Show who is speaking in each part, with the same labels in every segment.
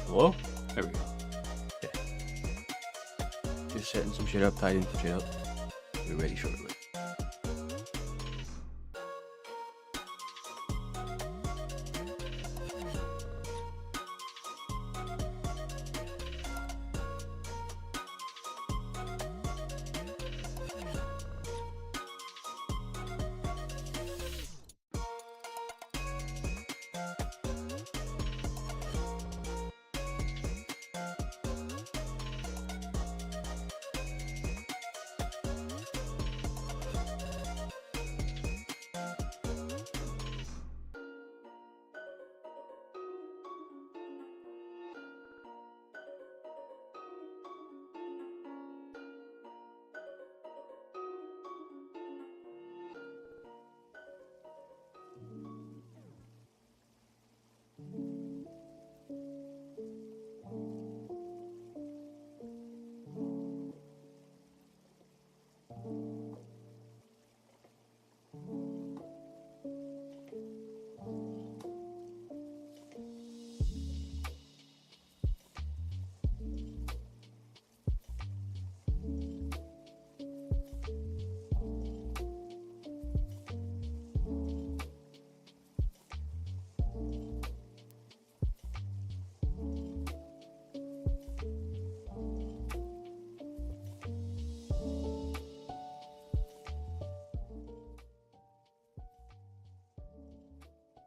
Speaker 1: Hello? There we go. Okay. Just setting some shit up, tidying some shit up. Be ready shortly.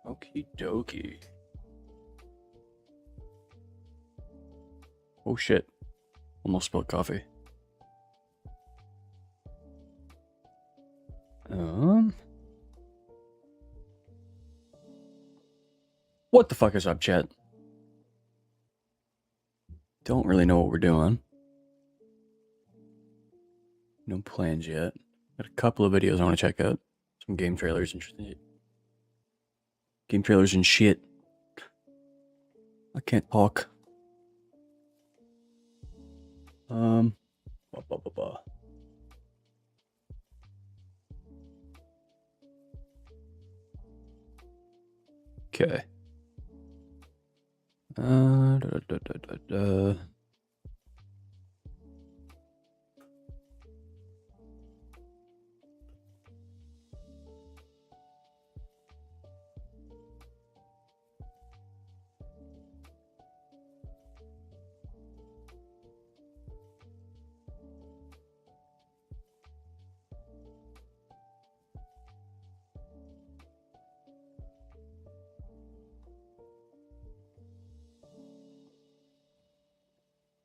Speaker 1: Okie dokie. Oh shit. Almost spilled coffee. What the fuck is up, chat? Don't really know what we're doing. No plans yet. Got a couple of videos I want to check out. Some game trailers and shit. Game trailers and shit. I can't talk. Okay.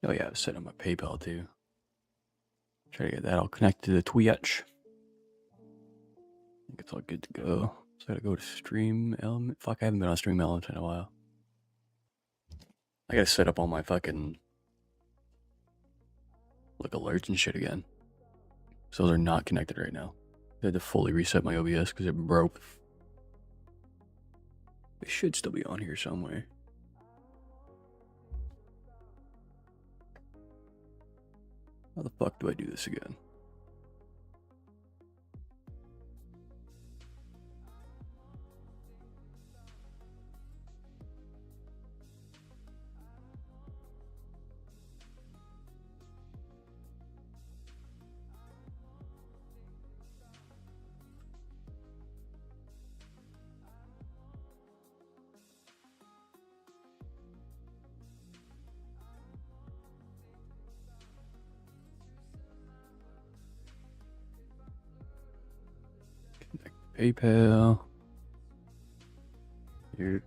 Speaker 1: Oh yeah, I was setting up my PayPal too. Try to get that all connected to the Twitch. I think it's all good to go. So I gotta go to Stream Element. Fuck, I haven't been on Stream Element in a while. I gotta set up all my fucking like alerts and shit again. So those are not connected right now. I had to fully reset my OBS because it broke. It should still be on here somewhere. How the fuck do I do this again? PayPal. Here.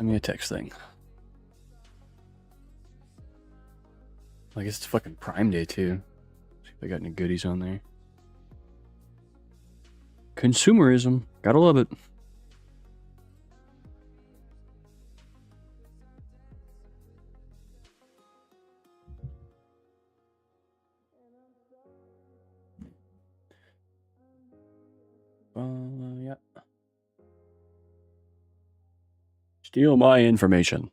Speaker 1: Send me a text thing. I guess it's fucking Prime Day too. See if I got any goodies on there. Consumerism. Gotta love it. Yeah. Steal my information.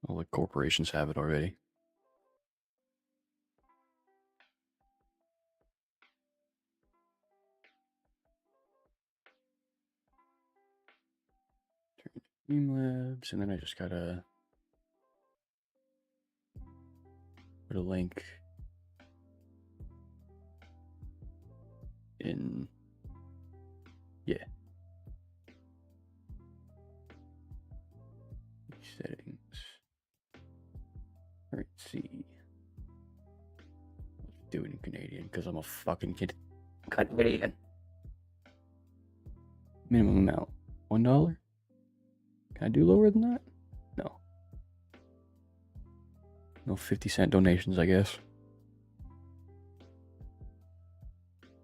Speaker 1: All the corporations have it already. Streamlabs, and then I just gotta put a link in. Yeah. Settings. Alright, see. Let's do it in Canadian because I'm a fucking kid. Canadian. Minimum amount $1. Can I do lower than that? No. No 50-cent donations, I guess.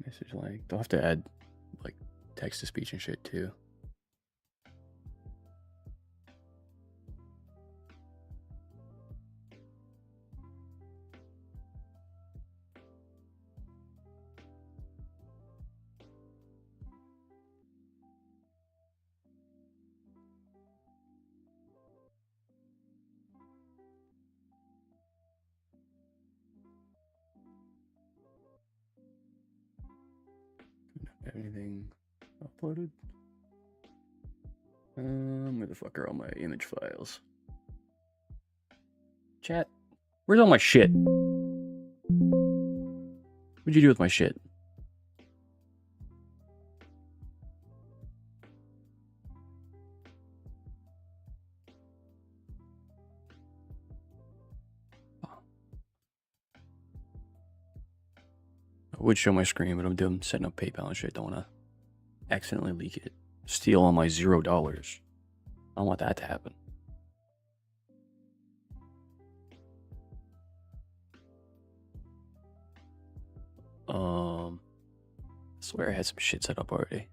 Speaker 1: Message like, they'll have to add like text to speech and shit too. Anything uploaded? Where the fuck are all my image files? Chat, where's all my shit? What'd you do with my shit? I would show my screen, but I'm doing setting up PayPal and shit. Don't wanna accidentally leak it. Steal all my $0. I don't want that to happen. I swear I had some shit set up already.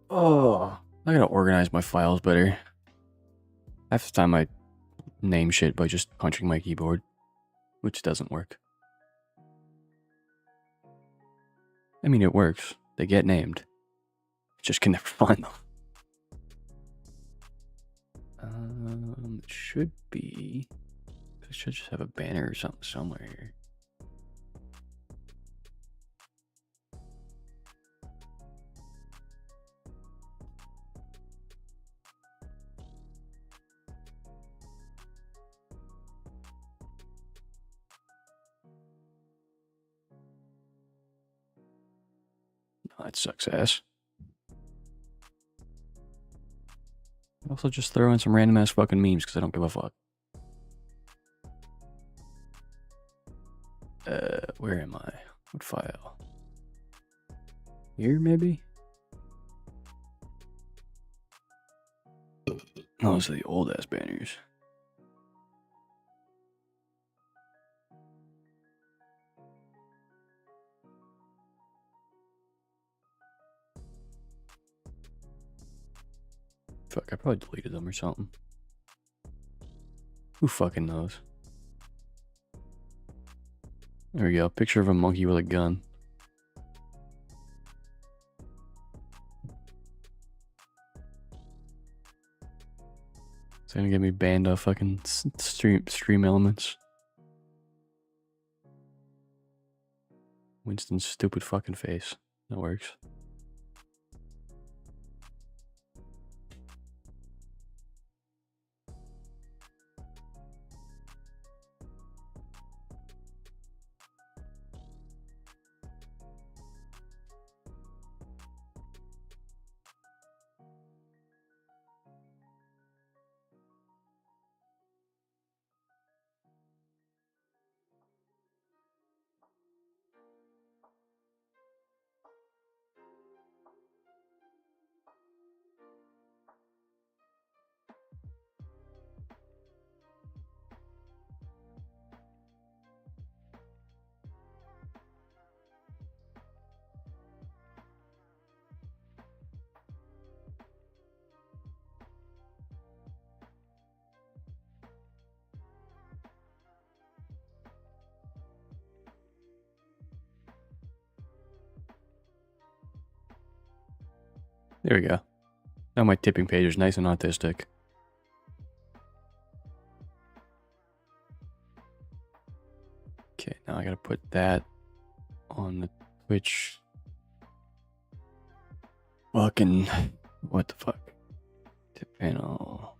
Speaker 1: Oh, I gotta organize my files better. Half the time I name shit by just punching my keyboard, which doesn't work. I mean, it works. They get named. Just can never find them. It should be. I should just have a banner or something somewhere here. Oh, that sucks ass. Also, just throw in some random ass fucking memes because I don't give a fuck. Where am I? What file? Here, maybe? Oh, those are the old ass banners. Fuck, I probably deleted them or something. Who fucking knows? There we go. Picture of a monkey with a gun. It's gonna get me banned off fucking stream elements. Winston's stupid fucking face. That works. There we go. Now my tipping page is nice and autistic. Okay, now I gotta put that on the Twitch. Fucking, what the fuck? Tip panel.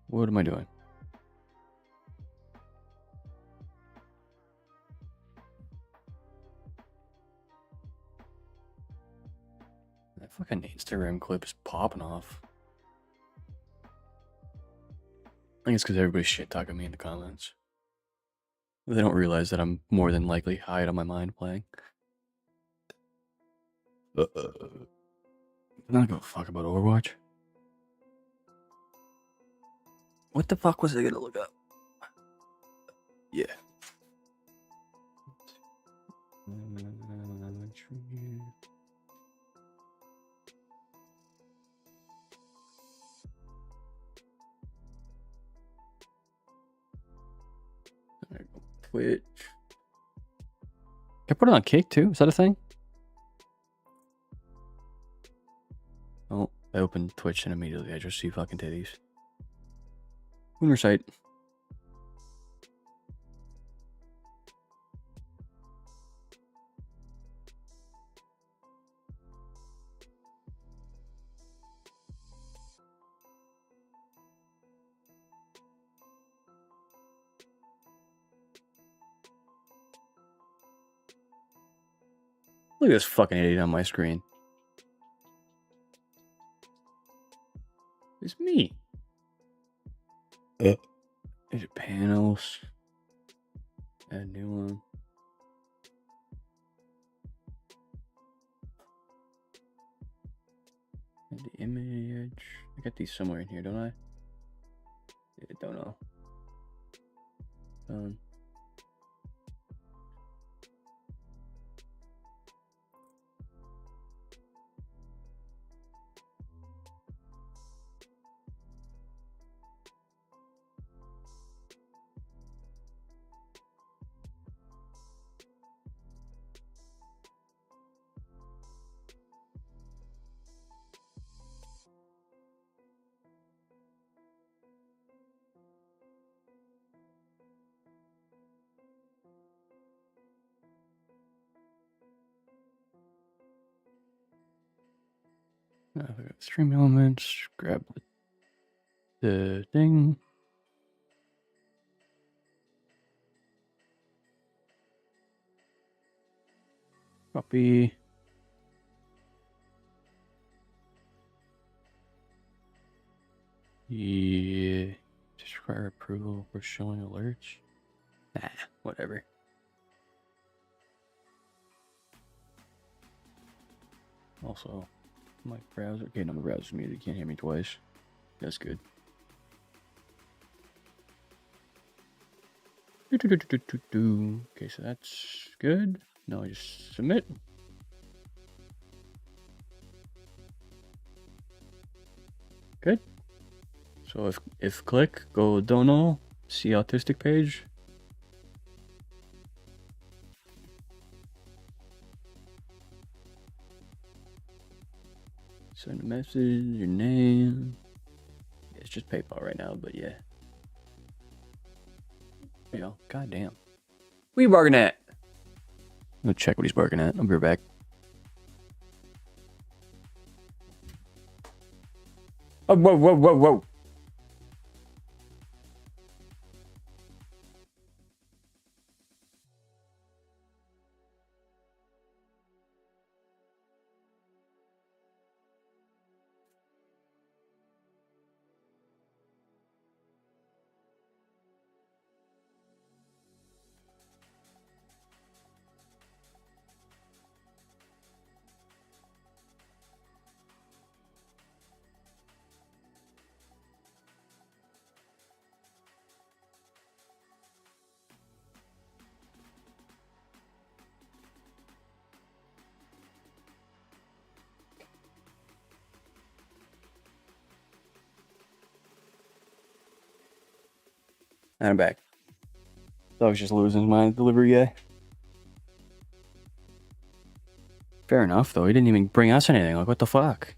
Speaker 1: What am I doing? That fucking Instagram clip is popping off. I think it's because everybody's shit talking me in the comments. They don't realize that I'm more than likely high on my mind playing. I'm not gonna fuck about Overwatch. What the fuck was I gonna look up? Yeah. Twitch. Can I put it on Kick too? Is that a thing? Oh, I opened Twitch and immediately I just see fucking titties. Lunar site. Look at this fucking idiot on my screen. It's me. These are panels. Add a new one. Add the image. I got these somewhere in here, don't I? I don't know. Done. Stream elements, grab the thing. Copy. Yeah. Just require approval for showing alerts. Nah, whatever. Also, my browser. Okay, no, my browser's muted. You can't hear me twice. That's good. Okay, so that's good. Now I just submit. Good. So if click, go Dono, see autistic page. Send a message, your name. Yeah, it's just PayPal right now, but yeah. You know, goddamn. What are you barking at? I'm gonna check what he's barking at. I'll be right back. Oh, whoa, whoa, whoa, whoa. And I'm back. Dog's just losing his mind, delivery guy. Fair enough, though. He didn't even bring us anything. Like, what the fuck?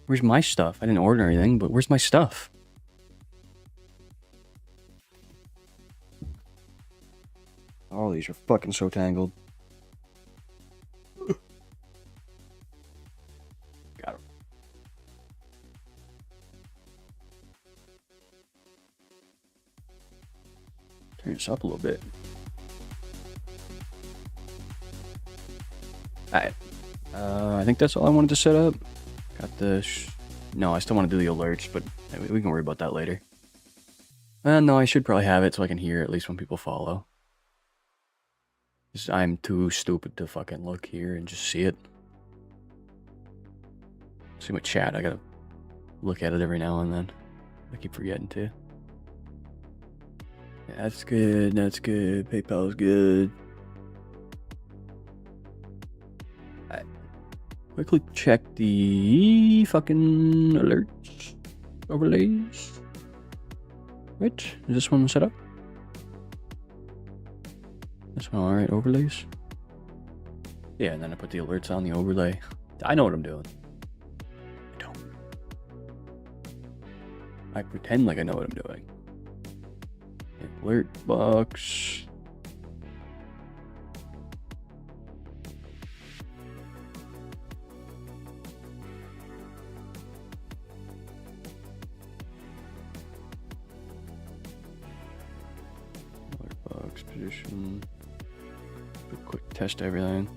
Speaker 1: Where's my stuff? I didn't order anything, but where's my stuff? All these are fucking so tangled. Got him. Turn this up a little bit. Alright. I think that's all I wanted to set up. Got the... No, I still want to do the alerts, but we can worry about that later. No, I should probably have it so I can hear at least when people follow. I'm too stupid to fucking look here and just see it. See my chat, I gotta look at it every now and then. I keep forgetting to. Yeah, that's good, that's good. PayPal's good. Alright. Quickly check the fucking alerts. Overlays. Right, is this one set up? This one alright, overlays. Yeah, and then I put the alerts on the overlay. I know what I'm doing. I don't. I pretend like I know what I'm doing. Alert box. Alert box position. Quick test everything.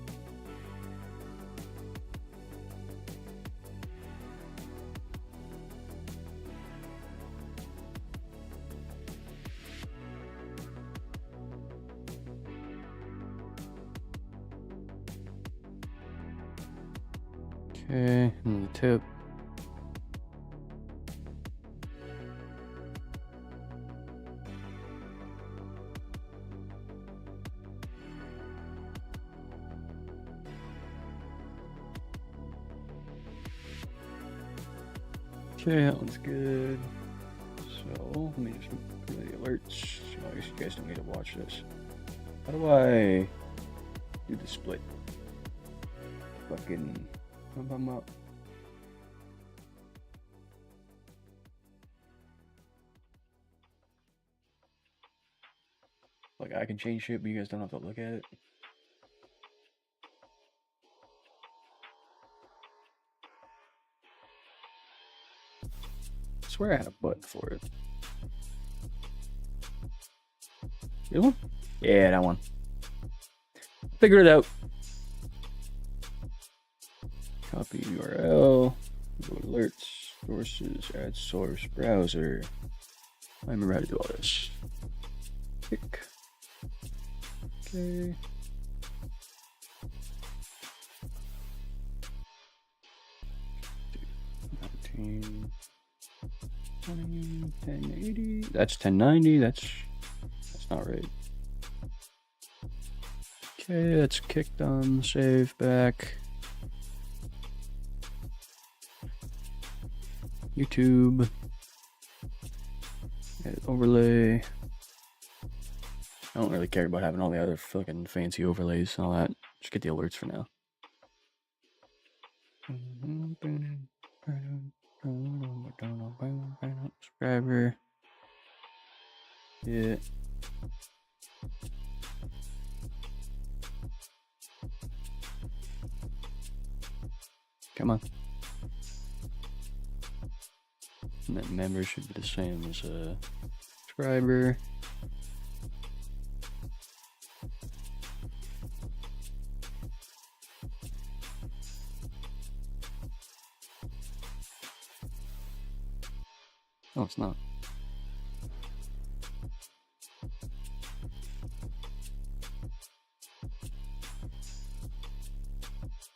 Speaker 1: Okay, and the tip. Okay, that one's good. So, let me just do the alerts. So I guess you guys don't need to watch this. How do I do the split? Fucking bump them up. Like, I can change shit, but you guys don't have to look at it. I swear I had a button for it. This one? Yeah, that one. Figure it out. Copy URL. Go to alerts, sources, add source, browser. I remember how to do all this. Pick. Okay. $19, 1080. That's 1090. That's not right. Okay, that's kicked on. Save back. YouTube. Edit overlay. I don't really care about having all the other fucking fancy overlays and all that. Just get the alerts for now. Subscriber. Yeah. Come on. And that member should be the same as a subscriber. Oh, it's not.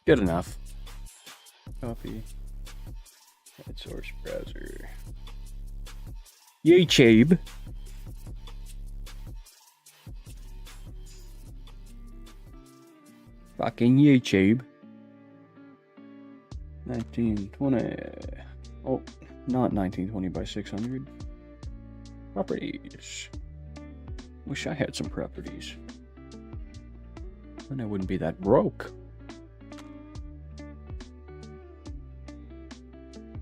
Speaker 1: Good enough. Copy. Add source browser. YouTube. Fucking YouTube. 1920. Oh, not 1920 by 600. Properties. Wish I had some properties. Then I wouldn't be that broke.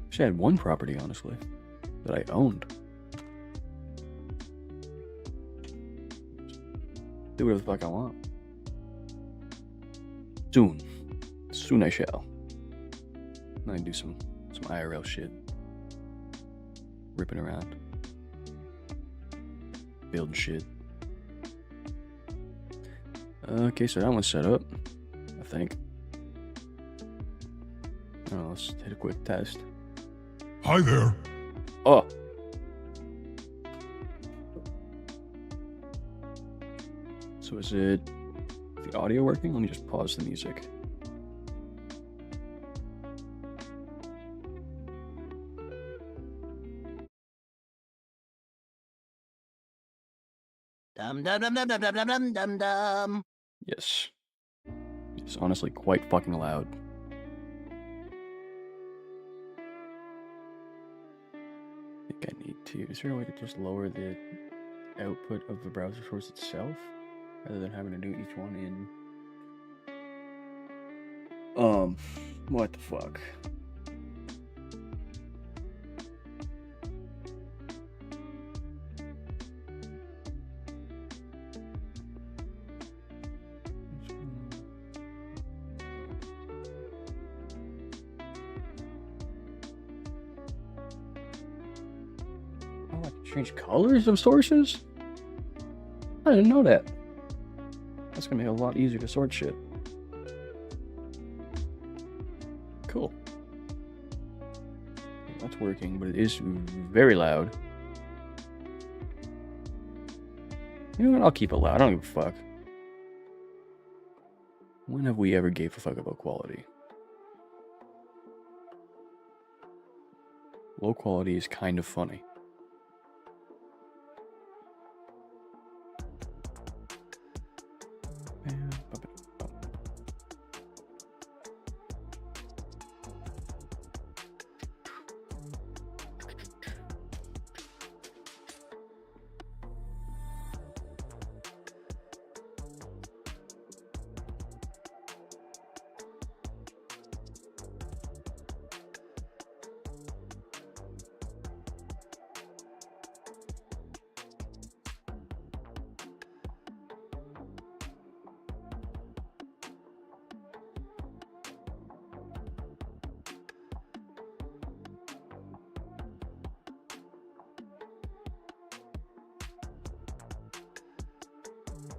Speaker 1: Wish I had one property, honestly, that I owned. Do whatever the fuck I want. Soon. Soon I shall. I can do some IRL shit. Ripping around. Building shit. Okay, so that one's set up, I think. Oh, let's hit a quick test.
Speaker 2: Hi there.
Speaker 1: Oh! So is it the audio working? Let me just pause the music.
Speaker 3: Dum dum dum dum dum dum dum dum dum dum.
Speaker 1: Yes. It's honestly quite fucking loud. I think I need to. Is there a way to just lower the output of the browser source itself rather than having to do each one in? What the fuck? Oh, I can change colors of sources? I didn't know that. That's gonna make it a lot easier to sort shit. Cool. That's working, but it is very loud. You know what? I'll keep it loud. I don't give a fuck. When have we ever gave a fuck about quality? Low quality is kind of funny.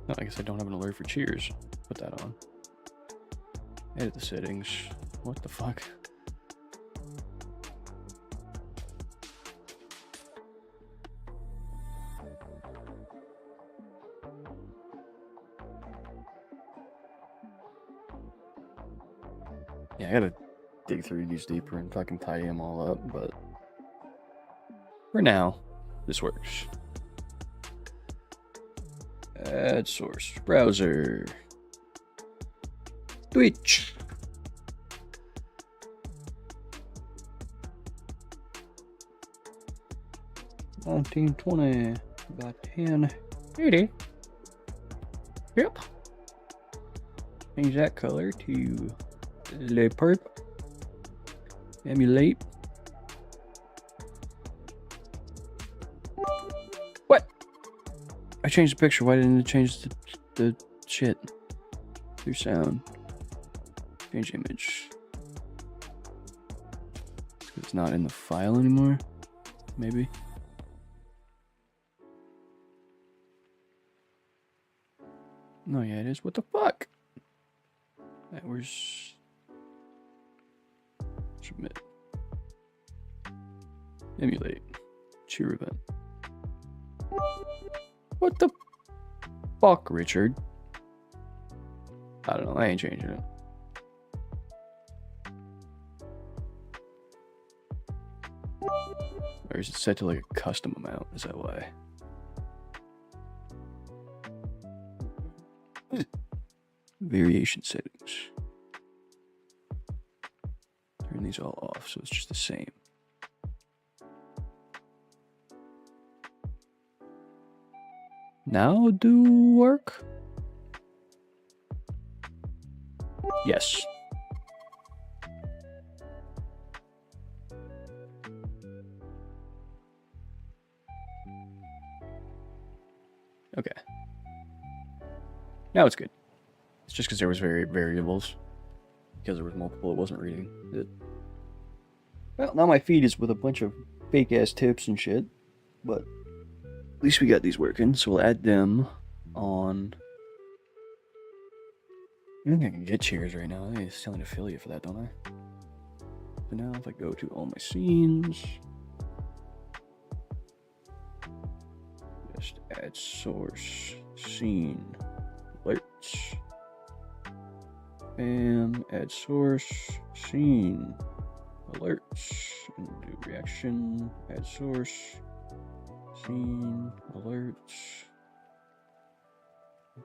Speaker 1: No, I guess I don't have an alert for cheers. Put that on. Edit the settings. What the fuck? Yeah, I gotta dig through these deeper and fucking tidy them all up, but for now, this works. Add source browser. Twitch. $19.20 by 1080. Yep. Change that color to le purple. Emulate. What? I changed the picture. Why didn't it change the shit? Through sound. Change image. It's not in the file anymore. maybe. No, yeah, it is. What the fuck? That was submit. Emulate. Cheer event. What the fuck, Richard? I don't know. I ain't changing it. Or is it set to like a custom amount? Is that why? Variation settings. Turn these all off so it's just the same. Now do work? Yes. Okay. Now it's good. It's just because there was variables. Because there was multiple, it wasn't reading it. Well, now my feed is with a bunch of fake ass tips and shit. But at least we got these working, so we'll add them on. I think I can get cheers right now. I still need affiliate for that, don't I? So now if I go to all my scenes, just add source, scene, alerts. Bam, add source, scene, alerts, and do reaction, add source, scene, alerts.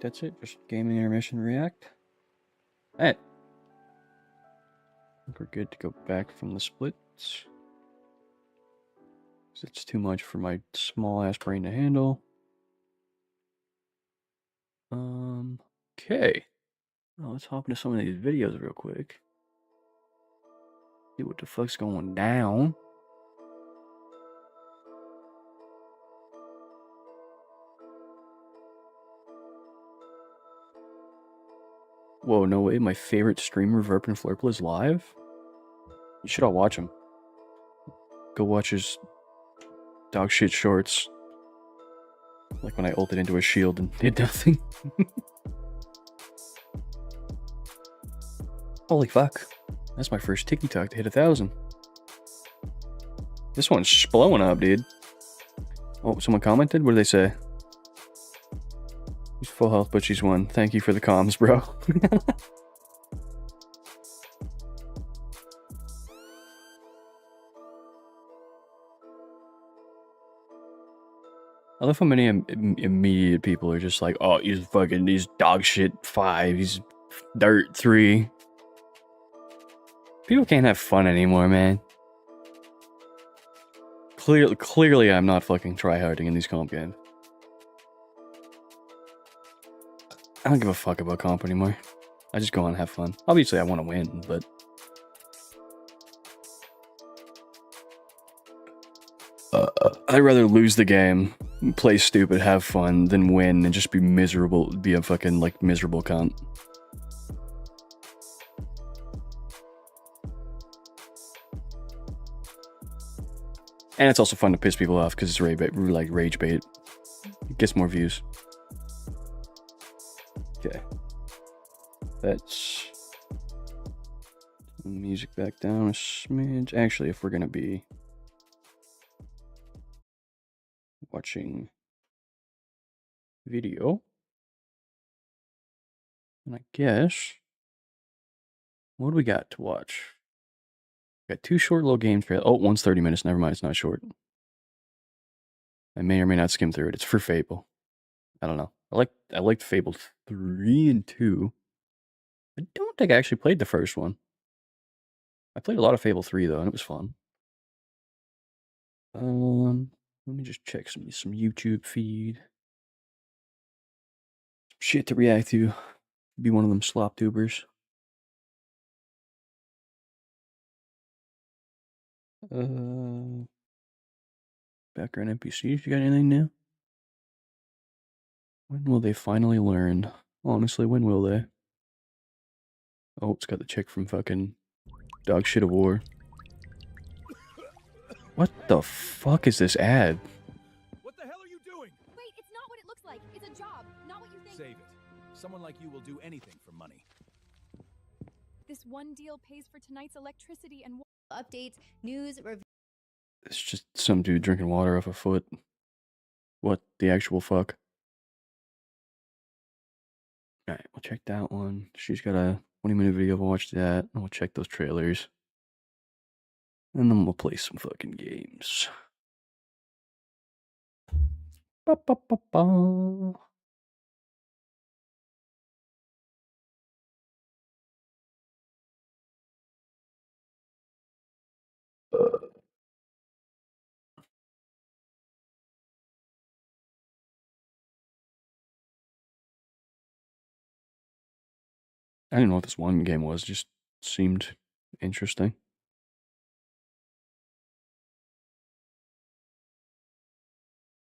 Speaker 1: That's it, just gaming intermission react. Alright. I think we're good to go back from the splits. It's too much for my small ass brain to handle. Okay. Well, let's hop into some of these videos real quick. See what the fuck's going down. Whoa, no way. My favorite streamer, Verp and Flurple, is live? You should all watch him. Go watch his dog shit shorts. Like when I ulted into a shield and did nothing. Holy fuck. That's my first TikTok to hit 1,000. This one's blowing up, dude. Oh, someone commented? What did they say? She's full health, but she's won. Thank you for the comms, bro. I love how many immediate people are just like, oh, he's dog shit 5, he's dirt 3. People can't have fun anymore, man. Clearly I'm not fucking tryharding in these comp games. I don't give a fuck about comp anymore. I just go on and have fun. Obviously I want to win, but... I'd rather lose the game, play stupid, have fun, than win and just be miserable, be a fucking, like, miserable cunt. And it's also fun to piss people off because it's rage bait. It gets more views. Okay. Let's turn the music back down a smidge. Actually, if we're gonna be watching video, and I guess, what do we got to watch? Got 2 short little games. Oh, one's 30 minutes. Never mind, it's not short. I may or may not skim through it. It's for Fable. I don't know. I liked Fable 3 and 2. I don't think I actually played the first one. I played a lot of Fable 3 though, and it was fun. Let me just check some YouTube feed. Some shit to react to. Be one of them slop tubers. Background NPCs, you got anything new? When will they finally learn? Honestly, when will they? Oh, it's got the chick from fucking Dog Shit of War. What the fuck is this ad?
Speaker 4: What the hell are you doing?
Speaker 5: Wait, it's not what it looks like. It's a job, not what you think.
Speaker 4: Save it. Someone like you will do anything for money.
Speaker 5: This one deal pays for tonight's electricity and
Speaker 6: updates, news, reviews.
Speaker 1: It's just some dude drinking water off a foot. What the actual fuck? Alright, we'll check that one. She's got a 20-minute video. We'll watch that. And we'll check those trailers. And then we'll play some fucking games. Ba, ba, ba, ba. I didn't know what this one game was. Just seemed interesting.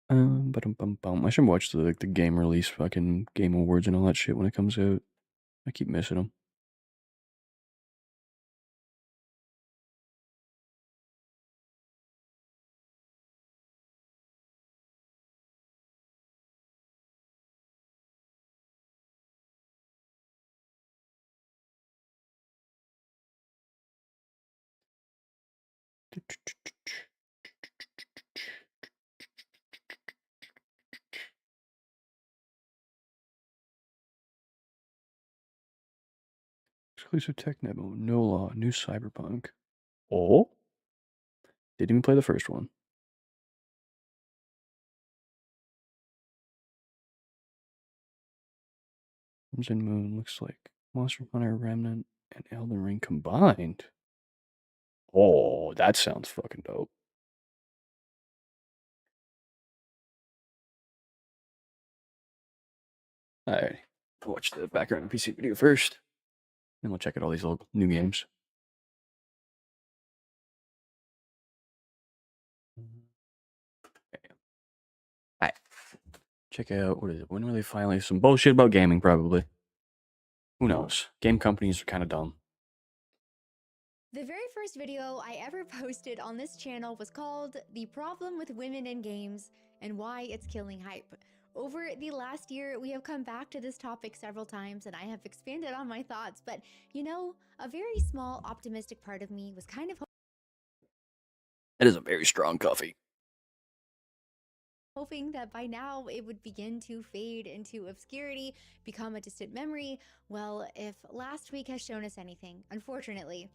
Speaker 1: I should watch the game release, fucking Game Awards and all that shit when it comes out. I keep missing them. Exclusive tech demo, no law, new Cyberpunk. Oh? Didn't even play the first one. Crimson Moon looks like Monster Hunter Remnant and Elden Ring combined. Oh, that sounds fucking dope. Alright, I'll watch the background PC video first. Then we'll check out all these little new games. Alright. Check out, what is it? When will they finally, some bullshit about gaming, probably. Who knows? Game companies are kind of dumb.
Speaker 6: The very first video I ever posted on this channel was called The Problem with Women in Games and Why It's Killing Hype. Over the last year, we have come back to this topic several times and I have expanded on my thoughts, but you know, a very small optimistic part of me was kind of
Speaker 1: That is a very strong coffee.
Speaker 6: hoping that by now it would begin to fade into obscurity, become a distant memory. Well, if last week has shown us anything, unfortunately,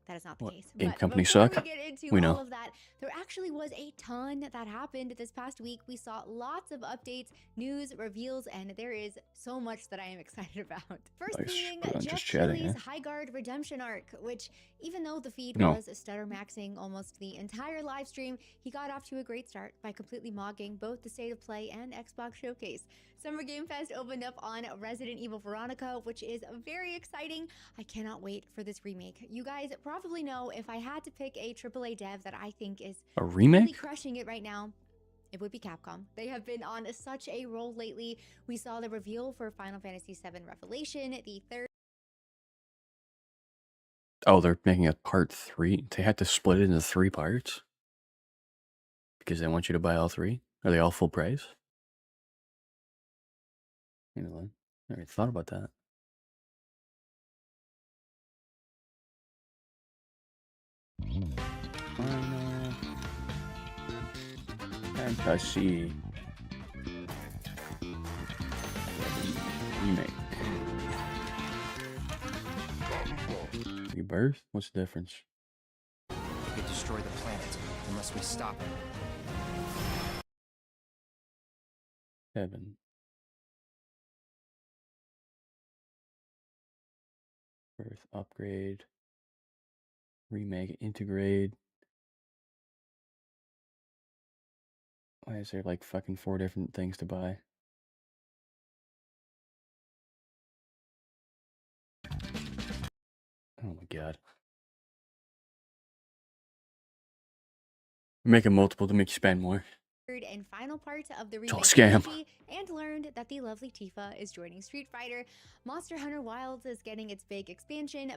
Speaker 6: that is not the
Speaker 1: What,
Speaker 6: case.
Speaker 1: game
Speaker 6: But
Speaker 1: companies
Speaker 6: before
Speaker 1: suck?
Speaker 6: we get into
Speaker 1: We know.
Speaker 6: all of that, there actually was a ton that happened this past week. We saw lots of updates, news, reveals, and there is so much that I am excited about. First
Speaker 1: Nice,
Speaker 6: being
Speaker 1: but I'm
Speaker 6: Jeff
Speaker 1: just chatting,
Speaker 6: Keighley's
Speaker 1: eh?
Speaker 6: High Guard Redemption arc, which even though the feed
Speaker 1: No.
Speaker 6: was stutter maxing almost the entire live stream, he got off to a great start by completely mogging both the State of Play and Xbox Showcase. Summer Game Fest opened up on Resident Evil Veronica, which is very exciting. I cannot wait for this remake. You guys probably know if I had to pick a AAA dev that I think is
Speaker 1: A
Speaker 6: really
Speaker 1: remake?
Speaker 6: crushing it right now, it would be Capcom. They have been on such a roll lately. We saw the reveal for Final Fantasy VII Revelation, the third
Speaker 1: Oh, they're making a part 3? They had to split it into 3 parts? Because they want you to buy all 3? Are they all full price? You know what? I never thought about that. Final Fantasy remake. Rebirth? What's the difference?
Speaker 7: He could destroy the planet unless we stop him.
Speaker 1: Heaven. Birth upgrade. Remake, integrate. Why is there like fucking 4 different things to buy? Oh my god. We're making multiple to make you spend more.
Speaker 6: and final part of the
Speaker 1: all
Speaker 6: remake
Speaker 1: a scam.
Speaker 6: trilogy, and learned that the lovely Tifa is joining Street Fighter. Monster Hunter Wilds is getting its big expansion.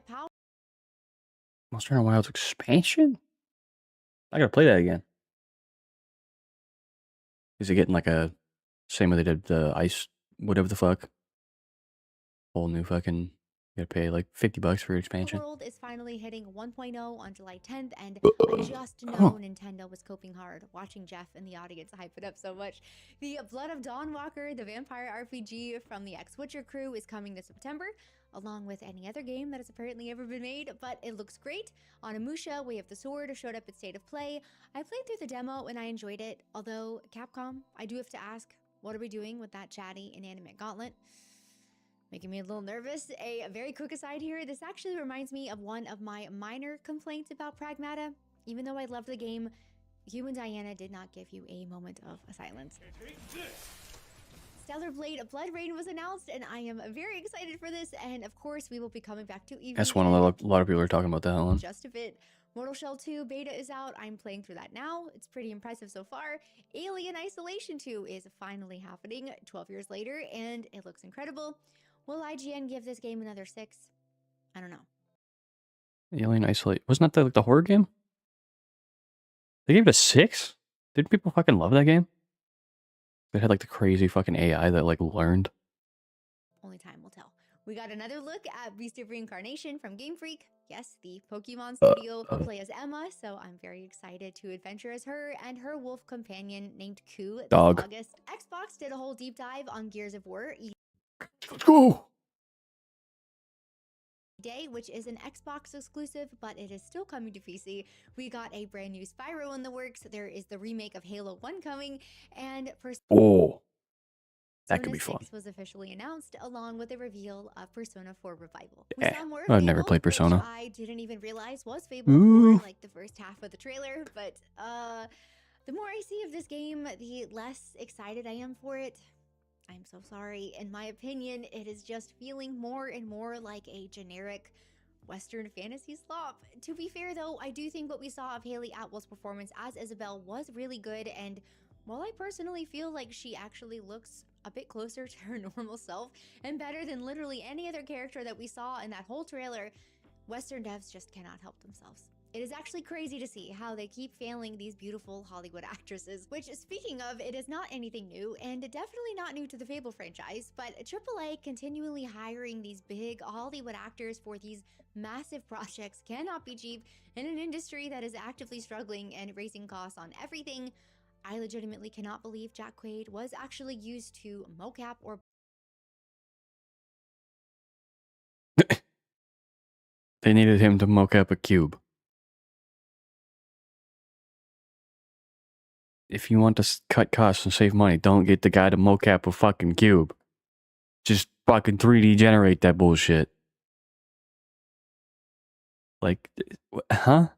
Speaker 1: Monster Hunter Wilds expansion? I gotta play that again. Is it getting like a same way they did the ice, whatever the fuck? Whole new fucking. You gotta pay like $50 for your
Speaker 6: The
Speaker 1: expansion.
Speaker 6: World is finally hitting 1.0 on July 10th, and I just
Speaker 1: Huh.
Speaker 6: know Nintendo was coping hard, watching Jeff and the audience hype it up so much. The Blood of Dawnwalker, the vampire RPG from the X-Witcher crew, is coming this September, along with any other game that has apparently ever been made, but it looks great. Onimusha, Way of the Sword, showed up at State of Play. I played through the demo and I enjoyed it, although Capcom, I do have to ask, what are we doing with that chatty inanimate gauntlet? Making me a little nervous. A very quick aside here, this actually reminds me of one of my minor complaints about Pragmata. Even though I loved the game, you and Diana did not give you a moment of silence. Stellar Blade Blood Rain was announced, and I am very excited for this, and of course we will be coming back to EVE.
Speaker 1: That's one a lot of people are talking about that one.
Speaker 6: Just a bit. Mortal Shell 2 beta is out. I'm playing through that now. It's pretty impressive so far. Alien Isolation 2 is finally happening 12 years later, and it looks incredible. Will IGN give this game another 6? I don't know.
Speaker 1: Alien Isolate. Wasn't that the horror game? They gave it a 6? Didn't people fucking love that game? They had like the crazy fucking AI that like learned.
Speaker 6: Only time will tell. We got another look at Beast of Reincarnation from Game Freak. Yes, the Pokemon studio will play as Emma, so I'm very excited to adventure as her and her wolf companion named Ku this
Speaker 1: Dog.
Speaker 6: August. Xbox did a whole deep dive on Gears of War
Speaker 1: Let's go!
Speaker 6: Day, which is an Xbox exclusive, but it is still coming to PC. We got a brand new Spyro in the works. There is the remake of Halo 1 coming, and
Speaker 1: Oh, that could
Speaker 6: Persona
Speaker 1: be fun.
Speaker 6: 6 was officially announced, along with a reveal of Persona 4 Revival.
Speaker 1: Eh,
Speaker 6: Saw more of
Speaker 1: I've never
Speaker 6: Fable,
Speaker 1: played Persona.
Speaker 6: which I didn't even realize was Fable
Speaker 1: Ooh.
Speaker 6: for like the first half of the trailer, but the more I see of this game, the less excited I am for it. I'm so sorry. In my opinion, it is just feeling more and more like a generic Western fantasy slop. To be fair though, I do think what we saw of Haley Atwell's performance as Isabelle was really good, and while I personally feel like she actually looks a bit closer to her normal self and better than literally any other character that we saw in that whole trailer, Western devs just cannot help themselves. It is actually crazy to see how they keep failing these beautiful Hollywood actresses, which, speaking of, it is not anything new, and definitely not new to the Fable franchise, but AAA continually hiring these big Hollywood actors for these massive projects cannot be cheap in an industry that is actively struggling and raising costs on everything. I legitimately cannot believe Jack Quaid was actually used to mocap or
Speaker 1: They needed him to mocap a cube. If you want to cut costs and save money, don't get the guy to mocap a fucking cube. Just fucking 3D generate that bullshit. Like, huh?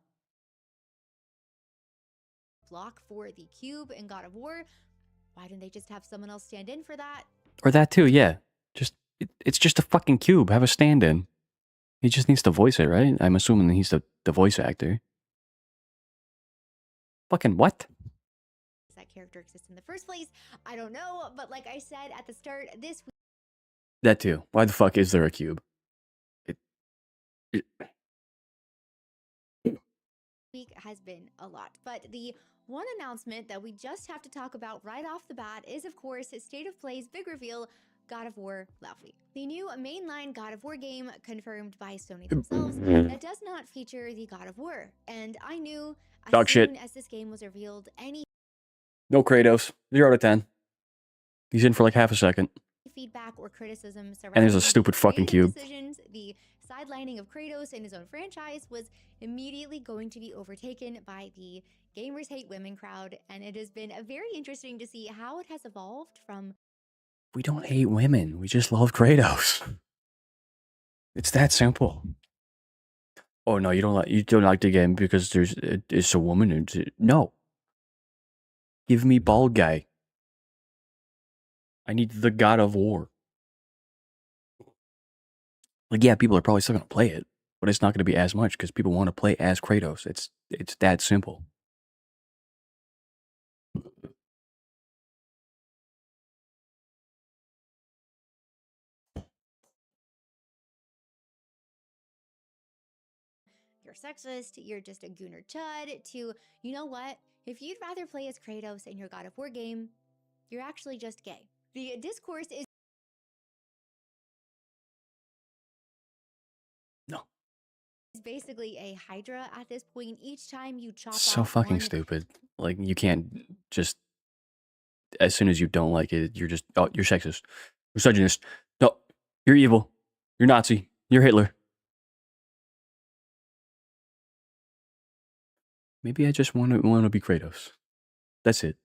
Speaker 6: block for the cube in God of War. Why didn't they just have someone else stand in for that?
Speaker 1: Or that too, yeah. Just it's just a fucking cube. Have a stand-in. He just needs to voice it, right? I'm assuming he's the voice actor. Fucking what?
Speaker 6: That character exists in the first place. I don't know, but like I said at the start, this
Speaker 1: That too. Why the fuck is there a cube?
Speaker 6: week has been a lot. But the one announcement that we just have to talk about right off the bat is, of course, State of Play's big reveal, God of War Laufey. The new mainline God of War game confirmed by Sony themselves that does not feature the God of War. And I knew as
Speaker 1: Dog shit.
Speaker 6: soon as this game was revealed, any
Speaker 1: No Kratos. 0 out of 10. He's in for like half a second.
Speaker 6: feedback or criticism surrounding
Speaker 1: And there's a
Speaker 6: the
Speaker 1: stupid fucking
Speaker 6: creative
Speaker 1: cube.
Speaker 6: decisions, the sidelining of Kratos in his own franchise was immediately going to be overtaken by the gamers hate women crowd, and it has been very interesting to see how it has evolved from
Speaker 1: We don't hate women. We just love Kratos. It's that simple. Oh no, you don't like the game because it's a woman. No. Give me bald guy. I need the God of War. Like, yeah, people are probably still gonna play it, but it's not gonna be as much because people want to play as Kratos. It's that simple.
Speaker 6: you're sexist, you're just a gooner chud, to, you know what? If you'd rather play as Kratos in your God of War game, you're actually just gay. The discourse is
Speaker 1: No.
Speaker 6: basically a hydra at this point. Each time you chop
Speaker 1: So
Speaker 6: off
Speaker 1: fucking
Speaker 6: one
Speaker 1: stupid. Like, you can't just, as soon as you don't like it, you're just, oh, you're sexist. You're misogynist. No, you're evil. You're Nazi. You're Hitler. Maybe I just want to be Kratos. That's it.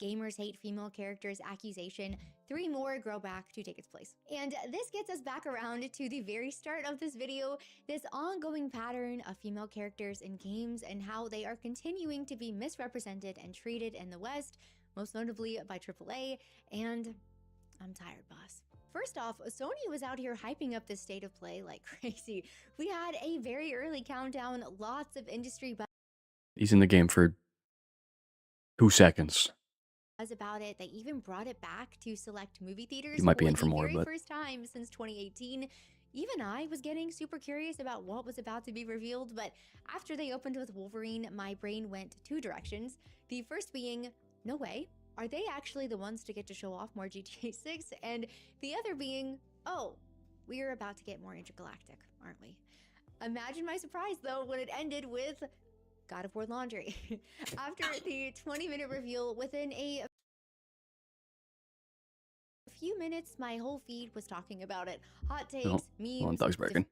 Speaker 6: gamers hate female characters accusation, 3 more grow back to take its place. And this gets us back around to the very start of this video, this ongoing pattern of female characters in games and how they are continuing to be misrepresented and treated in the West, most notably by AAA, and I'm tired, boss. First off, Sony was out here hyping up this state of play like crazy. We had a very early countdown, lots of industry
Speaker 1: He's in the game for 2 seconds.
Speaker 6: buzz about it. They even brought it back to select movie theaters
Speaker 1: You might be in for
Speaker 6: the
Speaker 1: more,
Speaker 6: very
Speaker 1: but
Speaker 6: first time since 2018. Even I was getting super curious about what was about to be revealed, but after they opened with Wolverine, my brain went 2 directions. The first being, no way, are they actually the ones to get to show off more GTA 6? And the other being, oh, we're about to get more intergalactic, aren't we? Imagine my surprise though when it ended with God of War Laundry. After the 20-minute reveal, within a few minutes, my whole feed was talking about it. Hot takes,
Speaker 1: hold on,
Speaker 6: memes,
Speaker 1: dog's barking.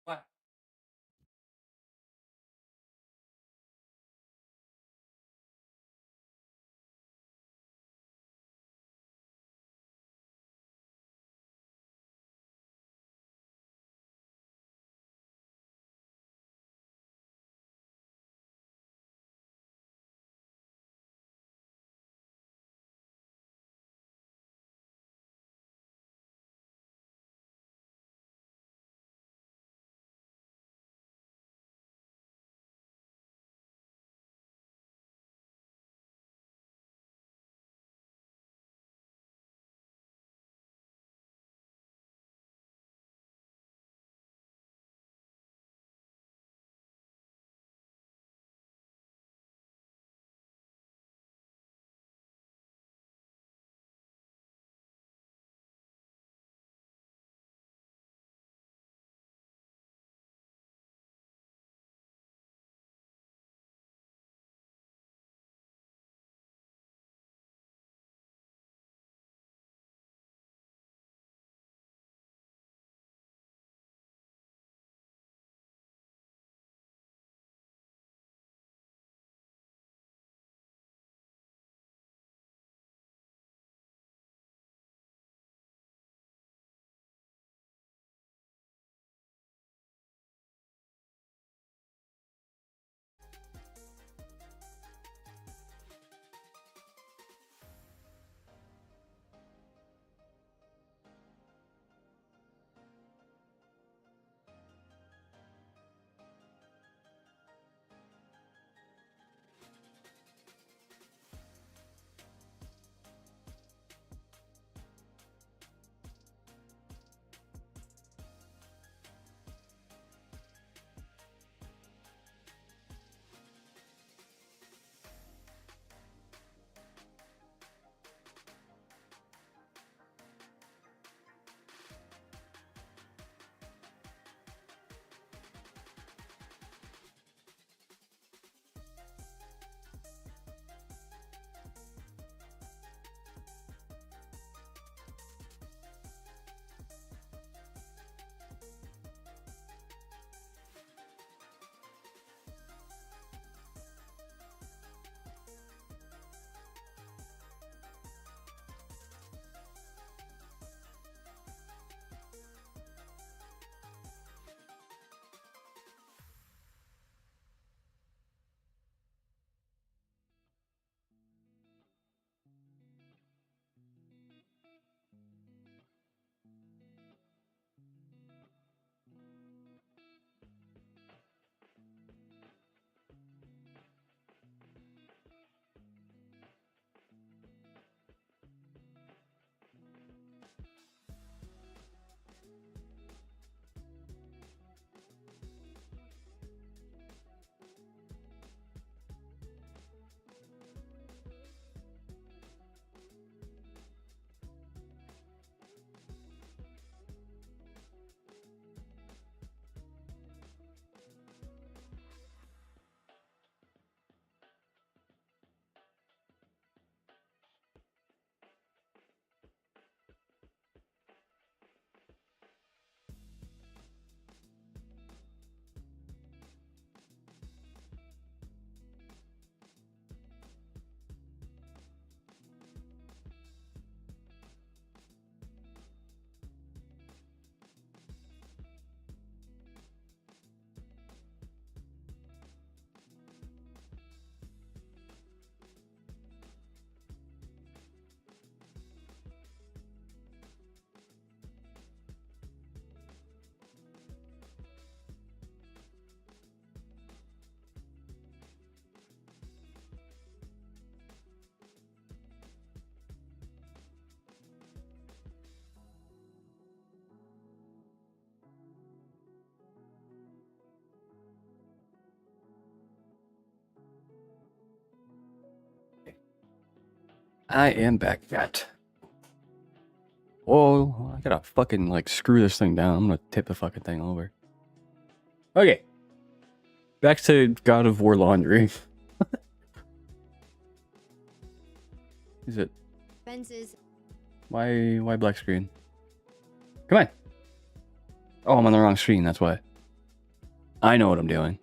Speaker 1: What? I am back yet. Whoa, I gotta fucking like screw this thing down. I'm gonna tip the fucking thing over. Okay. Back to God of War laundry. Is it?
Speaker 6: Fences.
Speaker 1: Why black screen? Come on. Oh, I'm on the wrong screen, that's why. I know what I'm doing.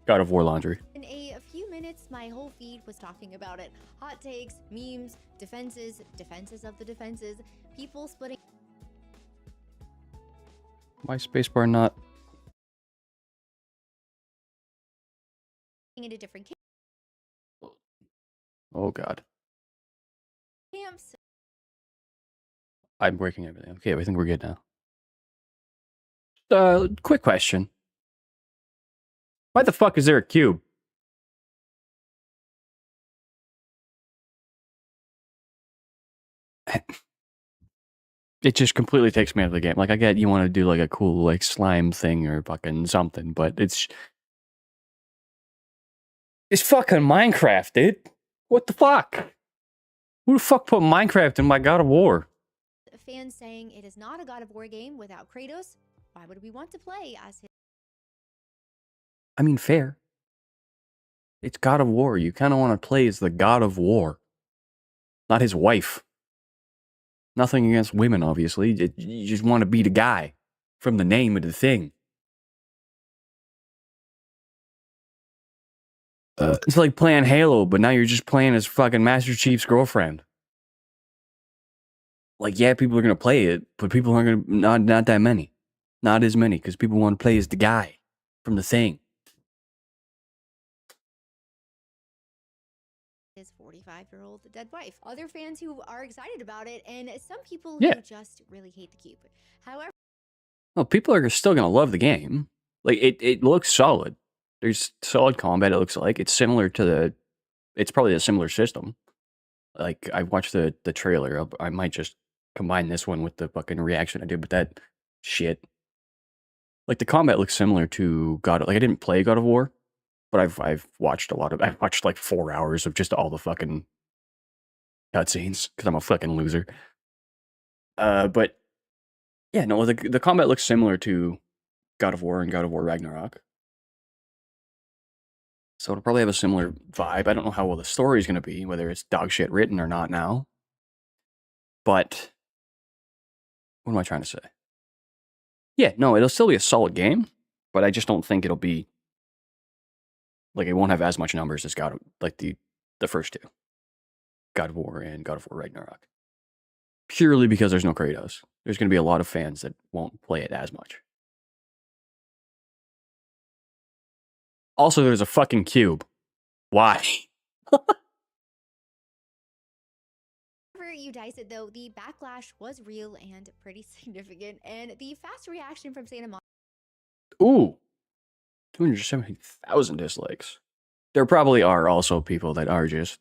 Speaker 1: God of War laundry.
Speaker 6: In a few minutes, my whole feed was talking about it. Hot takes, memes, defenses of the defenses, people splitting
Speaker 1: Why spacebar not?
Speaker 6: into different
Speaker 1: Oh god.
Speaker 6: camps.
Speaker 1: I'm breaking everything. Okay, I think we're good now. Quick question. Why the fuck is there a cube? It just completely takes me out of the game. Like, I get you want to do like a cool like slime thing or fucking something, but it's fucking Minecraft, dude. What the fuck? Who the fuck put Minecraft in my God of War?
Speaker 6: Fans saying it is not a God of War game without Kratos. Why would we want to play as his?
Speaker 1: I mean, fair. It's God of War. You kind of want to play as the God of War, not his wife. Nothing against women, obviously. You just want to be the guy from the name of the thing. It's like playing Halo, but now you're just playing as fucking Master Chief's girlfriend. Like, yeah, people are gonna play it, but people aren't gonna not that many, not as many, because people want to play as the guy from the thing.
Speaker 6: His 45-year-old dead wife. Other fans who are excited about it, and some people
Speaker 1: Yeah.
Speaker 6: who just really hate the cube. However,
Speaker 1: Well, people are still gonna love the game. Like, it looks solid. There's solid combat. It looks like it's similar to the. It's probably a similar system. Like, I watched the trailer. I might just combine this one with the fucking reaction I did with that shit. Like, the combat looks similar to God. Like, I didn't play God of War, but I've watched a lot of. I watched like 4 hours of just all the fucking cutscenes because I'm a fucking loser. But yeah, no, the combat looks similar to God of War and God of War Ragnarok. So it'll probably have a similar vibe. I don't know how well the story's going to be, whether it's dog shit written or not now. But what am I trying to say? Yeah, no, it'll still be a solid game, but I just don't think it'll be like it won't have as much numbers as God, like the first two, God of War and God of War Ragnarok. Purely because there's no Kratos. There's going to be a lot of fans that won't play it as much. Also, there's a fucking cube. Why?
Speaker 6: however you dice it, though, the backlash was real and pretty significant, and the fast reaction from Santa Monica.
Speaker 1: Ooh, 270,000 dislikes. There probably are also people that are just,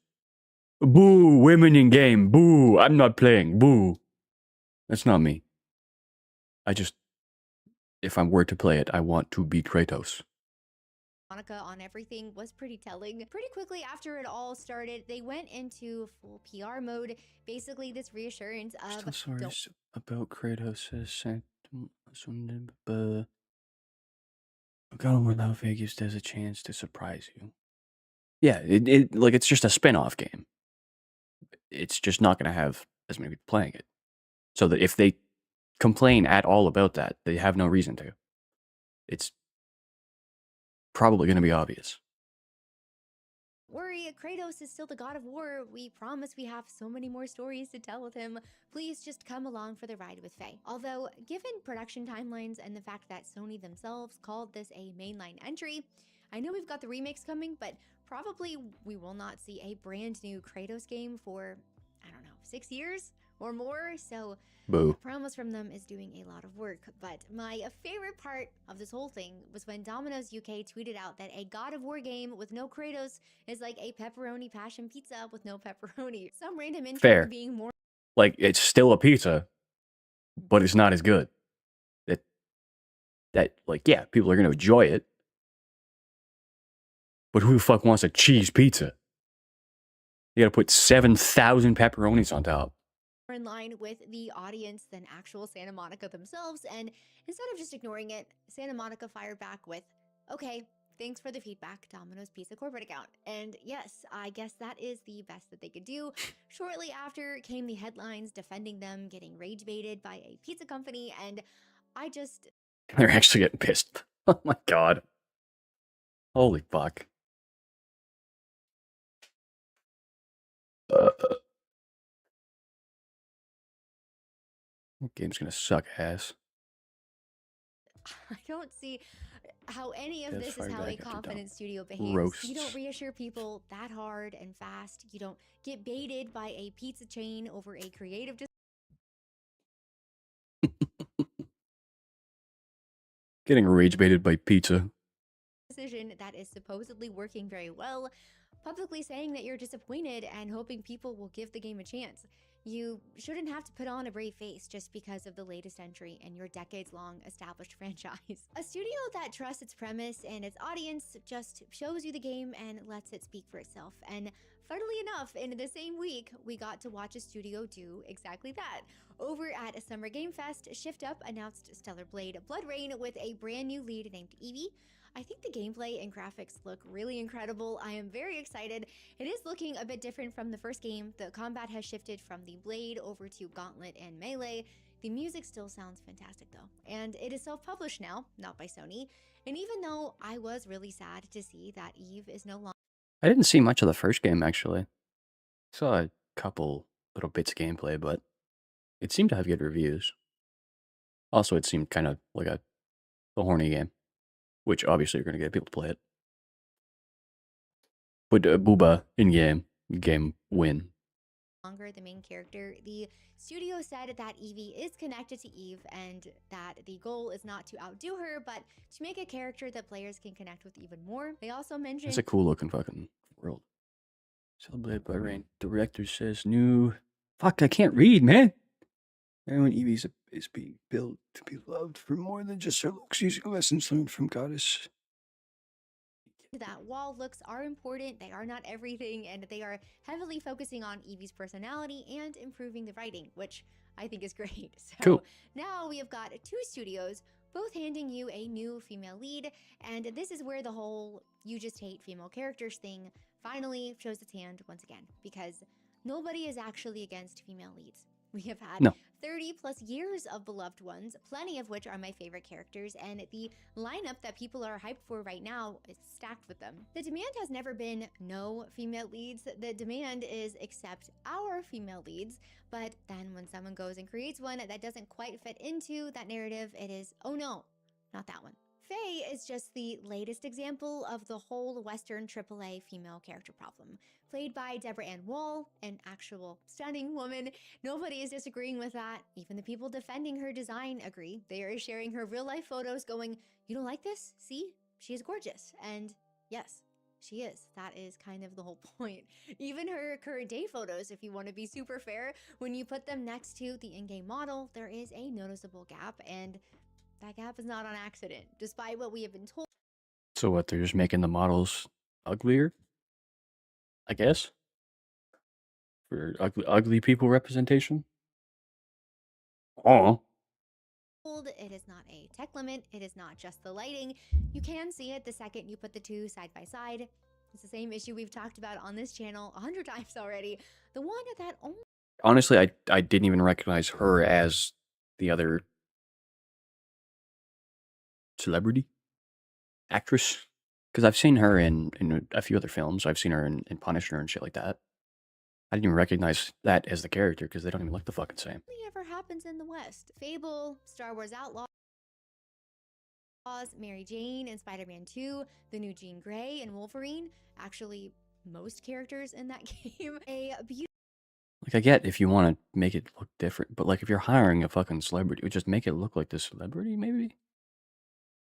Speaker 1: boo, women in game, boo, I'm not playing, boo. That's not me. I just, if I were to play it, I want to beat Kratos.
Speaker 6: On everything was pretty telling. Pretty quickly after it all started, they went into full PR mode. Basically, this reassurance of
Speaker 1: Still sorry
Speaker 6: don't
Speaker 1: about Kratos' God of War Now Vegas has a chance to surprise you. Yeah, it like it's just a spin-off game. It's just not going to have as many people playing it. So that if they complain at all about that, they have no reason to. It's probably going to be obvious.
Speaker 6: worry, Kratos is still the God of War. We promise we have so many more stories to tell with him. Please just come along for the ride with Faye. Although, given production timelines and the fact that Sony themselves called this a mainline entry, I know we've got the remakes coming, but probably we will not see a brand new Kratos game for, I don't know, 6 years or more. So
Speaker 1: Boo.
Speaker 6: the promise from them is doing a lot of work. But my favorite part of this whole thing was when Domino's UK tweeted out that a God of War game with no Kratos is like a pepperoni passion pizza with no pepperoni. Some random intro
Speaker 1: Fair.
Speaker 6: being more
Speaker 1: Like, it's still a pizza, but it's not as good. That like, yeah, people are going to enjoy it. But who the fuck wants a cheese pizza? You gotta put 7,000 pepperonis on top.
Speaker 6: more in line with the audience than actual Santa Monica themselves. And instead of just ignoring it, Santa Monica fired back with, okay, thanks for the feedback, Domino's Pizza corporate account. And yes, I guess that is the best that they could do. Shortly after came the headlines defending them getting rage baited by a pizza company. And I just,
Speaker 1: They're actually getting pissed. Oh my god. Holy fuck. That game's gonna suck ass.
Speaker 6: I don't see how any of
Speaker 1: Devs
Speaker 6: this is
Speaker 1: fired
Speaker 6: how a
Speaker 1: back after
Speaker 6: confident
Speaker 1: dump.
Speaker 6: studio behaves.
Speaker 1: Roasts.
Speaker 6: You don't reassure people that hard and fast. You don't get baited by a pizza chain over a creative
Speaker 1: Getting rage baited by pizza.
Speaker 6: decision that is supposedly working very well, publicly saying that you're disappointed and hoping people will give the game a chance. You shouldn't have to put on a brave face just because of the latest entry in your decades-long established franchise. A studio that trusts its premise and its audience just shows you the game and lets it speak for itself. And funnily enough, in the same week, we got to watch a studio do exactly that. Over at Summer Game Fest, Shift Up announced Stellar Blade Blood Rain with a brand new lead named Evie. I think the gameplay and graphics look really incredible. I am very excited. It is looking a bit different from the first game. The combat has shifted from the blade over to gauntlet and melee. The music still sounds fantastic though. And it is self-published now, not by Sony. And even though I was really sad to see that Eve is no longer
Speaker 1: I didn't see much of the first game actually. Saw a couple little bits of gameplay, but it seemed to have good reviews. Also, it seemed kind of like a horny game, which obviously you're gonna get people to play it. But Booba in game win.
Speaker 6: the main character, the studio said that Evie is connected to Eve and that the goal is not to outdo her, but to make a character that players can connect with even more. They also mentioned
Speaker 1: It's a cool looking fucking world. Celebrated by Rain. Director says new. Fuck, I can't read, man. And when Evie is being built to be loved for more than just her looks, using lessons learned from Goddess.
Speaker 6: that while looks are important, they are not everything, and they are heavily focusing on Evie's personality and improving the writing, which I think is great. So
Speaker 1: Cool.
Speaker 6: now we have got two studios, both handing you a new female lead, and this is where the whole you just hate female characters thing finally shows its hand once again, because nobody is actually against female leads. We have had
Speaker 1: No.
Speaker 6: 30 plus years of beloved ones, plenty of which are my favorite characters, and the lineup that people are hyped for right now is stacked with them. The demand has never been no female leads. The demand is accept our female leads, but then when someone goes and creates one that doesn't quite fit into that narrative, it is, oh no, not that one. Faye is just the latest example of the whole Western AAA female character problem. Played by Deborah Ann Wall, an actual stunning woman. Nobody is disagreeing with that. Even the people defending her design agree. They are sharing her real life photos going, you don't like this? See? She is gorgeous. And yes, she is. That is kind of the whole point. Even her current day photos, if you want to be super fair, when you put them next to the in-game model, there is a noticeable gap, and that gap is not on accident, despite what we have been told.
Speaker 1: So what? They're just making the models uglier, I guess, for ugly people representation. Oh,
Speaker 6: It is not a tech limit. It is not just the lighting. You can see it the second you put the two side by side. It's the same issue we've talked about on this channel 100 times already. The one that only
Speaker 1: honestly, I didn't even recognize her as the other celebrity actress, because I've seen her in a few other films. I've seen her in Punisher and shit like that. I didn't even recognize that as the character because they don't even look the fucking same.
Speaker 6: ever happens in the West. Fable, Star Wars Outlaws, Mary Jane and Spider-Man 2, the new Jean Grey and Wolverine. Actually, most characters in that game. A beautiful
Speaker 1: Like, I get if you want to make it look different, but like if you're hiring a fucking celebrity, just make it look like the celebrity, maybe?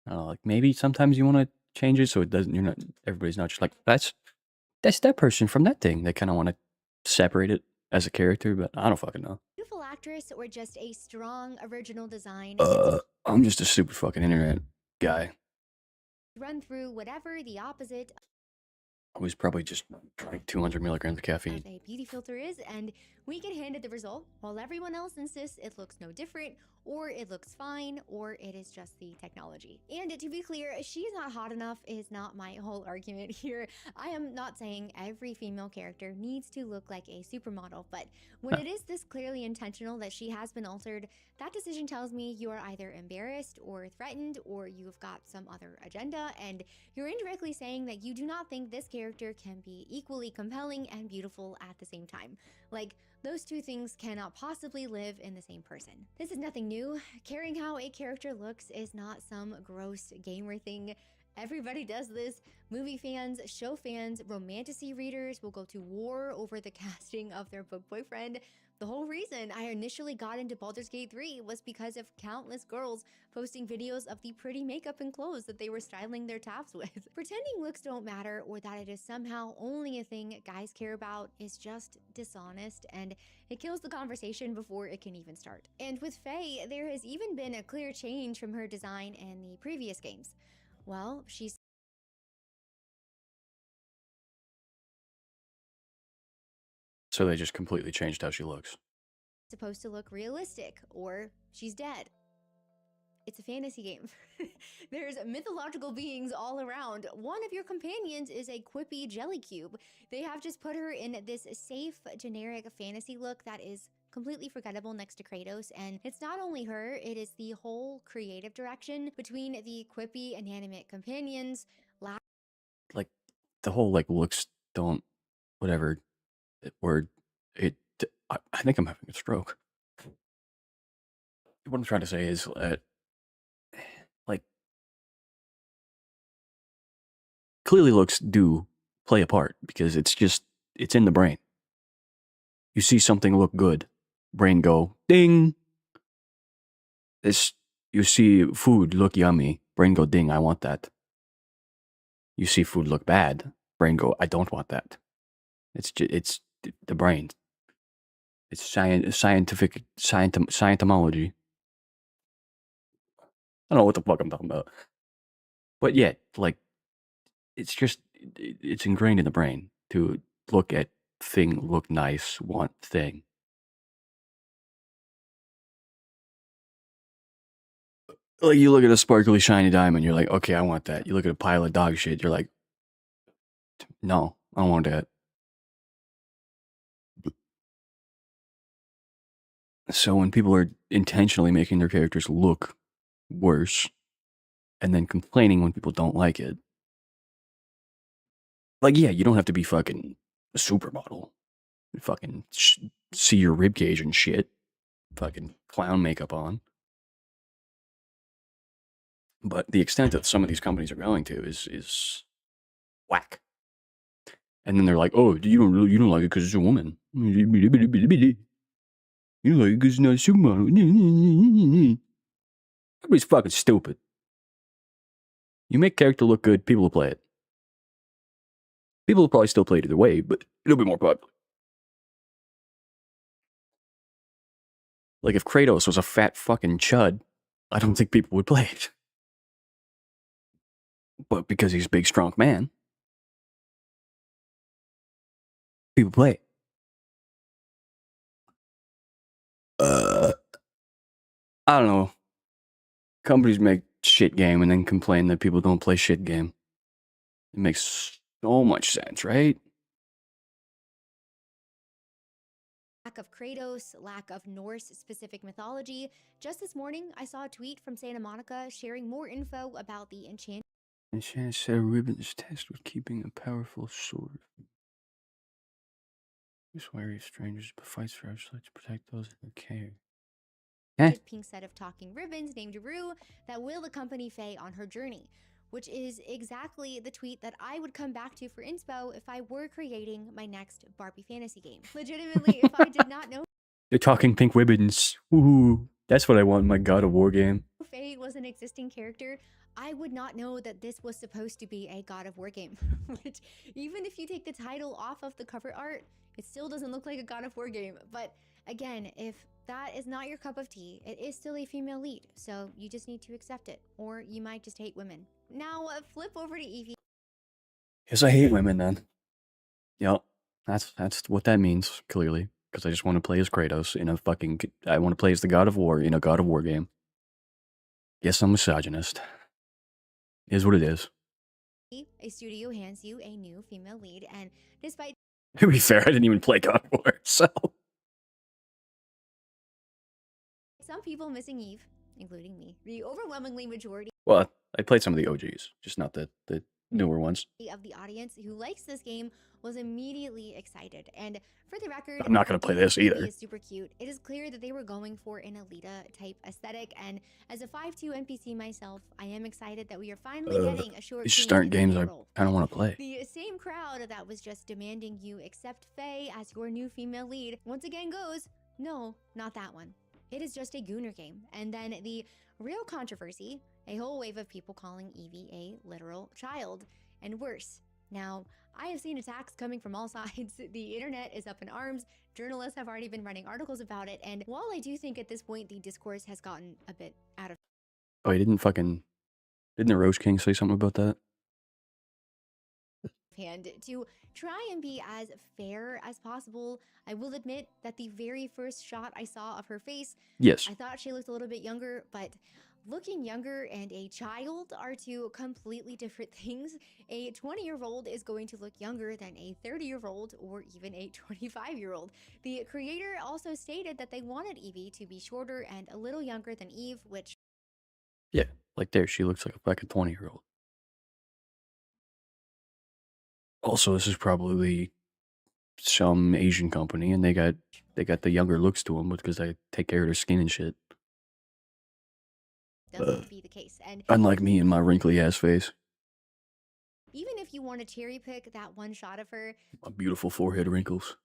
Speaker 1: I don't know, like maybe sometimes you want to change it so it doesn't, everybody's not just like, that's that person from that thing. They kind of want to separate it as a character, but I don't fucking know.
Speaker 6: actress or just a strong original design.
Speaker 1: I'm just a super fucking internet guy.
Speaker 6: Run through whatever the opposite
Speaker 1: was probably just drank 200 milligrams of caffeine.
Speaker 6: A beauty filter is, and we get handed the result while everyone else insists it looks no different, or it looks fine, or it is just the technology. And to be clear, she's not hot enough is not my whole argument here. I am not saying every female character needs to look like a supermodel, but when it is this clearly intentional that she has been altered, that decision tells me you are either embarrassed or threatened, or you've got some other agenda, and you're indirectly saying that you do not think this character can be equally compelling and beautiful at the same time. Like, those two things cannot possibly live in the same person. This is nothing new. Caring how a character looks is not some gross gamer thing. Everybody does this. Movie fans, show fans, romantasy readers will go to war over the casting of their book boyfriend. The whole reason I initially got into Baldur's Gate 3 was because of countless girls posting videos of the pretty makeup and clothes that they were styling their tabs with. Pretending looks don't matter or that it is somehow only a thing guys care about is just dishonest, and it kills the conversation before it can even start. And with Faye, there has even been a clear change from her design in the previous games. Well, she's
Speaker 1: So they just completely changed how she looks.
Speaker 6: supposed to look realistic, or she's dead. It's a fantasy game. There's mythological beings all around. One of your companions is a quippy jelly cube. They have just put her in this safe, generic fantasy look that is completely forgettable next to Kratos, and it's not only her, it is the whole creative direction between the quippy, inanimate companions,
Speaker 1: Like, the whole, like, looks don't, whatever word, I think I'm having a stroke. What I'm trying to say is, like, clearly looks do play a part because it's in the brain. You see something look good, brain go, ding. You see food look yummy, brain go, ding, I want that. You see food look bad, brain go, I don't want that. It's the brain. It's scientific scientology. I don't know what the fuck I'm talking about. But yeah, like, it's ingrained in the brain to look at thing, look nice, want thing. Like, you look at a sparkly, shiny diamond, you're like, okay, I want that. You look at a pile of dog shit, you're like, no, I don't want that. So when people are intentionally making their characters look worse and then complaining when people don't like it, like, yeah, you don't have to be fucking a supermodel. Fucking see your ribcage and shit. Fucking clown makeup on. But the extent that some of these companies are going to is whack. And then they're like, "Oh, you don't like it because it's a woman. You like it because it's not a supermodel." Everybody's fucking stupid. You make character look good, people will play it. People will probably still play it either way, but it'll be more popular. Like, if Kratos was a fat fucking chud, I don't think people would play it. But because he's a big, strong man, people play it. I don't know. Companies make shit game and then complain that people don't play shit game. It makes so much sense, right?
Speaker 6: lack of Kratos, lack of Norse-specific mythology. Just this morning, I saw a tweet from Santa Monica sharing more info about the enchantment.
Speaker 1: Enchanted Sarah Ribbon's test with keeping a powerful sword. He's wary of strangers, but fights for others to protect those who care.
Speaker 6: Pink set of talking ribbons named Rue that will accompany Faye on her journey, which is exactly the tweet that I would come back to for inspo if I were creating my next Barbie fantasy game. Legitimately, if I did not know
Speaker 1: They're talking pink ribbons. Woohoo. That's what I want in my God of War game.
Speaker 6: Faye was an existing character, I would not know that this was supposed to be a God of War game. Which, even if you take the title off of the cover art, it still doesn't look like a God of War game. But again, if that is not your cup of tea, it is still a female lead, so you just need to accept it, or you might just hate women. Now, flip over to Evie.
Speaker 1: Yes, I hate women then. Yep. That's what that means, clearly. Because I just want to play as Kratos in a fucking... I want to play as the God of War in a God of War game. Yes, I'm misogynist. Is what it is.
Speaker 6: A studio hands you a new female lead, and despite
Speaker 1: To be fair, I didn't even play God of War, so...
Speaker 6: some people missing Eve, including me, the overwhelmingly majority
Speaker 1: Well, I played some of the OGs, just not the newer ones.
Speaker 6: of the audience who likes this game was immediately excited. And for the record,
Speaker 1: I'm not gonna play
Speaker 6: although
Speaker 1: this
Speaker 6: Evie
Speaker 1: either.
Speaker 6: is super cute, it is clear that they were going for an Alita type aesthetic. And as a 5-2 NPC myself, I am excited that we are finally getting a short.
Speaker 1: These just aren't games I kind of want to play.
Speaker 6: The same crowd that was just demanding you accept Faye as your new female lead once again goes, no, not that one. It is just a Gooner game. And then the real controversy, a whole wave of people calling Evie a literal child. And worse. Now, I have seen attacks coming from all sides. The internet is up in arms. Journalists have already been writing articles about it. And while I do think at this point the discourse has gotten a bit out of
Speaker 1: Oh, he didn't the Rose King say something about that?
Speaker 6: hand, to try and be as fair as possible, I will admit that the very first shot I saw of her face,
Speaker 1: Yes.
Speaker 6: I thought she looked a little bit younger, but looking younger and a child are two completely different things. A 20-year-old is going to look younger than a 30-year-old or even a 25-year-old. The creator also stated that they wanted Evie to be shorter and a little younger than Eve, which
Speaker 1: Yeah, like there, she looks like a 20-year-old. Also, this is probably some Asian company, and they got the younger looks to them because they take care of their skin and shit.
Speaker 6: doesn't be the case. And
Speaker 1: Unlike me and my wrinkly ass face,
Speaker 6: even if you want to cherry pick that one shot of her,
Speaker 1: my beautiful forehead wrinkles.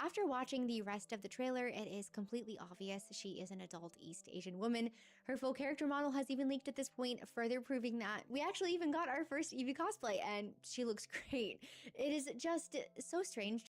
Speaker 6: after watching the rest of the trailer, it is completely obvious she is an adult East Asian woman. Her full character model has even leaked at this point, further proving that we actually even got our first Evie cosplay, and she looks great. It is just so strange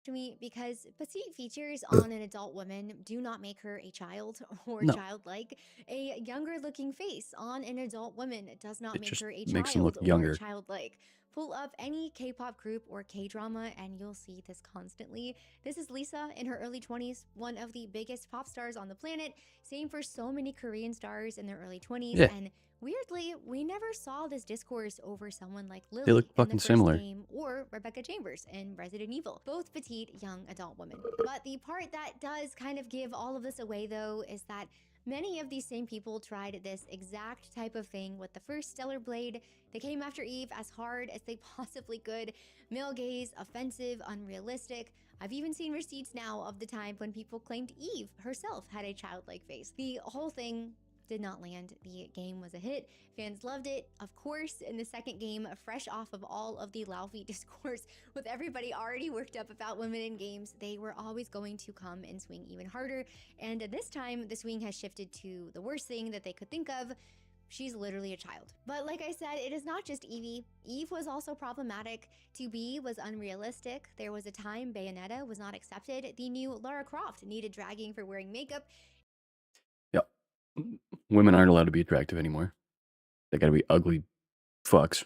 Speaker 6: to me because petite features on an adult woman do not make her a child or
Speaker 1: No.
Speaker 6: childlike. A younger looking face on an adult woman does not
Speaker 1: It
Speaker 6: make
Speaker 1: just
Speaker 6: her a
Speaker 1: makes them
Speaker 6: child
Speaker 1: look younger.
Speaker 6: or childlike. Pull up any K-pop group or K-drama and you'll see this constantly. This is Lisa in her early 20s, one of the biggest pop stars on the planet. Same for so many Korean stars in their early 20s.
Speaker 1: Yeah.
Speaker 6: And weirdly, we never saw this discourse over someone like Lily
Speaker 1: They look
Speaker 6: in the
Speaker 1: fucking
Speaker 6: first
Speaker 1: similar.
Speaker 6: game or Rebecca Chambers in Resident Evil, both petite young adult women. But the part that does kind of give all of this away though is that many of these same people tried this exact type of thing with the first Stellar Blade. They came after Eve as hard as they possibly could. Male gaze, offensive, unrealistic. I've even seen receipts now of the time when people claimed Eve herself had a childlike face. The whole thing did not land. The game was a hit. Fans loved it. Of course, in the second game, fresh off of all of the Laufey discourse, with everybody already worked up about women in games, they were always going to come and swing even harder. And this time, the swing has shifted to the worst thing that they could think of. She's literally a child. But like I said, it is not just Evie. Eve was also problematic. To be was unrealistic. There was a time Bayonetta was not accepted. The new Lara Croft needed dragging for wearing makeup.
Speaker 1: Yep. Women aren't allowed to be attractive anymore. They gotta be ugly fucks.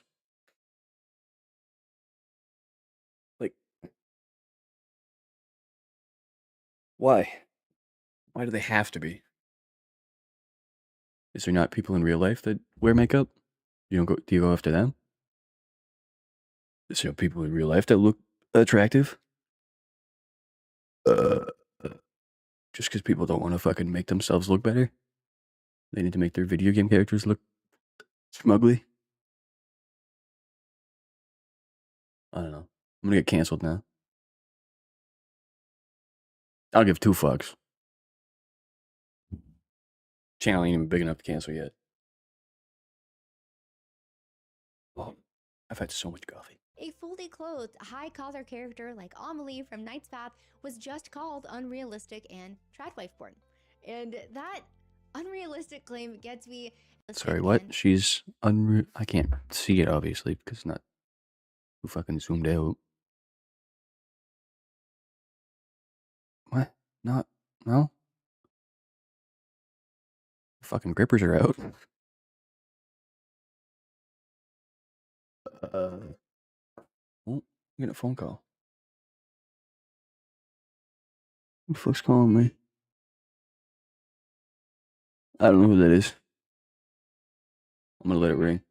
Speaker 1: Like, why? Why do they have to be? Is there not people in real life that wear makeup? Do you go after them? Is there people in real life that look attractive? Just because people don't want to fucking make themselves look better? They need to make their video game characters look smugly? I don't know. I'm gonna get canceled now. I'll give 2 fucks. Channel ain't even big enough to cancel yet. Oh, I've had so much coffee.
Speaker 6: A fully clothed, high-collar character like Amelie from Knight's Path was just called unrealistic and tradwife porn. And that unrealistic claim gets me...
Speaker 1: Sorry, what? She's I can't see it, obviously, because it's not too fucking zoomed out. What? No? Fucking grippers are out. Oh, I'm getting a phone call. Who the fuck's calling me? I don't know who that is. I'm gonna let it ring.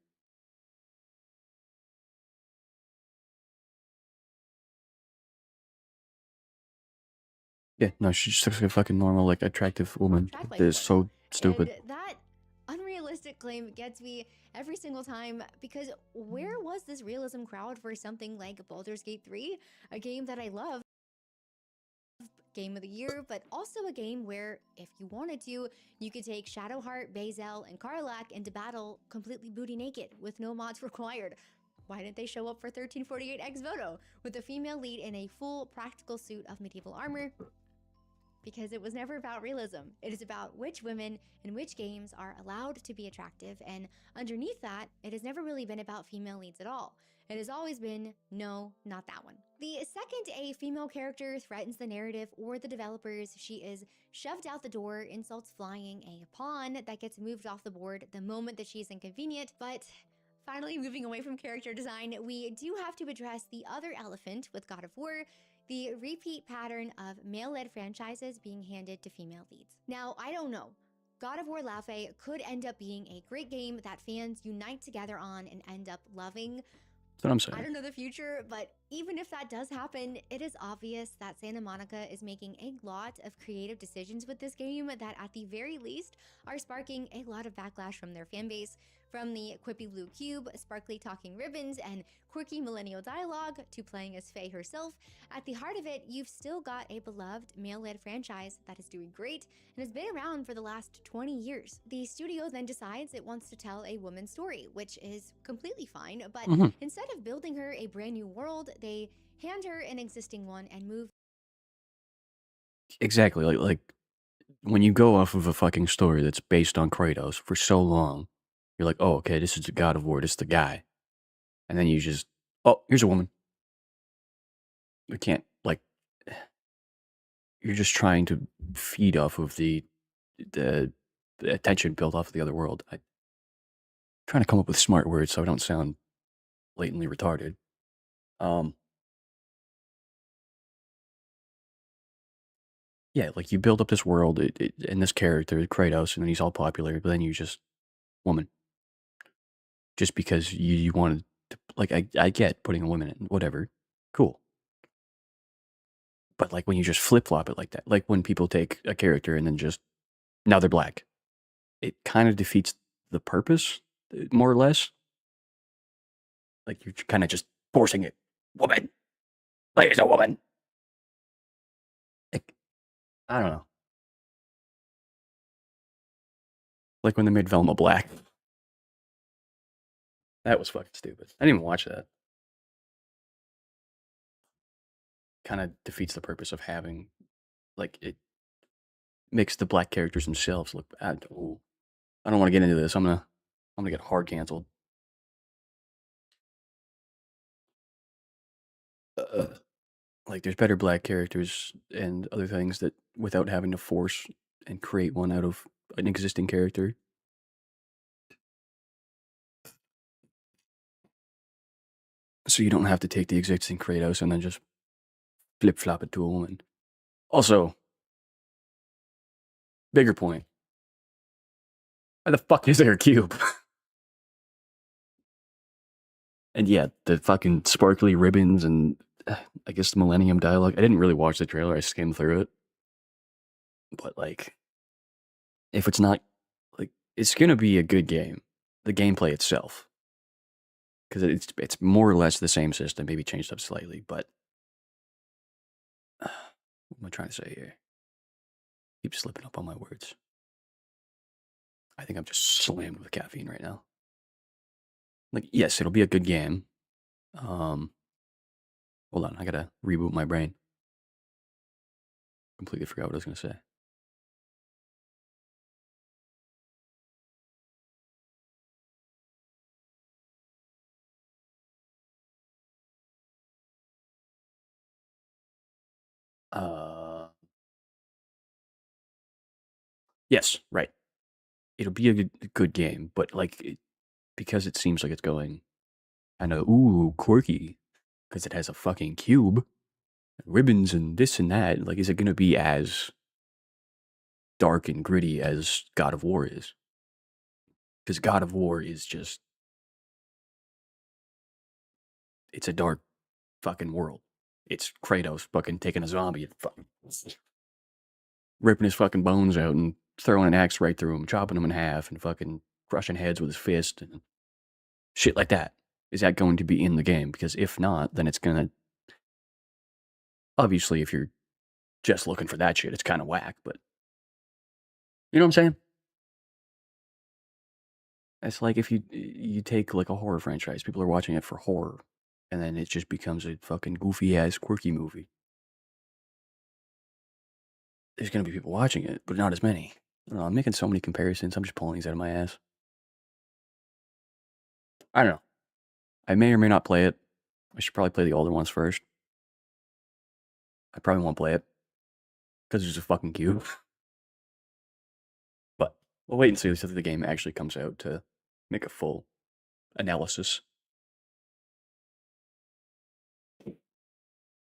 Speaker 1: Yeah, no, she just looks like a fucking normal, like, attractive woman.
Speaker 6: Track like
Speaker 1: That is
Speaker 6: porn.
Speaker 1: so stupid.
Speaker 6: And that unrealistic claim gets me every single time because where was this realism crowd for something like Baldur's Gate 3, a game that I love, game of the year, but also a game where, if you wanted to, you could take Shadowheart, Bazel, and Karlach into battle completely booty naked with no mods required. Why didn't they show up for 1348 Ex Voto with a female lead in a full practical suit of medieval armor? Because it was never about realism. It is about which women in which games are allowed to be attractive, and underneath that, it has never really been about female leads at all. It has always been, no, not that one. The second a female character threatens the narrative or the developers, she is shoved out the door, insults flying, a pawn that gets moved off the board the moment that she's inconvenient. But finally, moving away from character design, we do have to address the other elephant with God of War, the repeat pattern of male-led franchises being handed to female leads. Now, I don't know. God of War Laufey could end up being a great game that fans unite together on and end up loving.
Speaker 1: That's what I'm
Speaker 6: I
Speaker 1: saying.
Speaker 6: don't know the future, but even if that does happen, it is obvious that Santa Monica is making a lot of creative decisions with this game that at the very least are sparking a lot of backlash from their fanbase. From the quippy blue cube, sparkly talking ribbons, and quirky millennial dialogue to playing as Faye herself, at the heart of it, you've still got a beloved male-led franchise that is doing great and has been around for the last 20 years. The studio then decides it wants to tell a woman's story, which is completely fine, but
Speaker 1: Mhm.
Speaker 6: instead of building her a brand new world, they hand her an existing one and move
Speaker 1: Exactly. Like when you go off of a fucking story that's based on Kratos for so long, you're like, oh, okay, this is the God of War, this is the guy. And then you just, oh, here's a woman. You can't, like, you're just trying to feed off of the attention built off of the other world. I'm trying to come up with smart words so I don't sound blatantly retarded. Yeah, like you build up this world and this character, Kratos, and then he's all popular, but then you just, woman. Just because you wanted to, like, I get putting a woman in, whatever. Cool. But like when you just flip flop it like that, like when people take a character and then just, now they're black, it kind of defeats the purpose, more or less. Like you're kind of just forcing it. Woman. Like it's a woman. Like, I don't know. Like when they made Velma black. That was fucking stupid. I didn't even watch that. Kind of defeats the purpose of having, like, it makes the black characters themselves look bad. Ooh. I don't want to get into this. I'm gonna get hard canceled. Like there's better black characters and other things that without having to force and create one out of an existing character. So you don't have to take the existing Kratos and then just flip flop it to a woman. Also, bigger point. Why the fuck is there a cube? And yeah, the fucking sparkly ribbons and I guess the Millennium dialogue. I didn't really watch the trailer, I skimmed through it. But like, if it's not, like, it's gonna be a good game. The gameplay itself. Because it's more or less the same system, maybe changed up slightly, but what am I trying to say here? Keep slipping up on my words. I think I'm just slammed with caffeine right now. Like, yes, it'll be a good game. Hold on, I gotta reboot my brain. Completely forgot what I was gonna say. Yes, right. It'll be a good game, but like, because it seems like it's going kind of, ooh, quirky, because it has a fucking cube, ribbons, and this and that. Like, is it going to be as dark and gritty as God of War is? Because God of War is just, it's a dark fucking world. It's Kratos fucking taking a zombie and fucking ripping his fucking bones out and throwing an axe right through him, chopping him in half, and fucking crushing heads with his fist and shit like that. Is that going to be in the game? Because if not, then it's gonna, obviously, if you're just looking for that shit, it's kind of whack, but you know what I'm saying? It's like if you take like a horror franchise, people are watching it for horror, and then it just becomes a fucking goofy ass quirky movie. There's gonna be people watching it, but not as many. I don't know, I'm making so many comparisons. I'm just pulling these out of my ass. I don't know. I may or may not play it. I should probably play the older ones first. I probably won't play it because there's a fucking cube. But we'll wait and see until the game actually comes out to make a full analysis.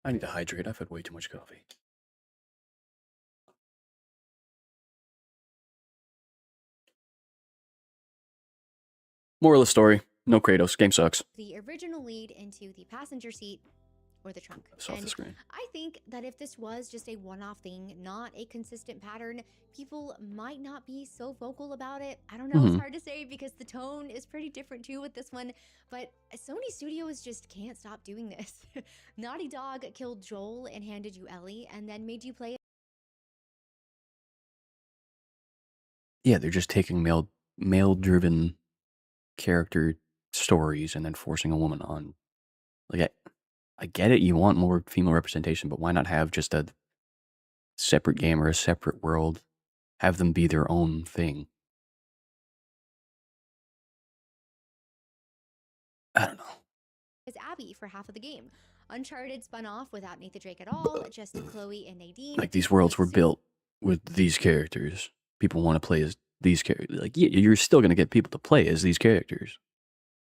Speaker 1: I need to hydrate. I've had way too much coffee. Moral of the story, no Kratos. Game sucks.
Speaker 6: The original lead into the passenger seat or the trunk.
Speaker 1: It's off the screen.
Speaker 6: I think that if this was just a one-off thing, not a consistent pattern, people might not be so vocal about it. I don't know, it's hard to say because the tone is pretty different too with this one, but Sony Studios just can't stop doing this. Naughty Dog killed Joel and handed you Ellie and then made you play it.
Speaker 1: Yeah, they're just taking male-driven character stories and then forcing a woman on. Like, I get it, you want more female representation, but why not have just a separate game or a separate world? Have them be their own thing. I don't know.
Speaker 6: As Abby for half of the game. Uncharted spun off without Nathan Drake at all, just Chloe and Nadine.
Speaker 1: Like, these worlds were built with these characters. People want to play as these characters. Like, yeah, you're still going to get people to play as these characters.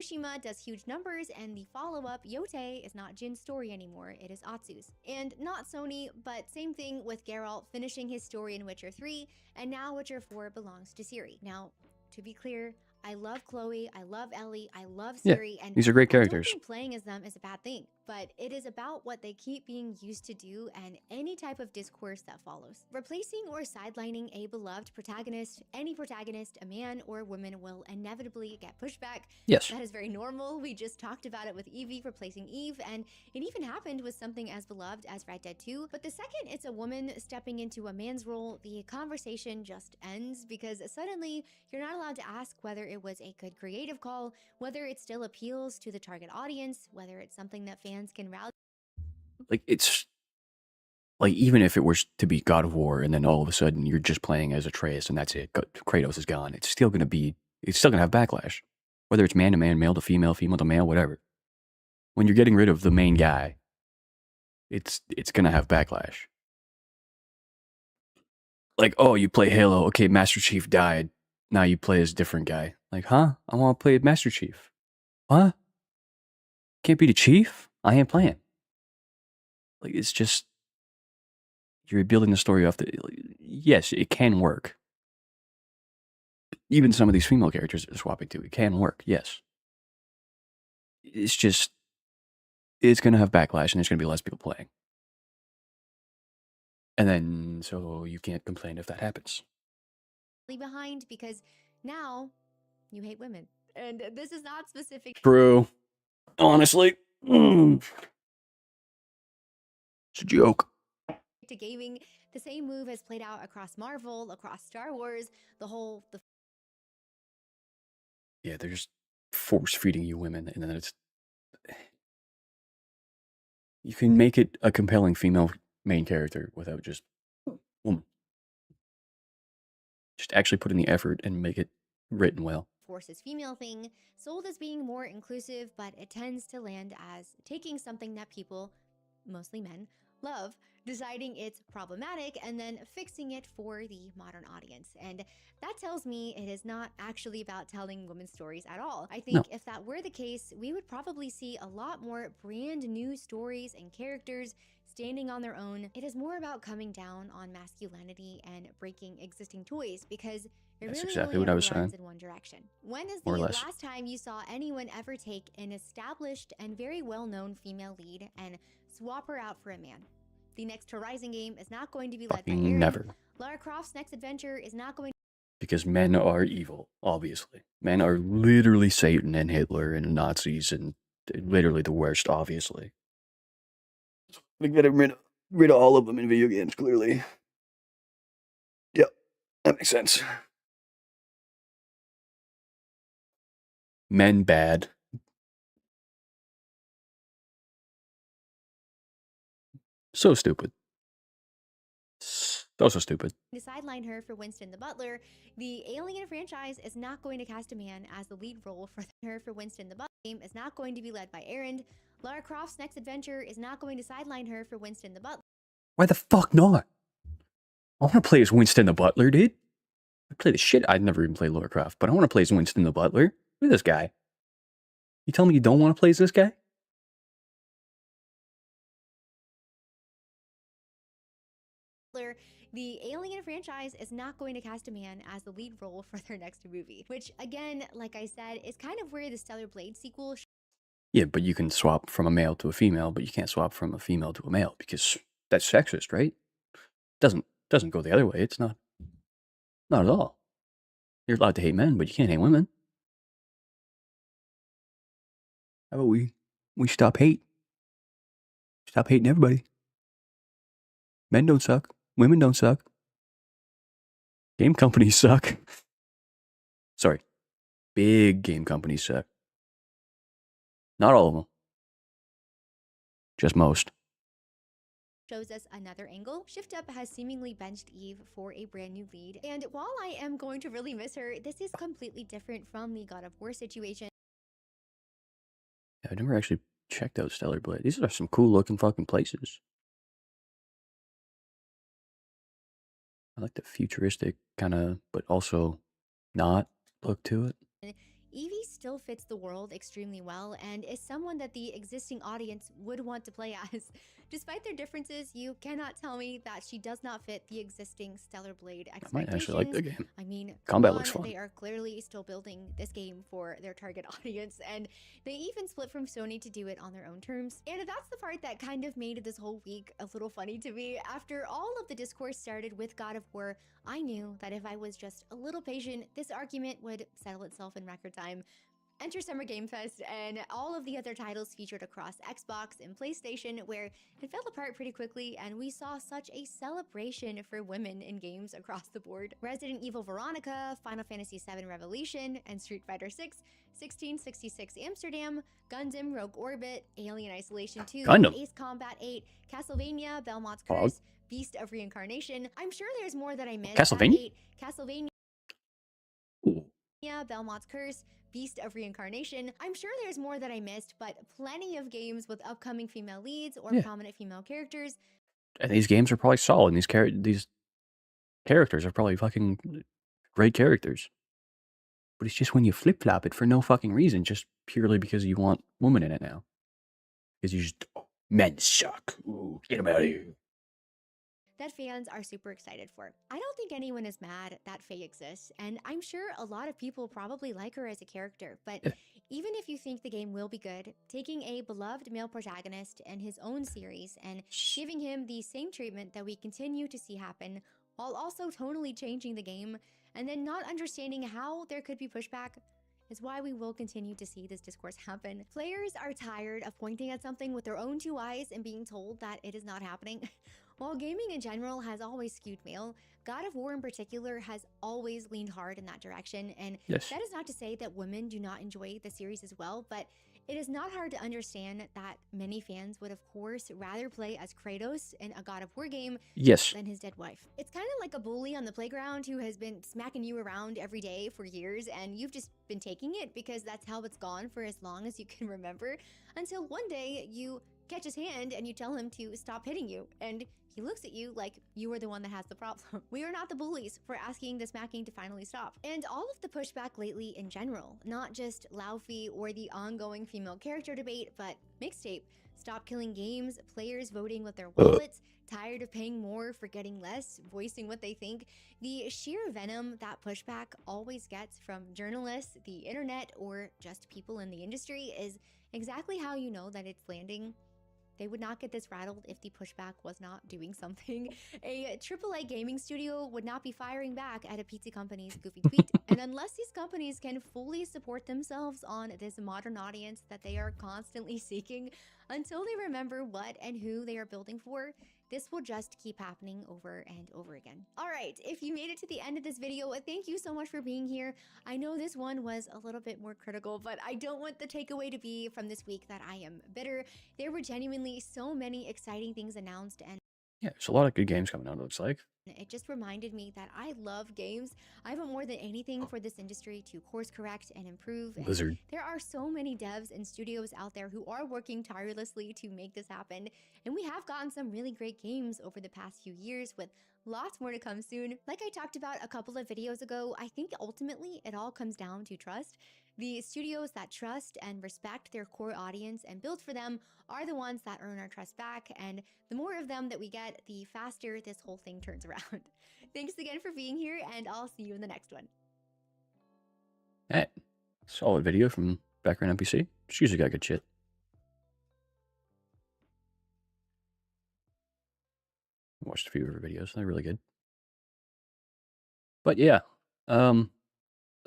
Speaker 6: Tsushima does huge numbers, and the follow-up, Yote, is not Jin's story anymore, it is Atsu's. And not Sony, but same thing with Geralt finishing his story in Witcher 3, and now Witcher 4 belongs to Ciri. Now, to be clear, I love Chloe, I love Ellie, I love Ciri, and
Speaker 1: these are great characters.
Speaker 6: I don't think playing as them is a bad thing, but it is about what they keep being used to do and any type of discourse that follows. Replacing or sidelining a beloved protagonist, any protagonist, a man or woman, will inevitably get pushback.
Speaker 1: Yes.
Speaker 6: That is very normal. We just talked about it with Evie replacing Eve, and it even happened with something as beloved as Red Dead 2. But the second it's a woman stepping into a man's role, the conversation just ends because suddenly you're not allowed to ask whether it was a good creative call, whether it still appeals to the target audience, whether it's something that fans can rally.
Speaker 1: Like, it's like, even if it were to be God of War and then all of a sudden you're just playing as Atreus and that's it, Kratos is gone, it's still going to have backlash. Whether it's man to man, male to female, female to male, whatever. When you're getting rid of the main guy, it's going to have backlash. Like, oh, you play Halo, okay, Master Chief died, now you play as a different guy. Like, huh? I want to play as Master Chief. What? Can't be the Chief? I ain't playing. Like, it's just, you're building the story off the, yes, it can work. Even some of these female characters are swapping to, it can work, yes. It's just, it's going to have backlash and there's going to be less people playing. And then, so you can't complain if that happens.
Speaker 6: Behind because now you hate women. And this is not specific.
Speaker 1: True. Honestly. It's a joke.
Speaker 6: To gaming, the same move has played out across Marvel, across Star Wars,
Speaker 1: Yeah, they're just force feeding you women, and then it's, you can make it a compelling female main character without just woman. Just actually put in the effort and make it written well.
Speaker 6: Forces female thing, sold as being more inclusive, but it tends to land as taking something that people, mostly men, love, deciding it's problematic and then fixing it for the modern audience. And that tells me it is not actually about telling women's stories at all. I think if that were the case, we would probably see a lot more brand new stories and characters standing on their own. It is more about coming down on masculinity and breaking existing toys, because it
Speaker 1: That's
Speaker 6: really
Speaker 1: exactly
Speaker 6: only
Speaker 1: what I
Speaker 6: ever
Speaker 1: was
Speaker 6: runs
Speaker 1: saying.
Speaker 6: in one direction. When is the
Speaker 1: More or less.
Speaker 6: last time you saw anyone ever take an established and very well-known female lead and swap her out for a man? The next Horizon game is not going to be led by
Speaker 1: Fucking
Speaker 6: Aaron.
Speaker 1: never.
Speaker 6: Lara Croft's next adventure is not going
Speaker 1: Because men are evil, obviously. Men are literally Satan and Hitler and Nazis and literally the worst, obviously. We get rid of all of them in video games, clearly. Yep, that makes sense. Men bad. So stupid. So stupid.
Speaker 6: to sideline her for Winston the Butler. The Alien franchise is not going to cast a man as the lead role for her for Winston the Butler. Game is not going to be led by Aaron. Lara Croft's next adventure is not going to sideline her for Winston the Butler.
Speaker 1: Why the fuck not? I want to play as Winston the Butler, dude. I play the shit. I'd never even played Lara Croft, but I want to play as Winston the Butler. Look at this guy. You tell me you don't want to play as this guy?
Speaker 6: The Alien franchise is not going to cast a man as the lead role for their next movie, which again, like I said, is kind of where the Stellar Blade sequel.
Speaker 1: Yeah, but you can swap from a male to a female, but you can't swap from a female to a male because that's sexist, right? Doesn't go the other way. It's not at all. You're allowed to hate men, but you can't hate women. How about we stop hate? Stop hating everybody. Men don't suck. Women don't suck. Game companies suck. Sorry. Big game companies suck. Not all of them. Just most.
Speaker 6: Shows us another angle. Shift Up has seemingly benched Eve for a brand new lead, and while I am going to really miss her, this is completely different from the God of War situation.
Speaker 1: I've never actually checked out Stellar Blade. These are some cool looking fucking places. I like the futuristic kind of, but also not look to it.
Speaker 6: Evie still fits the world extremely well and is someone that the existing audience would want to play as. Despite their differences, you cannot tell me that she does not fit the existing Stellar Blade
Speaker 1: I
Speaker 6: expectations.
Speaker 1: might actually like the game.
Speaker 6: I mean,
Speaker 1: Combat
Speaker 6: come
Speaker 1: looks
Speaker 6: on,
Speaker 1: fun.
Speaker 6: they are clearly still building this game for their target audience, and they even split from Sony to do it on their own terms. And that's the part that kind of made this whole week a little funny to me. After all of the discourse started with God of War, I knew that if I was just a little patient, this argument would settle itself in record time. Enter Summer Game Fest and all of the other titles featured across Xbox and PlayStation, where it fell apart pretty quickly and we saw such a celebration for women in games across the board. Resident Evil Veronica, Final Fantasy VII Revelation, and Street Fighter VI, 1666 Amsterdam, Gundam Rogue Orbit, Alien Isolation 2,
Speaker 1: Gundam.
Speaker 6: Ace Combat 8, Castlevania, Belmont's
Speaker 1: Pog.
Speaker 6: Curse, Beast of Reincarnation. I'm sure there's more that I missed.
Speaker 1: Castlevania?
Speaker 6: Castlevania,
Speaker 1: Ooh.
Speaker 6: Belmont's Curse, Beast of Reincarnation. I'm sure there's more that I missed, but plenty of games with upcoming female leads or
Speaker 1: Yeah.
Speaker 6: prominent female characters.
Speaker 1: And these games are probably solid. And these characters are probably fucking great characters. But it's just when you flip flop it for no fucking reason, just purely because you want women in it now. Because you just men suck. Ooh, get them out of here.
Speaker 6: That fans are super excited for. I don't think anyone is mad that Faye exists, and I'm sure a lot of people probably like her as a character, but
Speaker 1: Yeah.
Speaker 6: even if you think the game will be good, taking a beloved male protagonist in his own series and giving him the same treatment that we continue to see happen, while also tonally changing the game, and then not understanding how there could be pushback, is why we will continue to see this discourse happen. Players are tired of pointing at something with their own two eyes and being told that it is not happening. While gaming in general has always skewed male, God of War in particular has always leaned hard in that direction, and
Speaker 1: Yes.
Speaker 6: that is not to say that women do not enjoy the series as well, but it is not hard to understand that many fans would of course rather play as Kratos in a God of War game
Speaker 1: Yes.
Speaker 6: than his dead wife. It's kind of like a bully on the playground who has been smacking you around every day for years, and you've just been taking it because that's how it's gone for as long as you can remember, until one day you catch his hand and you tell him to stop hitting you, and he looks at you like you are the one that has the problem. We are not the bullies for asking the smacking to finally stop. And all of the pushback lately in general, not just Laufey or the ongoing female character debate, but Mixtape, stop killing games, players voting with their wallets, tired of paying more for getting less, voicing what they think. The sheer venom that pushback always gets from journalists, the internet, or just people in the industry is exactly how you know that it's landing. They would not get this rattled if the pushback was not doing something. A AAA gaming studio would not be firing back at a pizza company's goofy tweet. And unless these companies can fully support themselves on this modern audience that they are constantly seeking, until they remember what and who they are building for, this will just keep happening over and over again. All right, if you made it to the end of this video, thank you so much for being here. I know this one was a little bit more critical, but I don't want the takeaway to be from this week that I am bitter. There were genuinely so many exciting things announced, and
Speaker 1: Yeah, there's a lot of good games coming out, it looks like.
Speaker 6: it just reminded me that I love games. I want more than anything for this industry to course correct and improve. And
Speaker 1: Blizzard.
Speaker 6: there are so many devs and studios out there who are working tirelessly to make this happen. And we have gotten some really great games over the past few years, with lots more to come soon. Like I talked about a couple of videos ago, I think ultimately it all comes down to trust. The studios that trust and respect their core audience and build for them are the ones that earn our trust back, and the more of them that we get, the faster this whole thing turns around. Thanks again for being here, and I'll see you in the next one.
Speaker 1: Hey, solid video from Background NPC. She usually got good shit. I watched a few of her videos. They're really good. But yeah, the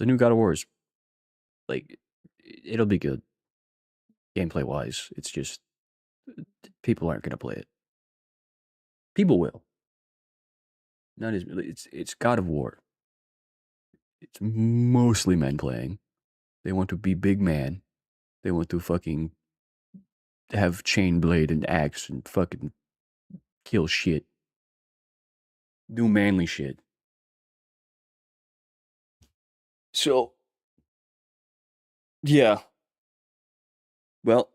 Speaker 1: new God of War is, like, it'll be good. Gameplay wise, it's just people aren't gonna play it. People will. Not as it's God of War. It's mostly men playing. They want to be big man. They want to fucking have chain blade and axe and fucking kill shit. Do manly shit. So, yeah. Well,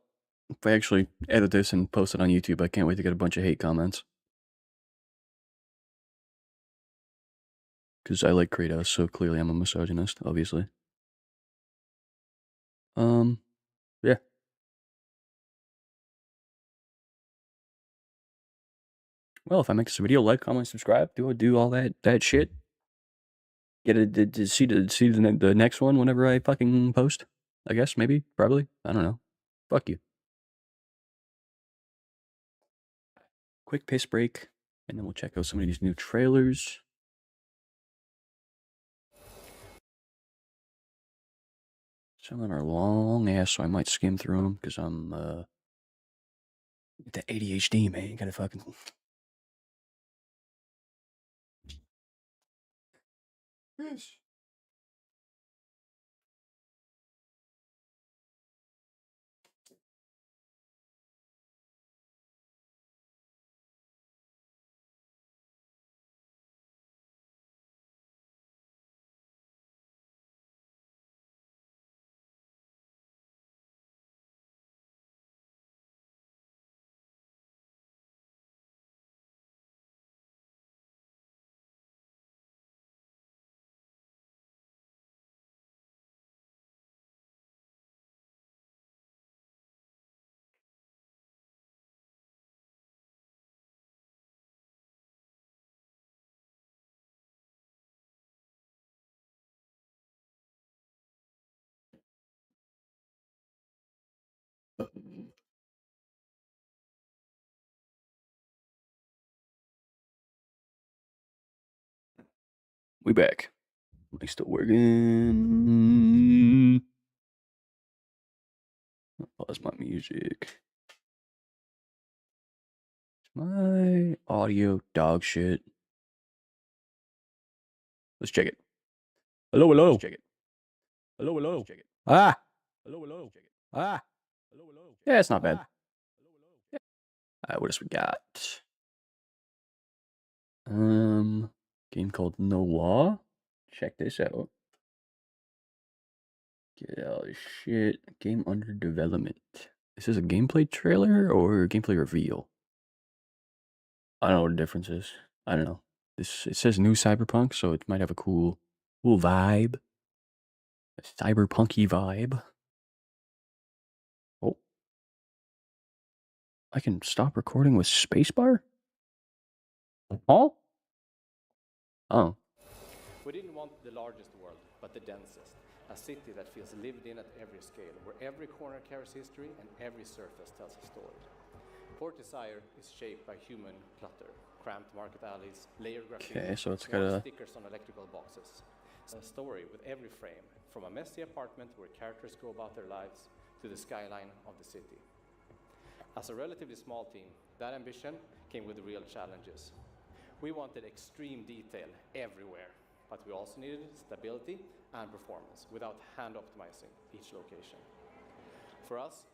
Speaker 1: if I actually edit this and post it on YouTube, I can't wait to get a bunch of hate comments. Because I like Kratos, so clearly I'm a misogynist, obviously. Yeah. Well, if I make this video, like, comment, subscribe, do all that shit. Get it to see the next one whenever I fucking post. I guess, maybe, probably. I don't know. Fuck you. Quick piss break, and then we'll check out some of these new trailers. Some of them are long ass, so I might skim through them because I'm the ADHD, man. You gotta fucking. Yes. We back. Am I still working? Pause my music. My audio dog shit. Let's check it. Hello, hello. Let's check it. Hello, hello. Let's check it. Ah. Hello, hello. Check it. Ah. Hello, hello. Yeah, it's not bad. What else we got? Game called No Law. Check this out. Get all this shit. Game under development. Is this a gameplay trailer or a gameplay reveal? I don't know what the difference is. I don't know. It says new Cyberpunk, so it might have a cool vibe. A cyberpunky vibe. Oh. I can stop recording with spacebar? Oh? Oh.
Speaker 8: We didn't want the largest world, but the densest. A city that feels lived in at every scale, where every corner carries history and every surface tells a story. Port Desire is shaped by human clutter, cramped market alleys, layered graffiti,
Speaker 1: Okay, so it's
Speaker 8: small
Speaker 1: got a
Speaker 8: stickers on electrical boxes. A story with every frame, from a messy apartment where characters go about their lives to the skyline of the city. As a relatively small team, that ambition came with real challenges. We wanted extreme detail everywhere, but we also needed stability and performance without hand optimizing each location. For us,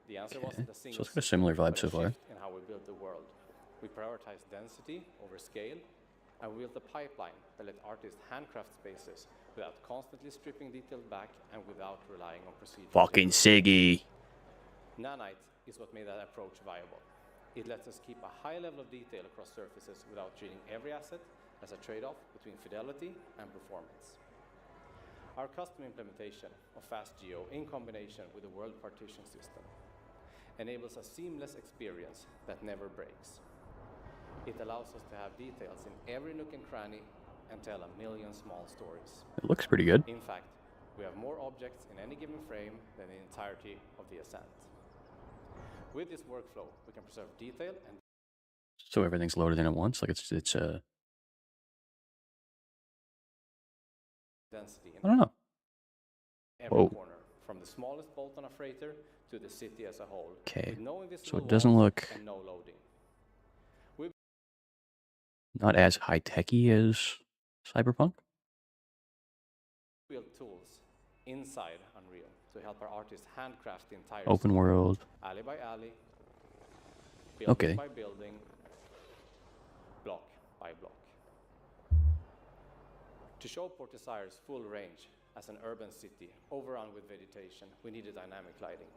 Speaker 8: the answer wasn't a
Speaker 1: so
Speaker 8: single
Speaker 1: it's got a similar vibe
Speaker 8: but
Speaker 1: so
Speaker 8: a
Speaker 1: far.
Speaker 8: shift in how we built the world. We prioritized density over scale, and we built a pipeline that let artists handcraft spaces without constantly stripping detail back and without relying on procedure.
Speaker 1: Fucking Siggy.
Speaker 8: Nanite is what made that approach viable. It lets us keep a high level of detail across surfaces without treating every asset as a trade-off between fidelity and performance. Our custom implementation of FastGeo in combination with the world partition system enables a seamless experience that never breaks. It allows us to have details in every nook and cranny and tell a million small stories.
Speaker 1: It looks pretty good.
Speaker 8: In fact, we have more objects in any given frame than the entirety of the Ascent. With this workflow, we can preserve detail and
Speaker 1: So everything's loaded in at once? Like it's
Speaker 8: density
Speaker 1: I don't know.
Speaker 8: in every
Speaker 1: Whoa.
Speaker 8: corner, from the smallest bolt on a freighter to the city as a whole.
Speaker 1: Okay.
Speaker 8: With no
Speaker 1: So
Speaker 8: invisible
Speaker 1: it doesn't
Speaker 8: walls
Speaker 1: look
Speaker 8: and no loading.
Speaker 1: not as high-techy as Cyberpunk.
Speaker 8: Build tools inside Unreal to help our artists handcraft the entire
Speaker 1: Open
Speaker 8: city,
Speaker 1: world.
Speaker 8: alley by alley, building
Speaker 1: Okay.
Speaker 8: by building, block by block. To show Port Desire's full range as an urban city overrun with vegetation, we needed dynamic lighting.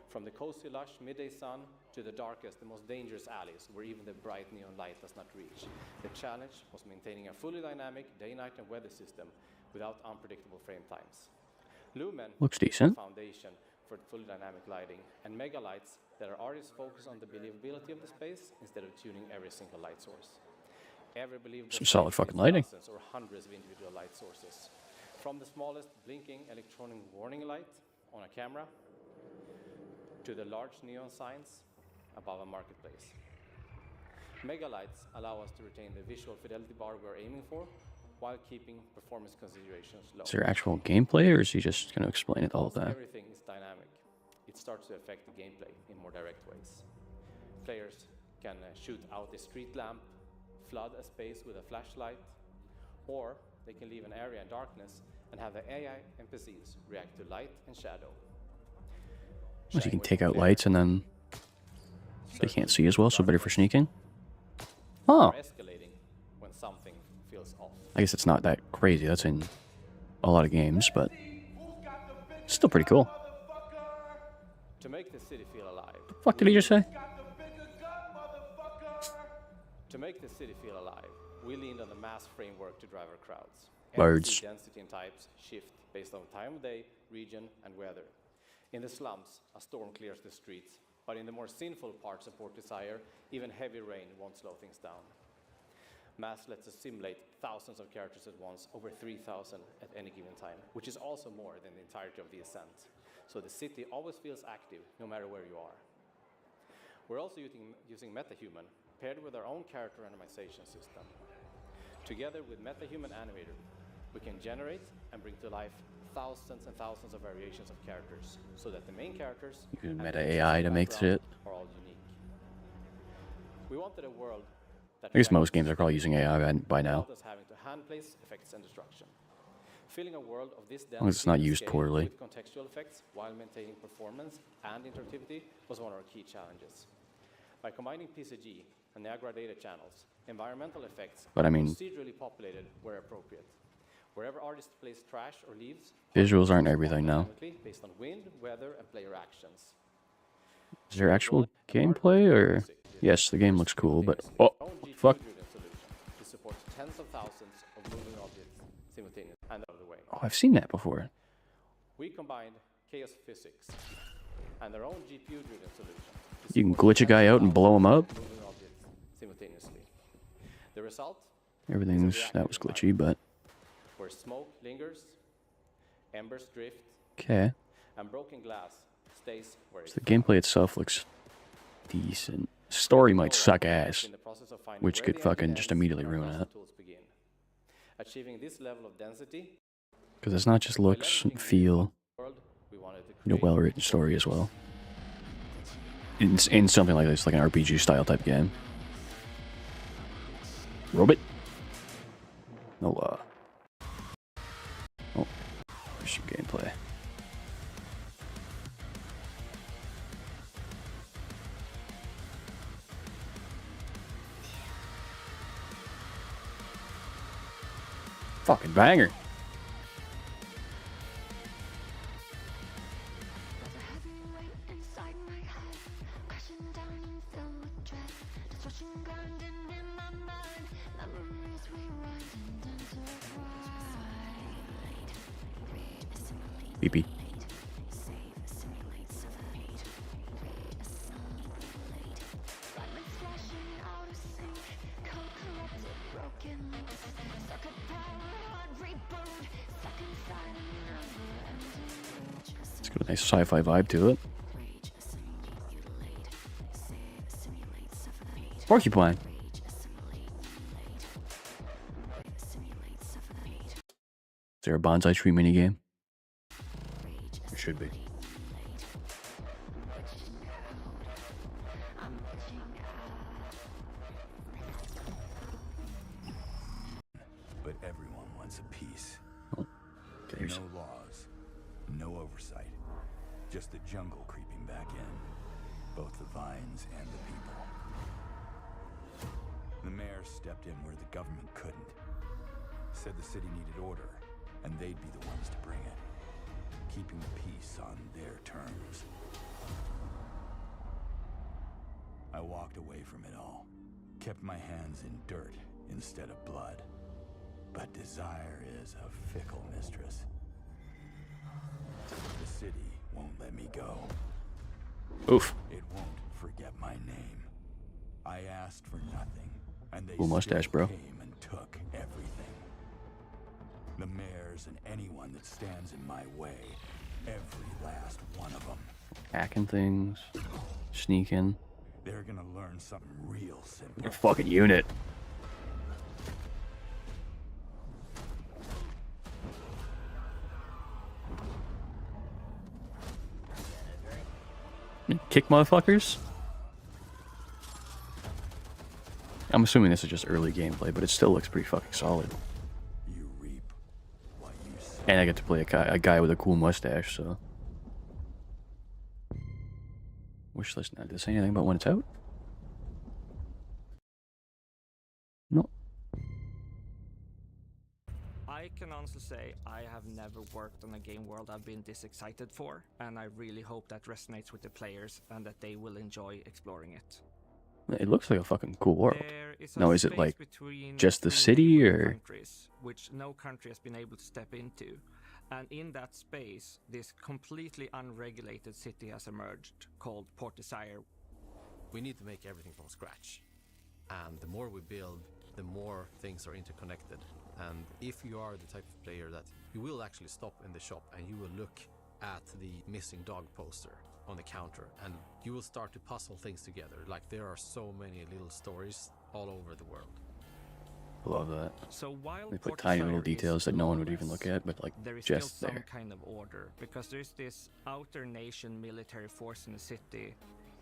Speaker 8: From the cozy, lush midday sun to the darkest, the most dangerous alleys where even the bright neon light does not reach. The challenge was maintaining a fully dynamic day, night, and weather system without unpredictable frame times. Lumen
Speaker 1: Looks
Speaker 8: is the
Speaker 1: decent.
Speaker 8: foundation for fully dynamic lighting, and mega lights that our artists focus on the believability of the space instead of tuning every single light source. Every believable
Speaker 1: Some solid
Speaker 8: space
Speaker 1: fucking
Speaker 8: needs
Speaker 1: lighting.
Speaker 8: dozens or hundreds of individual light sources. From the smallest blinking electronic warning light on a camera to the large neon signs above a marketplace. Mega lights allow us to retain the visual fidelity bar we're aiming for while keeping performance considerations low.
Speaker 1: Is there actual gameplay, or is he just going to explain it all
Speaker 8: Once
Speaker 1: that?
Speaker 8: everything is dynamic, it starts to affect the gameplay in more direct ways. Players can shoot out a street lamp, flood a space with a flashlight, or they can leave an area in darkness and have the AI NPCs react to light and shadow.
Speaker 1: So you
Speaker 8: Shying
Speaker 1: can
Speaker 8: away
Speaker 1: take
Speaker 8: from
Speaker 1: out
Speaker 8: glare,
Speaker 1: lights and then they can't see as well, so better for sneaking.
Speaker 8: or
Speaker 1: Oh,
Speaker 8: escalating when something feels off.
Speaker 1: I guess it's not that crazy. That's in a lot of games, but still pretty cool.
Speaker 8: To make the city feel alive.
Speaker 1: Fuck did he just say?
Speaker 8: To make the city feel alive, we leaned on the mass framework to drive our crowds.
Speaker 1: Birds.
Speaker 8: NPC density and types shift based on time of day, region, and weather. In the slums, a storm clears the streets, but in the more sinful parts of Port Desire, even heavy rain won't slow things down. Mass lets us simulate thousands of characters at once, over 3,000 at any given time, which is also more than the entirety of the Ascent. So the city always feels active, no matter where you are. We're also using MetaHuman, paired with our own character randomization system. Together with MetaHuman Animator, we can generate and bring to life thousands and thousands of variations of characters, so that the main characters
Speaker 1: You can
Speaker 8: and
Speaker 1: meta
Speaker 8: their
Speaker 1: AI to
Speaker 8: background
Speaker 1: make shit.
Speaker 8: are all unique. We wanted a world that
Speaker 1: I guess most
Speaker 8: reflects
Speaker 1: games are probably using AI by now.
Speaker 8: without us having to hand place effects and destruction. Filling a world of this
Speaker 1: long as it's not
Speaker 8: density and
Speaker 1: used
Speaker 8: scale
Speaker 1: poorly.
Speaker 8: with contextual effects while maintaining performance and interactivity was one of our key challenges. By combining PCG and Niagara data channels, environmental effects
Speaker 1: But I mean-
Speaker 8: procedurally populated where appropriate. Wherever artists place trash or leaves,
Speaker 1: Visuals aren't
Speaker 8: respond
Speaker 1: everything now.
Speaker 8: dynamically based on wind, weather, and player actions.
Speaker 1: Is there actual gameplay or? Yes, the game looks cool, but oh, fuck.
Speaker 8: To support tens of thousands of moving objects simultaneously and out of the way.
Speaker 1: Oh, I've seen that before.
Speaker 8: We combined chaos physics and their own GPU-driven solution.
Speaker 1: You can glitch a guy out and blow him up.
Speaker 8: Moving objects simultaneously. The result?
Speaker 1: That was glitchy, but
Speaker 8: Where smoke lingers, embers drift,
Speaker 1: okay.
Speaker 8: and broken glass stays where
Speaker 1: So the gameplay itself looks decent. Story might suck ass, which could fucking just immediately ruin it.
Speaker 8: Achieving this level of density,
Speaker 1: Because it's not just looks and feel,
Speaker 8: we wanted to
Speaker 1: you know, well-written story as well. In something like this, like an RPG style type game. Robot? No, oh, there's some gameplay. Fucking banger. BP. It's got a nice sci-fi vibe to it. Porcupine. Is there a bonsai tree minigame? There should be.
Speaker 9: But everyone wants a piece.
Speaker 1: Oh, there's
Speaker 9: No laws, no oversight. Just the jungle creeping back in. Both the vines and the people. The mayor stepped in where the government couldn't. Said the city needed order, and they'd be the ones to bring it. Keeping the peace on their terms. I walked away from it all. Kept my hands in dirt instead of blood. But desire is a fickle mistress. The city won't let me go.
Speaker 1: oof.
Speaker 9: It won't forget my name. I asked for nothing, and they
Speaker 1: Cool mustache,
Speaker 9: still
Speaker 1: bro.
Speaker 9: came and took everything. The mayors and anyone that stands in my way. Every last one of them.
Speaker 1: Hacking things. Sneaking.
Speaker 9: They're gonna learn something real simple.
Speaker 1: Your fucking unit. Kick motherfuckers? I'm assuming this is just early gameplay, but it still looks pretty fucking solid.
Speaker 9: You reap what you sow.
Speaker 1: And I get to play a guy with a cool mustache, so. Wish list now. Did it say anything about when it's out? No.
Speaker 10: I can honestly say I have never worked on a game world I've been this excited for, and I really hope that resonates with the players and that they will enjoy exploring it.
Speaker 1: It looks like a fucking cool world.
Speaker 10: There is a
Speaker 1: Now, is it
Speaker 10: space
Speaker 1: like
Speaker 10: between
Speaker 1: just the
Speaker 10: two
Speaker 1: city,
Speaker 10: neighboring
Speaker 1: or?
Speaker 10: countries, which no country has been able to step into, and in that space, this completely unregulated city has emerged called Port Desire.
Speaker 11: We need to make everything from scratch, and the more we build, the more things are interconnected. And if you are the type of player that you will actually stop in the shop and you will look at the missing dog poster on the counter, and you will start to puzzle things together. Like, there are so many little stories all over the world.
Speaker 1: Love that.
Speaker 10: So while
Speaker 1: They
Speaker 10: Port
Speaker 1: put tiny
Speaker 10: Desire
Speaker 1: little
Speaker 10: is
Speaker 1: details that no one would even
Speaker 10: lawless,
Speaker 1: look at, but like
Speaker 10: there is
Speaker 1: just
Speaker 10: still some
Speaker 1: there.
Speaker 10: kind of order, because there is this outer nation military force in the city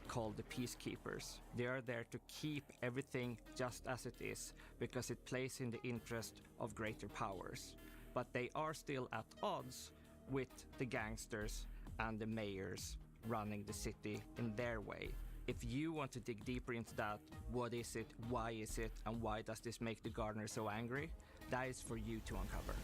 Speaker 10: called the Peacekeepers. They are there to keep everything just as it is, because it plays in the interest of greater powers. But they are still at odds with the gangsters and the mayors running the city in their way. If you want to dig deeper into that, what is it, why is it, and why does this make the gardener so angry? That is for you to uncover.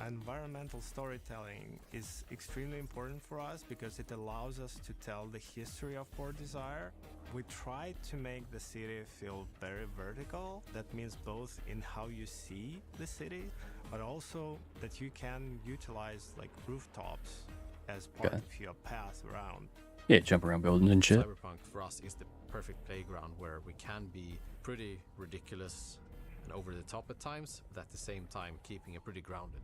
Speaker 12: environmental storytelling is extremely important for us because it allows us to tell the history of Port Desire. We try to make the city feel very vertical. That means both in how you see the city, but also that you can utilize like rooftops as part of your path around.
Speaker 1: Yeah, jump around buildings and shit.
Speaker 11: Cyberpunk for us is the perfect playground where we can be pretty ridiculous and over the top at times, but at the same time keeping it pretty grounded.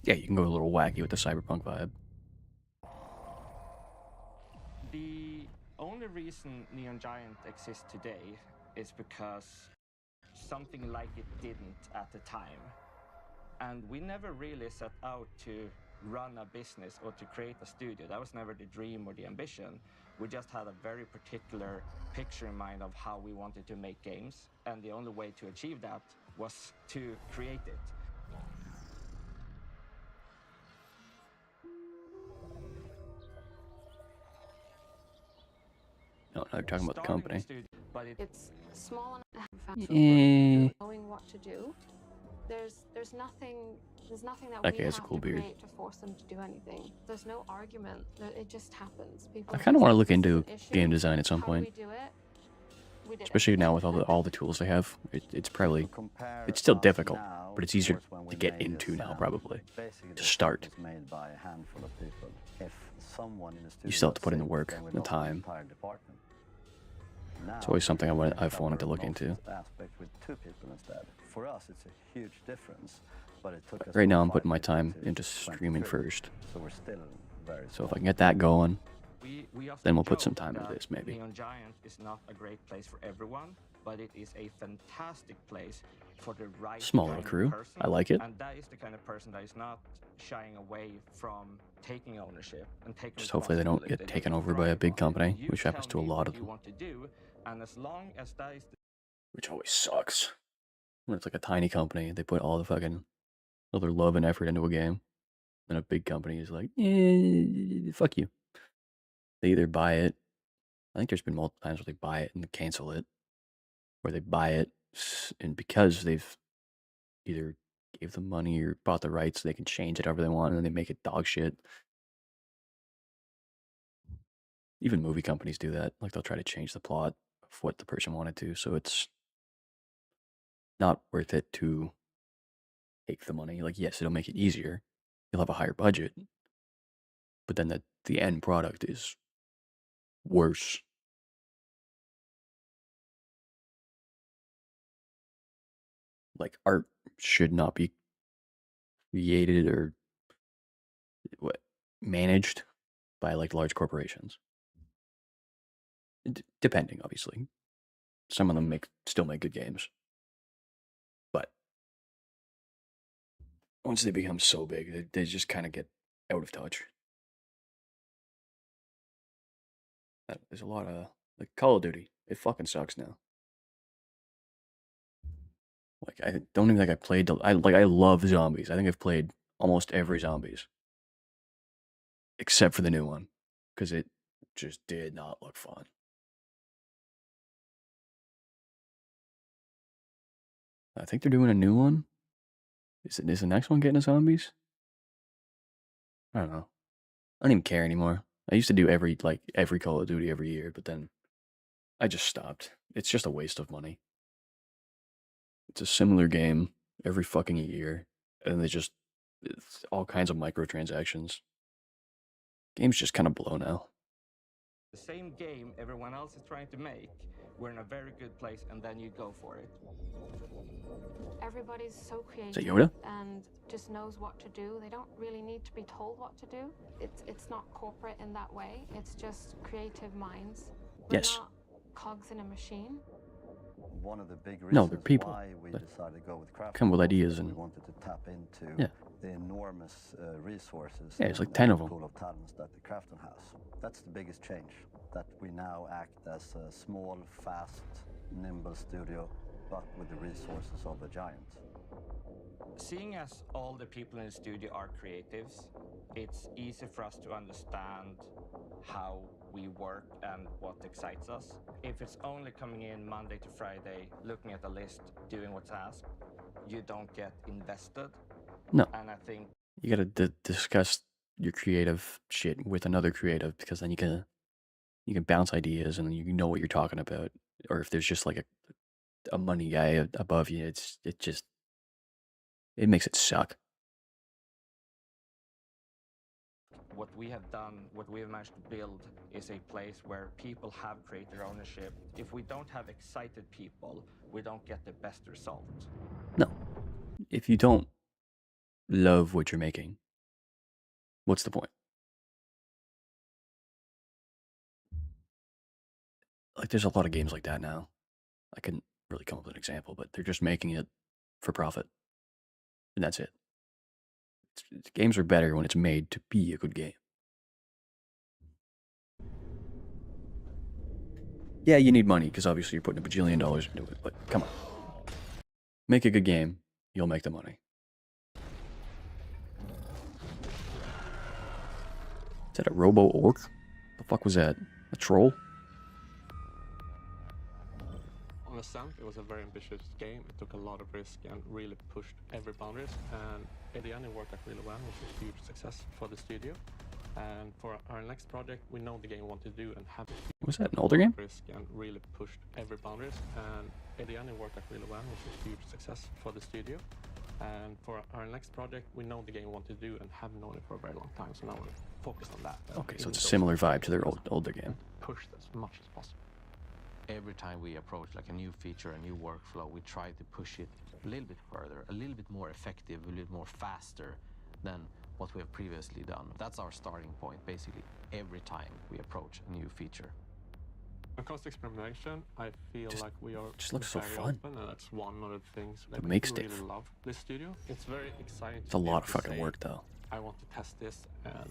Speaker 1: Yeah, you can go a little wacky with the cyberpunk vibe.
Speaker 10: The only reason Neon Giant exists today is because something like it didn't at the time. And we never really set out to run a business or to create a studio. That was never the dream or the ambition. We just had a very particular picture in mind of how we wanted to make games, and the only way to achieve that was to create it.
Speaker 1: No, you're talking about the company.
Speaker 13: But it's small enough knowing what to do. There's nothing that
Speaker 1: That
Speaker 13: we
Speaker 1: guy has
Speaker 13: have
Speaker 1: a cool
Speaker 13: to
Speaker 1: beard.
Speaker 13: create to force them to do anything. There's no argument. It just happens. People
Speaker 1: I kind of want to look into
Speaker 13: an issue.
Speaker 1: game design at some
Speaker 13: How do
Speaker 1: point,
Speaker 13: we do it? We did it.
Speaker 1: especially now with all the tools they have. It's probably it's still difficult, but it's easier to get into now probably. To start,
Speaker 14: made by a handful of people. If someone in the studio
Speaker 1: you still have to put in the
Speaker 14: sick,
Speaker 1: work,
Speaker 14: then we
Speaker 1: the
Speaker 14: lost
Speaker 1: time.
Speaker 14: entire department.
Speaker 1: It's always something I've wanted to look into.
Speaker 14: Aspect with 2 people instead. For us, it's a huge difference, but it took us
Speaker 1: Right now, I'm
Speaker 14: from
Speaker 1: putting my
Speaker 14: 5
Speaker 1: time
Speaker 14: to
Speaker 1: into streaming
Speaker 14: 23.
Speaker 1: first.
Speaker 14: So we're still very
Speaker 1: So if
Speaker 14: small.
Speaker 1: I can get that going,
Speaker 10: We often
Speaker 1: then we'll put some
Speaker 10: joke
Speaker 1: time into
Speaker 10: that
Speaker 1: this maybe.
Speaker 10: Neon Giant is not a great place for everyone, but it is a fantastic place for the right
Speaker 1: Small
Speaker 10: kind
Speaker 1: little
Speaker 10: of
Speaker 1: crew.
Speaker 10: person.
Speaker 1: I like it.
Speaker 10: And that is the kind of person that is not shying away from taking ownership and taking
Speaker 1: Just hopefully they don't get
Speaker 10: responsibility.
Speaker 1: taken
Speaker 10: They
Speaker 1: over by a
Speaker 10: thrive
Speaker 1: big
Speaker 10: on it.
Speaker 1: company,
Speaker 10: You
Speaker 1: which happens to
Speaker 10: tell
Speaker 1: a
Speaker 10: me
Speaker 1: lot
Speaker 10: what
Speaker 1: of
Speaker 10: you
Speaker 1: them.
Speaker 10: want to do, and as long as that is the
Speaker 1: Which always sucks. When it's like a tiny company, they put all the fucking all their love and effort into a game, and a big company is like, fuck you. They either buy it. I think there's been multiple times where they buy it and cancel it, where they buy it, and because they've either gave them money or bought the rights, they can change it however they want, and then they make it dog shit. Even movie companies do that. Like they'll try to change the plot of what the person wanted to, so it's not worth it to take the money. Like, yes, it'll make it easier. You'll have a higher budget, but then the end product is worse. Like art should not be created or managed by like large corporations. Depending, obviously, some of them still make good games, but once they become so big, they just kind of get out of touch. There's a lot of like Call of Duty. It fucking sucks now. Like I don't even think I played. I love zombies. I think I've played almost every zombies, except for the new one, because it just did not look fun. I think they're doing a new one. Is the next one getting a zombies? I don't know. I don't even care anymore. I used to do every Call of Duty every year, but then I just stopped. It's just a waste of money. It's a similar game every fucking year, and it's all kinds of microtransactions. Game's just kind of blow now.
Speaker 10: the same game everyone else is trying to make, we're in a very good place, and then you go for it.
Speaker 13: Everybody's so creative
Speaker 1: Is that Yoda?
Speaker 13: and just knows what to do. They don't really need to be told what to do. It's not corporate in that way. It's just creative minds. We're
Speaker 1: Yes.
Speaker 13: not cogs in a machine.
Speaker 14: One of the big
Speaker 1: No,
Speaker 14: reasons
Speaker 1: they're people
Speaker 14: why we
Speaker 1: that
Speaker 14: decided to go with Crafton
Speaker 1: come with
Speaker 14: was
Speaker 1: ideas
Speaker 14: that we
Speaker 1: and
Speaker 14: wanted to tap into
Speaker 1: Yeah.
Speaker 14: the enormous resources
Speaker 1: Yeah, it's like
Speaker 14: and
Speaker 1: 10 of
Speaker 14: the
Speaker 1: them.
Speaker 14: pool of talents that the Crafton has. That's the biggest change, that we now act as a small, fast, nimble studio, but with the resources of a giant.
Speaker 10: Seeing as all the people in the studio are creatives, it's easy for us to understand how we work and what excites us. If it's only coming in Monday to Friday, looking at the list, doing what's asked, you don't get invested.
Speaker 1: No.
Speaker 10: And I think
Speaker 1: You gotta discuss your creative shit with another creative, because then you can bounce ideas and then you know what you're talking about. Or if there's just like a money guy above you, it makes it suck.
Speaker 10: what we have done, what we have managed to build, is a place where people have creator ownership. If we don't have excited people, we don't get the best result.
Speaker 1: No. If you don't love what you're making, what's the point? Like, there's a lot of games like that now. I couldn't really come up with an example, but they're just making it for profit. And that's it. Games are better when it's made to be a good game. Yeah, you need money, because obviously you're putting $1 bajillion into it, but come on. Make a good game, you'll make the money. Is that a robo-orc? The fuck was that? A troll?
Speaker 15: On the stamp, it was a very ambitious game. It took a lot of risk and really pushed every boundaries. And in the end, it worked out really well. It was a huge success for the studio. And for our next project, we know the game we want to do and have.
Speaker 1: Was that an older game?
Speaker 15: Risk and really pushed every boundaries. And in the end, it worked out really well. It was a huge success for the studio. And for our next project, we know the game we want to do and have known it for a very long time. So now we're focused on that.
Speaker 1: Okay, so it's a similar vibe to their older game.
Speaker 15: Pushed as much as possible.
Speaker 16: Every time we approach like a new feature, a new workflow, we try to push it a little bit further, a little bit more effective, a little bit more faster than what we have previously done. That's our starting point, basically, every time we approach a new feature.
Speaker 15: When it comes to experimentation, I feel like we are
Speaker 1: just looks so
Speaker 15: very
Speaker 1: fun.
Speaker 15: open, and that's one of the things that
Speaker 1: It
Speaker 15: we
Speaker 1: makes
Speaker 15: really
Speaker 1: it.
Speaker 15: love this studio. It's very exciting.
Speaker 1: It's a
Speaker 15: to be
Speaker 1: lot
Speaker 15: able
Speaker 1: of
Speaker 15: to
Speaker 1: fucking
Speaker 15: say,
Speaker 1: work, though.
Speaker 15: I want to test this, and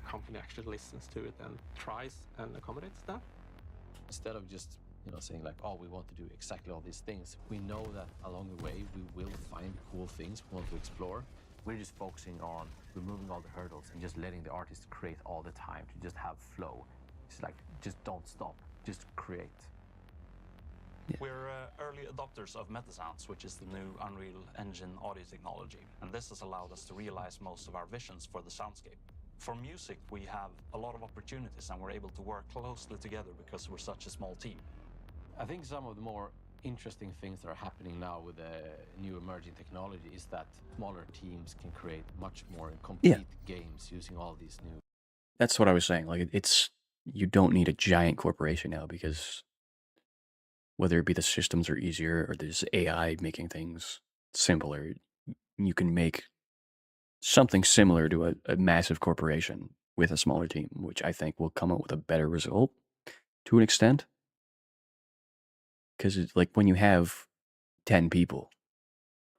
Speaker 15: company actually listens to it and tries and accommodates that.
Speaker 16: Instead of just saying like, oh, we want to do exactly all these things, we know that along the way we will find cool things we want to explore. We're just focusing on removing all the hurdles and just letting the artists create all the time, to just have flow. It's like, just don't stop, just create.
Speaker 17: We're early adopters of Metasounds, which is the new Unreal Engine audio technology, and this has allowed us to realize most of our visions for the soundscape. For music, we have a lot of opportunities, and we're able to work closely together because we're such a small team.
Speaker 16: I think some of the more interesting things that are happening now with the new emerging technology is that smaller teams can create much more complete games using all these new.
Speaker 1: That's what I was saying. Like, you don't need a giant corporation now, because whether it be the systems are easier or there's AI making things simpler, you can make something similar to a massive corporation with a smaller team, which I think will come up with a better result to an extent. Because it's like when you have 10 people,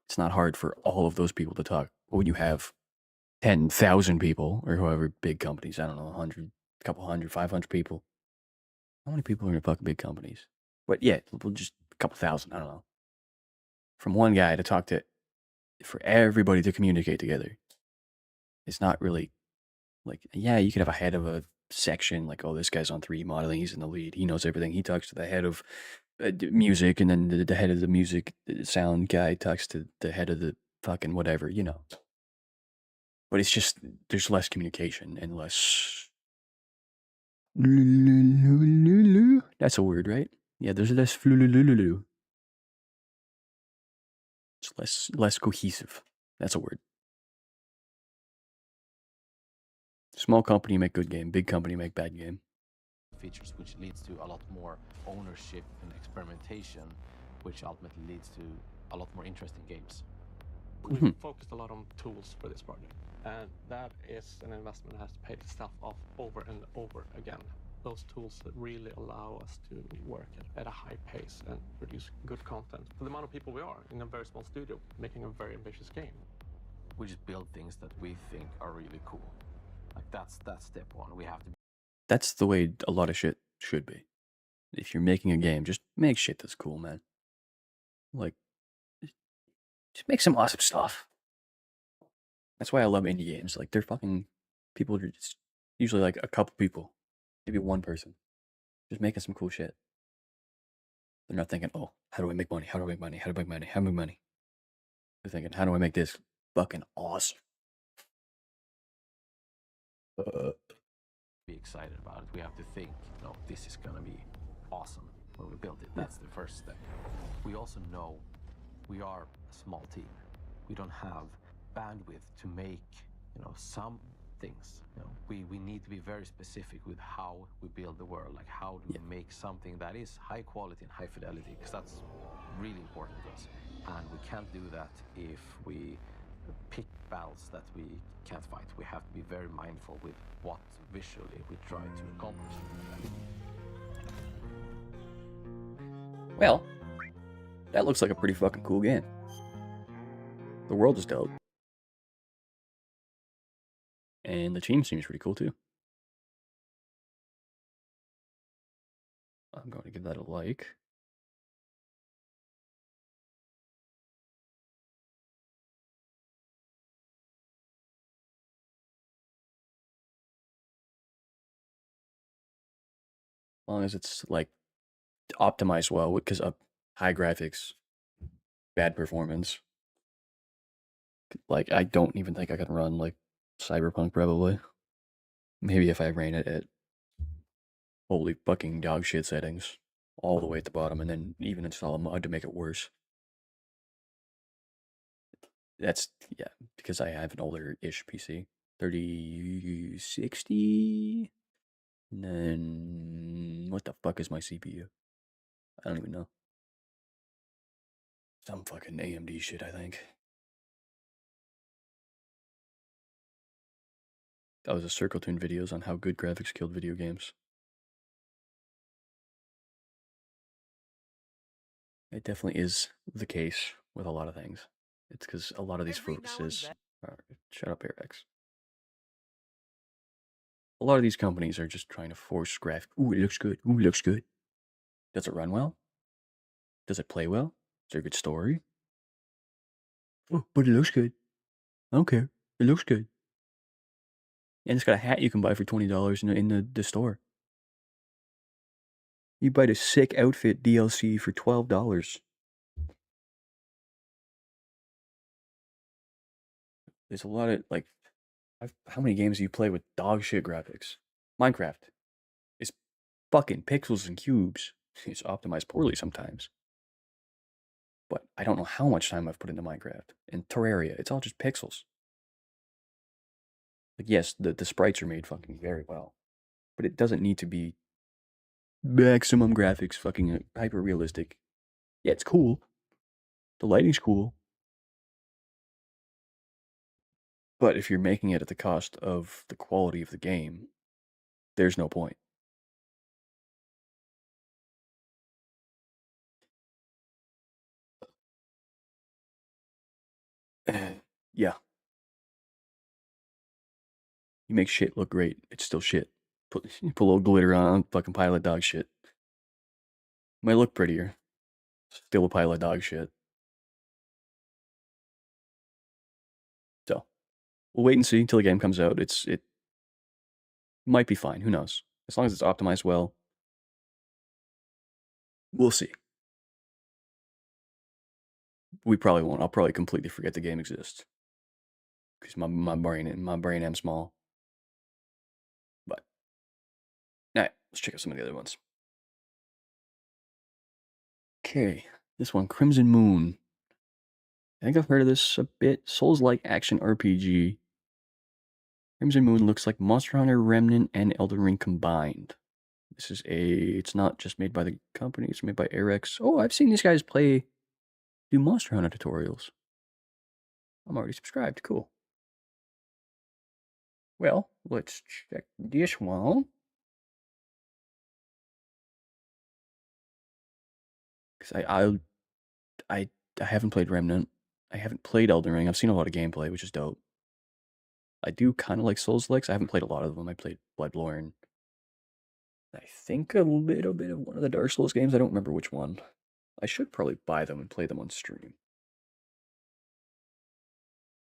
Speaker 1: it's not hard for all of those people to talk. But when you have 10,000 people, or however big companies, I don't know, 100, a couple hundred, 500 people. How many people are in fucking big companies? But yeah, just a couple thousand, I don't know. From one guy to talk to, for everybody to communicate together. It's not really like, yeah, you could have a head of a section, like, oh, this guy's on 3D modeling, he's in the lead, he knows everything. He talks to the head of music, and then the head of the music sound guy talks to the head of the fucking whatever, But it's just, there's less communication and less. That's a word, right? Yeah, there's less flulululu. It's less cohesive. That's a word. Small company make good game, big company make bad game.
Speaker 16: Features, which leads to a lot more ownership and experimentation, which ultimately leads to a lot more interesting games.
Speaker 15: We focused a lot on tools for this project, and that is an investment that has to pay itself off over and over again. Those tools that really allow us to work at a high pace and produce good content for the amount of people we are in a very small studio, making a very ambitious game.
Speaker 16: We just build things that we think are really cool. Like that's step one. We have to.
Speaker 1: That's the way a lot of shit should be. If you're making a game, just make shit that's cool, man. Like, just make some awesome stuff. That's why I love indie games. Like, they're fucking people are just usually like a couple people, maybe one person, just making some cool shit. They're not thinking, oh, how do I make money? How do I make money? How do I make money? How do I make money? They're thinking, how do I make this fucking awesome?
Speaker 16: Be excited about it. We have to think, this is gonna be awesome when we build it. That's the first step. We also know we are a small team. We don't have bandwidth to make, some things. We need to be very specific with how we build the world. Like, how do we make something that is high quality and high fidelity? Because that's really important to us. And we can't do that if we pick battles that we can't fight. We have to be very mindful with what visually we try to accomplish.
Speaker 1: Well, that looks like a pretty fucking cool game. The world is dope. And the team seems pretty cool too. I'm going to give that a like. As long as it's like optimized well, because of high graphics, bad performance. Like, I don't even think I can run like Cyberpunk probably. Maybe if I ran it at holy fucking dog shit settings all the way at the bottom and then even install a mod to make it worse. That's, yeah, because I have an older-ish PC. 3060? And then, what the fuck is my CPU? I don't even know. Some fucking AMD shit, I think. That was a Circle Tune videos on how good graphics killed video games. It definitely is the case with a lot of things. It's because a lot of these focuses are... Shut up, Airx. A lot of these companies are just trying to force graphic. Ooh, it looks good. Ooh, it looks good. Does it run well? Does it play well? Is there a good story? Oh, but it looks good. I don't care. It looks good. And it's got a hat you can buy for $20 in the store. You buy the sick outfit DLC for $12. There's a lot of, like, how many games do you play with dog shit graphics? Minecraft is fucking pixels and cubes. It's optimized poorly sometimes. But I don't know how much time I've put into Minecraft. And Terraria, it's all just pixels. Like, yes, the sprites are made fucking very well. But it doesn't need to be maximum graphics, fucking hyper realistic. Yeah, it's cool. The lighting's cool. But if you're making it at the cost of the quality of the game, there's no point. Yeah. You make shit look great, it's still shit. You put a little glitter on fucking pile of dog shit. Might look prettier. Still a pile of dog shit. So, we'll wait and see until the game comes out. It might be fine, who knows? As long as it's optimized well. We'll see. We probably won't. I'll probably completely forget the game exists. Because my brain am small. But, alright, let's check out some of the other ones. Okay, this one, Crimson Moon. I think I've heard of this a bit. Souls-like action RPG. Crimson Moon looks like Monster Hunter, Remnant, and Elden Ring combined. This is it's not just made by the company, it's made by Arex. Oh, I've seen these guys do Monster Hunter tutorials. I'm already subscribed, cool. Well, let's check this one. Because I haven't played Remnant. I haven't played Elden Ring. I've seen a lot of gameplay, which is dope. I do kind of like Souls-likes. I haven't played a lot of them. I played Bloodborne. I think a little bit of one of the Dark Souls games. I don't remember which one. I should probably buy them and play them on stream.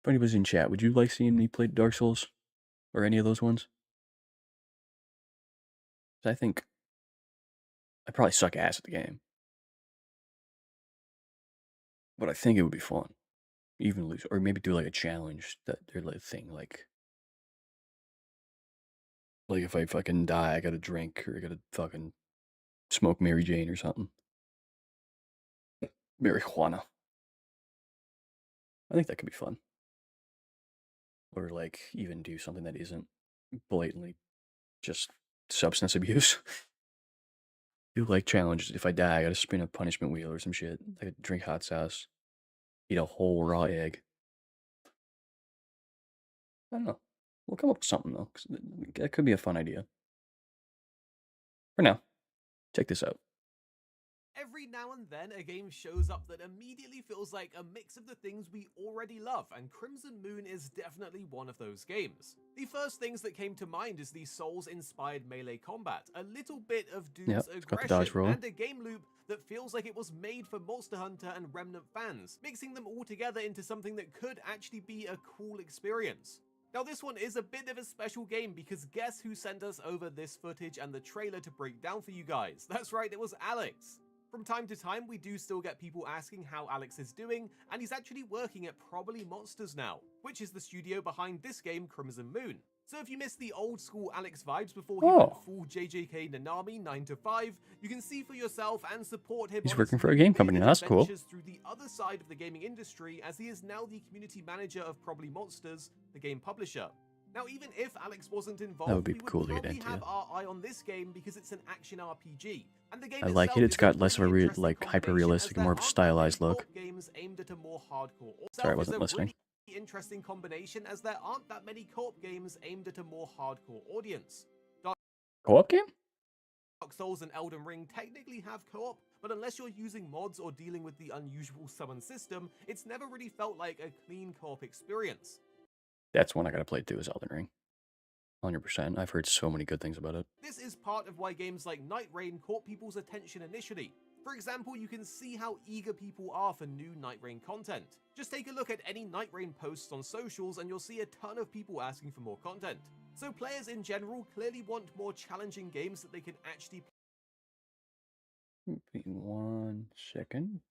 Speaker 1: If anybody's in chat, would you like seeing me play Dark Souls? Or any of those ones? I think I probably suck ass at the game. But I think it would be fun. even lose, or maybe do like a challenge that they're like thing, like if I fucking die, I gotta drink or I gotta fucking smoke Mary Jane or something. Marijuana. I think that could be fun. Or like even do something that isn't blatantly just substance abuse. Do like challenges. If I die, I gotta spin a punishment wheel or some shit. I could drink hot sauce. Eat a whole raw egg. I don't know. We'll come up with something though, 'cause that could be a fun idea. For now, check this out.
Speaker 18: Every now and then a game shows up that immediately feels like a mix of the things we already love, and Crimson Moon is definitely one of those games. The first things that came to mind is the Souls-inspired melee combat, a little bit of Doom's aggression, and a game loop that feels like it was made for Monster Hunter and Remnant fans, mixing them all together into something that could actually be a cool experience. Now this one is a bit of a special game because guess who sent us over this footage and the trailer to break down for you guys? That's right, it was Alex. From time to time, we do still get people asking how Alex is doing, and he's actually working at Probably Monsters now, which is the studio behind this game, Crimson Moon. So if you missed the old school Alex vibes before he went full JJK Nanami 9 to 5, you can see for yourself and support him.
Speaker 1: He's working for a game company, now that's cool.
Speaker 18: Through the other side of the gaming industry, as he is now the community manager of Probably Monsters, the game publisher. Now, even if Alex wasn't involved,
Speaker 1: That would be
Speaker 18: we
Speaker 1: cool to get
Speaker 18: probably
Speaker 1: into.
Speaker 18: have our eye on this game because it's an action RPG. And the game
Speaker 1: I like it. It's got less of a like hyper realistic, more of a stylized look.
Speaker 18: games aimed at a more hardcore.
Speaker 1: Sorry, I wasn't listening.
Speaker 18: Really interesting combination, as there aren't that many co-op games aimed at a more hardcore audience.
Speaker 1: Co-op game?
Speaker 18: Dark Souls and Elden Ring technically have co-op, but unless you're using mods or dealing with the unusual summon system, it's never really felt like a clean co-op experience.
Speaker 1: That's one I gotta play too, is Elden Ring. 100%. I've heard so many good things about it.
Speaker 18: This is part of why games like Night Rain caught people's attention initially. For example, you can see how eager people are for new Night Rain content. Just take a look at any Night Rain posts on socials and you'll see a ton of people asking for more content. So players in general clearly want more challenging games that they can actually play.
Speaker 1: 1 second.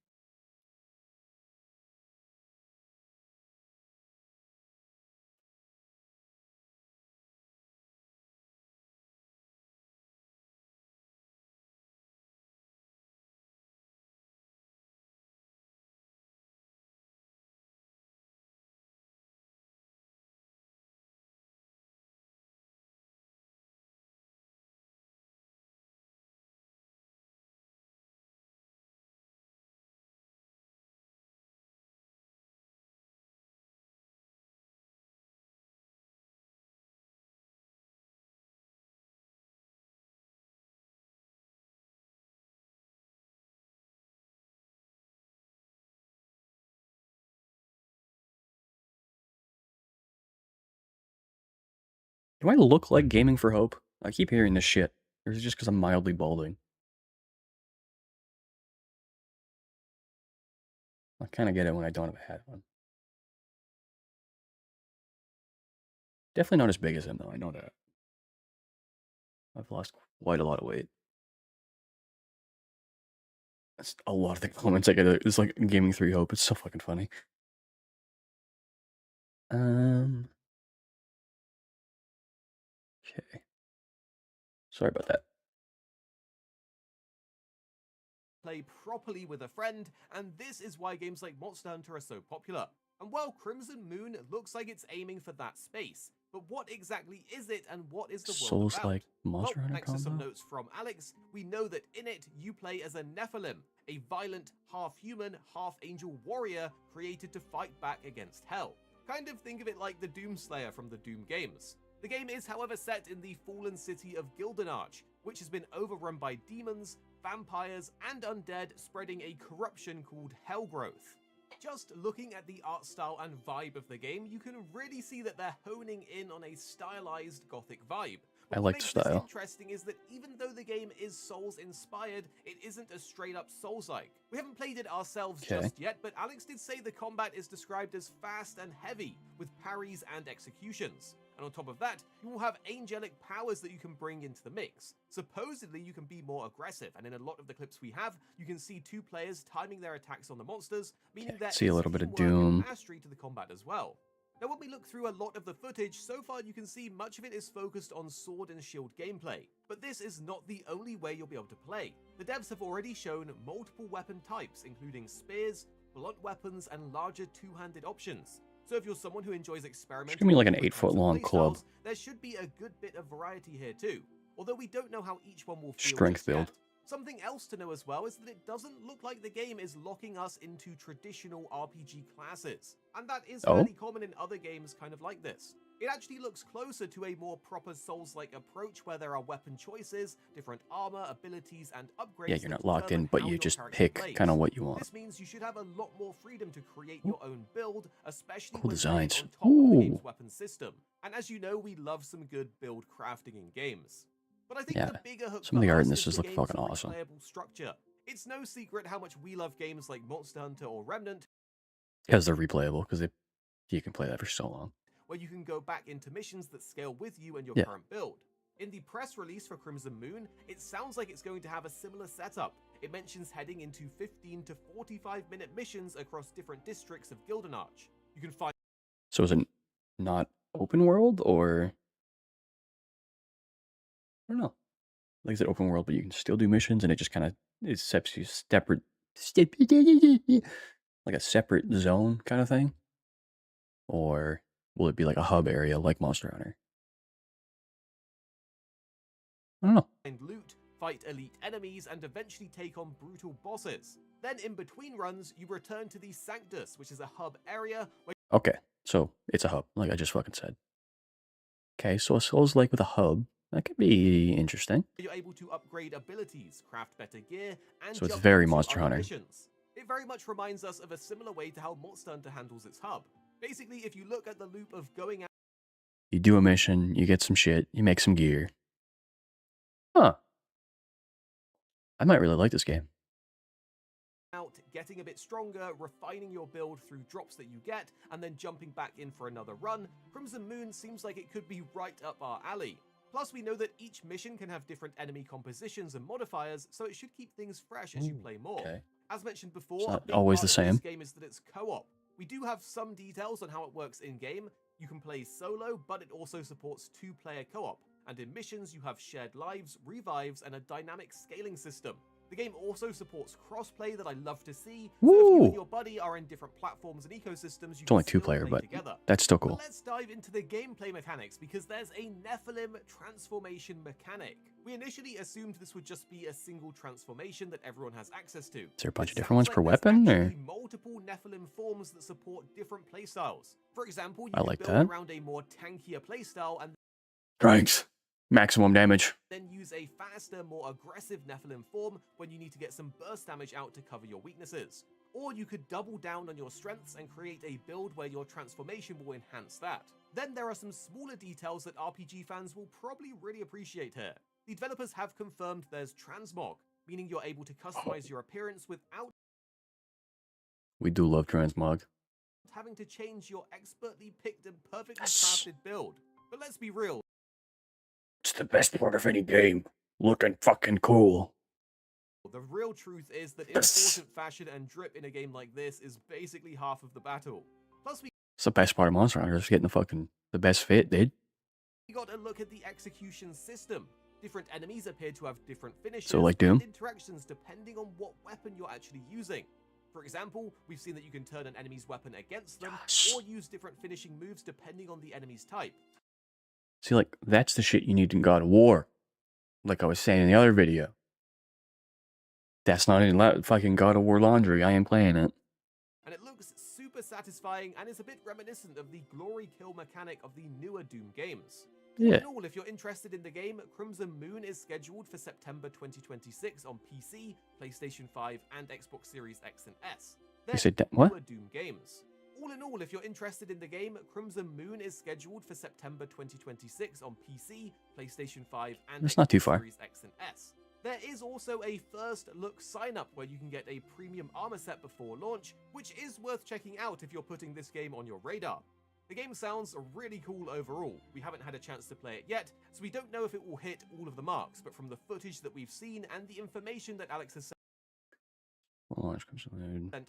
Speaker 1: Do I look like Gaming for Hope? I keep hearing this shit. Or is it just because I'm mildly balding? I kind of get it when I don't have a hat on. Definitely not as big as him, though. I know that. I've lost quite a lot of weight. That's a lot of the comments I get. It's like Gaming 3 Hope. It's so fucking funny. Okay. Sorry about that.
Speaker 18: Play properly with a friend, and this is why games like Monster Hunter are so popular. And while Crimson Moon looks like it's aiming for that space, but what exactly is it and what is the world about?
Speaker 1: Souls-like Monster Hunter
Speaker 18: Thanks to some
Speaker 1: combo?
Speaker 18: notes from Alex, we know that in it you play as a Nephilim, a violent, half-human, half-angel warrior created to fight back against hell. Kind of think of it like the Doomslayer from the Doom games. The game is, however, set in the fallen city of Gildenarch, which has been overrun by demons, vampires, and undead, spreading a corruption called Hellgrowth. Just looking at the art style and vibe of the game, you can really see that they're honing in on a stylized gothic vibe.
Speaker 1: I
Speaker 18: What
Speaker 1: like the
Speaker 18: makes this
Speaker 1: style.
Speaker 18: interesting is that even though the game is Souls-inspired, it isn't a straight-up Souls-like. We haven't played it ourselves just yet, but Alex did say the combat is described as fast and heavy, with parries and executions. And on top of that, you will have angelic powers that you can bring into the mix. Supposedly, you can be more aggressive, and in a lot of the clips we have, you can see 2 players timing their attacks on the monsters, meaning there
Speaker 1: see a
Speaker 18: is
Speaker 1: little bit of
Speaker 18: teamwork and
Speaker 1: Doom.
Speaker 18: mastery to the combat as well. Now, when we look through a lot of the footage, so far you can see much of it is focused on sword and shield gameplay. But this is not the only way you'll be able to play. The devs have already shown multiple weapon types, including spears, blunt weapons, and larger two-handed options. So if you're someone who enjoys experimenting,
Speaker 1: Give me like an
Speaker 18: with
Speaker 1: 8-foot-long club.
Speaker 18: playstyles, there should be a good bit of variety here too. Although we don't know how each one will feel
Speaker 1: Strength
Speaker 18: just yet.
Speaker 1: build.
Speaker 18: Something else to know as well is that it doesn't look like the game is locking us into traditional RPG classes. And that is fairly common in other games kind of like this. It actually looks closer to a more proper Souls-like approach where there are weapon choices, different armor, abilities, and upgrades.
Speaker 1: Yeah, you're not locked in, but you just pick kind of what you want.
Speaker 18: This means you should have a lot more freedom to create your own build, especially
Speaker 1: Cool
Speaker 18: when
Speaker 1: designs.
Speaker 18: on top of the game's
Speaker 1: Ooh.
Speaker 18: weapon system. And as you know, we love some good build crafting in games. But I think
Speaker 1: Yeah,
Speaker 18: the bigger hook
Speaker 1: some of the
Speaker 18: for
Speaker 1: art
Speaker 18: us
Speaker 1: in
Speaker 18: is
Speaker 1: this just
Speaker 18: the
Speaker 1: look
Speaker 18: game's
Speaker 1: fucking awesome.
Speaker 18: replayable structure. It's no secret how much we love games like Monster Hunter or Remnant,
Speaker 1: Because they're replayable, because you can play that for so long.
Speaker 18: where you can go back into missions that scale with you and your
Speaker 1: Yeah.
Speaker 18: current build. In the press release for Crimson Moon, it sounds like it's going to have a similar setup. It mentions heading into 15 to 45-minute missions across different districts of Gildenarch. You can find
Speaker 1: So is it not open world, or... I don't know. Like, is it open world, but you can still do missions, and it just kind of it sets you separate... like a separate zone kind of thing? Or will it be like a hub area like Monster Hunter? I don't know.
Speaker 18: find loot, fight elite enemies, and eventually take on brutal bosses. Then in between runs, you return to the Sanctus, which is a hub area where
Speaker 1: Okay, so it's a hub, like I just fucking said. Okay, so a Souls-like with a hub, that could be interesting.
Speaker 18: you're able to upgrade abilities, craft better gear, and
Speaker 1: So it's
Speaker 18: jump
Speaker 1: very
Speaker 18: into
Speaker 1: Monster
Speaker 18: other
Speaker 1: Hunter.
Speaker 18: missions. It very much reminds us of a similar way to how Monster Hunter handles its hub. Basically, if you look at the loop of going out
Speaker 1: You do a mission, you get some shit, you make some gear. Huh. I might really like this game.
Speaker 18: getting a bit stronger, refining your build through drops that you get, and then jumping back in for another run, Crimson Moon seems like it could be right up our alley. Plus, we know that each mission can have different enemy compositions and modifiers, so it should keep things fresh as you play more.
Speaker 1: Okay.
Speaker 18: As mentioned before,
Speaker 1: It's
Speaker 18: a
Speaker 1: not
Speaker 18: big
Speaker 1: always
Speaker 18: part
Speaker 1: the
Speaker 18: of this
Speaker 1: same.
Speaker 18: game is that it's co-op. We do have some details on how it works in-game. You can play solo, but it also supports 2-player co-op. And in missions, you have shared lives, revives, and a dynamic scaling system. The game also supports crossplay that I love to see, so if you
Speaker 1: Woo!
Speaker 18: and your buddy are in different platforms and ecosystems, you
Speaker 1: It's only
Speaker 18: can still
Speaker 1: 2-player,
Speaker 18: play
Speaker 1: but
Speaker 18: together.
Speaker 1: that's still
Speaker 18: But
Speaker 1: cool.
Speaker 18: let's dive into the gameplay mechanics, because there's a Nephilim transformation mechanic. We initially assumed this would just be a single transformation that everyone has access to.
Speaker 1: Is there a bunch
Speaker 18: It
Speaker 1: of different ones
Speaker 18: sounds
Speaker 1: per
Speaker 18: like there's
Speaker 1: weapon, or?
Speaker 18: actually multiple Nephilim forms that support different playstyles. For example, you
Speaker 1: I
Speaker 18: can
Speaker 1: like
Speaker 18: build
Speaker 1: that.
Speaker 18: around a more tankier playstyle and
Speaker 1: Strength. Maximum damage.
Speaker 18: then use a faster, more aggressive Nephilim form when you need to get some burst damage out to cover your weaknesses. Or you could double down on your strengths and create a build where your transformation will enhance that. Then there are some smaller details that RPG fans will probably really appreciate here. The developers have confirmed there's transmog, meaning you're able to customize your appearance without
Speaker 1: We do love transmog.
Speaker 18: having to change your expertly picked and perfectly
Speaker 1: Yes.
Speaker 18: crafted build. But let's be real,
Speaker 1: It's the best part of any game. Looking fucking cool.
Speaker 18: the real truth is that
Speaker 1: Yes.
Speaker 18: important fashion and drip in a game like this is basically half of the battle. Plus, we
Speaker 1: It's the best part of Monster Hunter, is getting the best fit, dude.
Speaker 18: got to look at the execution system. Different enemies appear to have different finishes
Speaker 1: So, like Doom?
Speaker 18: and interactions depending on what weapon you're actually using. For example, we've seen that you can turn an enemy's weapon against them, or use different finishing moves depending on the enemy's type.
Speaker 1: See, like, that's the shit you need in God of War. Like I was saying in the other video. That's not in fucking God of War laundry. I am playing it.
Speaker 18: And it looks super satisfying and is a bit reminiscent of the glory kill mechanic of the newer Doom games. All
Speaker 1: Yeah.
Speaker 18: in all, if you're interested in the game, Crimson Moon is scheduled for September 2026 on PC, PlayStation 5, and Xbox Series X and S. They're
Speaker 1: said that- what?
Speaker 18: newer Doom games. All in all, if you're interested in the game, Crimson Moon is scheduled for September 2026 on PC, PlayStation 5, and
Speaker 1: That's not too
Speaker 18: Xbox
Speaker 1: far.
Speaker 18: Series X and S. There is also a first look sign up where you can get a premium armor set before launch, which is worth checking out if you're putting this game on your radar. The game sounds really cool overall. We haven't had a chance to play it yet, so we don't know if it will hit all of the marks, but from the footage that we've seen and the information that Alex has sent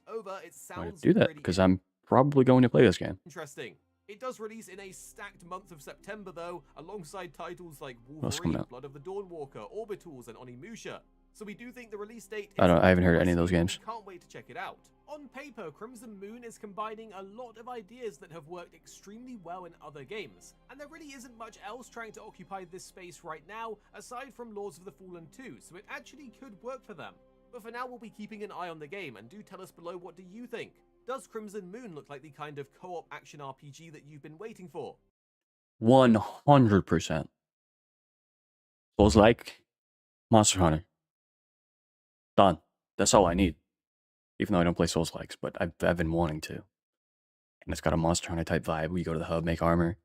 Speaker 18: over, it
Speaker 1: Why
Speaker 18: sounds
Speaker 1: do that?
Speaker 18: really
Speaker 1: Because I'm probably going to play this game.
Speaker 18: interesting. It does release in a stacked month of September though, alongside titles like
Speaker 1: What's coming
Speaker 18: Wolverine,
Speaker 1: out?
Speaker 18: Blood of the Dawnwalker, Orbitals, and Onimusha. So we do think the release date is
Speaker 1: I haven't heard any of those
Speaker 18: promising,
Speaker 1: games.
Speaker 18: and we can't wait to check it out. On paper, Crimson Moon is combining a lot of ideas that have worked extremely well in other games, and there really isn't much else trying to occupy this space right now, aside from Lords of the Fallen 2, so it actually could work for them. But for now, we'll be keeping an eye on the game, and do tell us below, what do you think? Does Crimson Moon look like the kind of co-op action RPG that you've been waiting for?
Speaker 1: 100%. Souls like Monster Hunter. Done. That's all I need. Even though I don't play Souls likes, but I've been wanting to. And it's got a Monster Hunter type vibe. We go to the hub, make armor.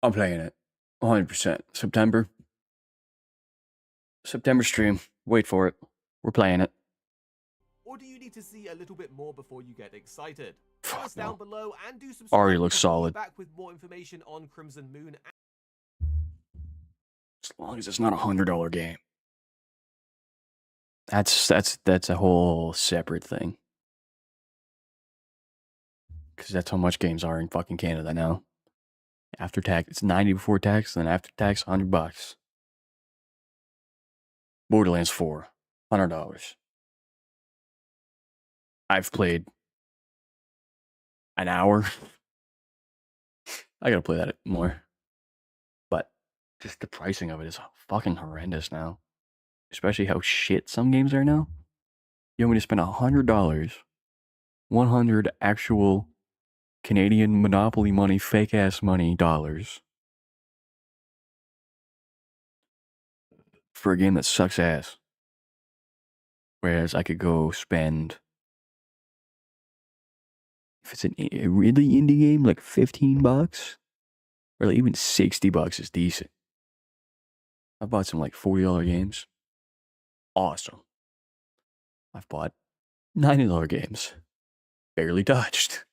Speaker 1: I'm playing it. 100%. September stream. Wait for it. We're playing it.
Speaker 18: Or do you need to see a little bit more before you get excited?
Speaker 1: Fuck
Speaker 18: Tell us
Speaker 1: no.
Speaker 18: down below and do subscribe.
Speaker 1: Already looks solid.
Speaker 18: Back with more information on Crimson Moon.
Speaker 1: As long as it's not $100 game. That's a whole separate thing. Because that's how much games are in fucking Canada now. After tax, it's 90 before tax, then after tax, $100. Borderlands 4, $100. I've played an hour. I gotta play that more. But just the pricing of it is fucking horrendous now. Especially how shit some games are now. You want me to spend $100, 100 actual Canadian Monopoly money, fake ass money, dollars, for a game that sucks ass. Whereas I could go spend, if it's a really indie game, like $15, or like even $60 is decent. I bought some like $40 games. Awesome. I've bought $90 games. Barely touched.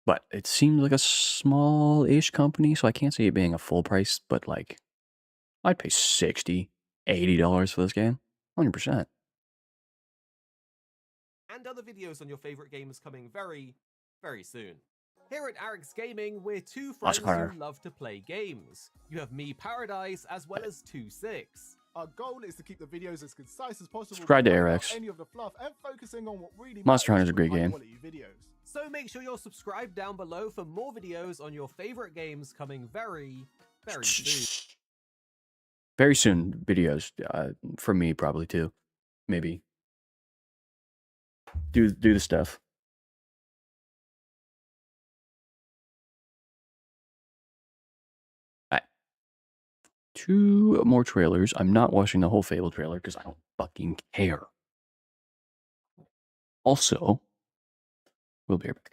Speaker 1: But it seems like a small-ish company, so I can't see it being a full price, but like, I'd pay $60, $80 for this game. 100%.
Speaker 18: And other videos on your favorite games coming very, very soon. Here at Arix Gaming, we're two friends
Speaker 1: Oscar.
Speaker 18: who love to play games. You have me, Paradise, as well as 2-6.
Speaker 19: Our goal is to keep the videos as concise as possible.
Speaker 1: Subscribe to
Speaker 19: without
Speaker 1: Arix.
Speaker 19: Any of the fluff and focusing on what really
Speaker 1: Monster
Speaker 19: matters
Speaker 1: Hunter's a
Speaker 19: with
Speaker 1: great game.
Speaker 19: high-quality videos.
Speaker 18: So make sure you're subscribed down below for more videos on your favorite games coming very, very soon.
Speaker 1: Very soon, videos, for me probably too. Maybe. Do the stuff. Alright. 2 more trailers. I'm not watching the whole Fable trailer because I don't fucking care. Also, we'll be right back.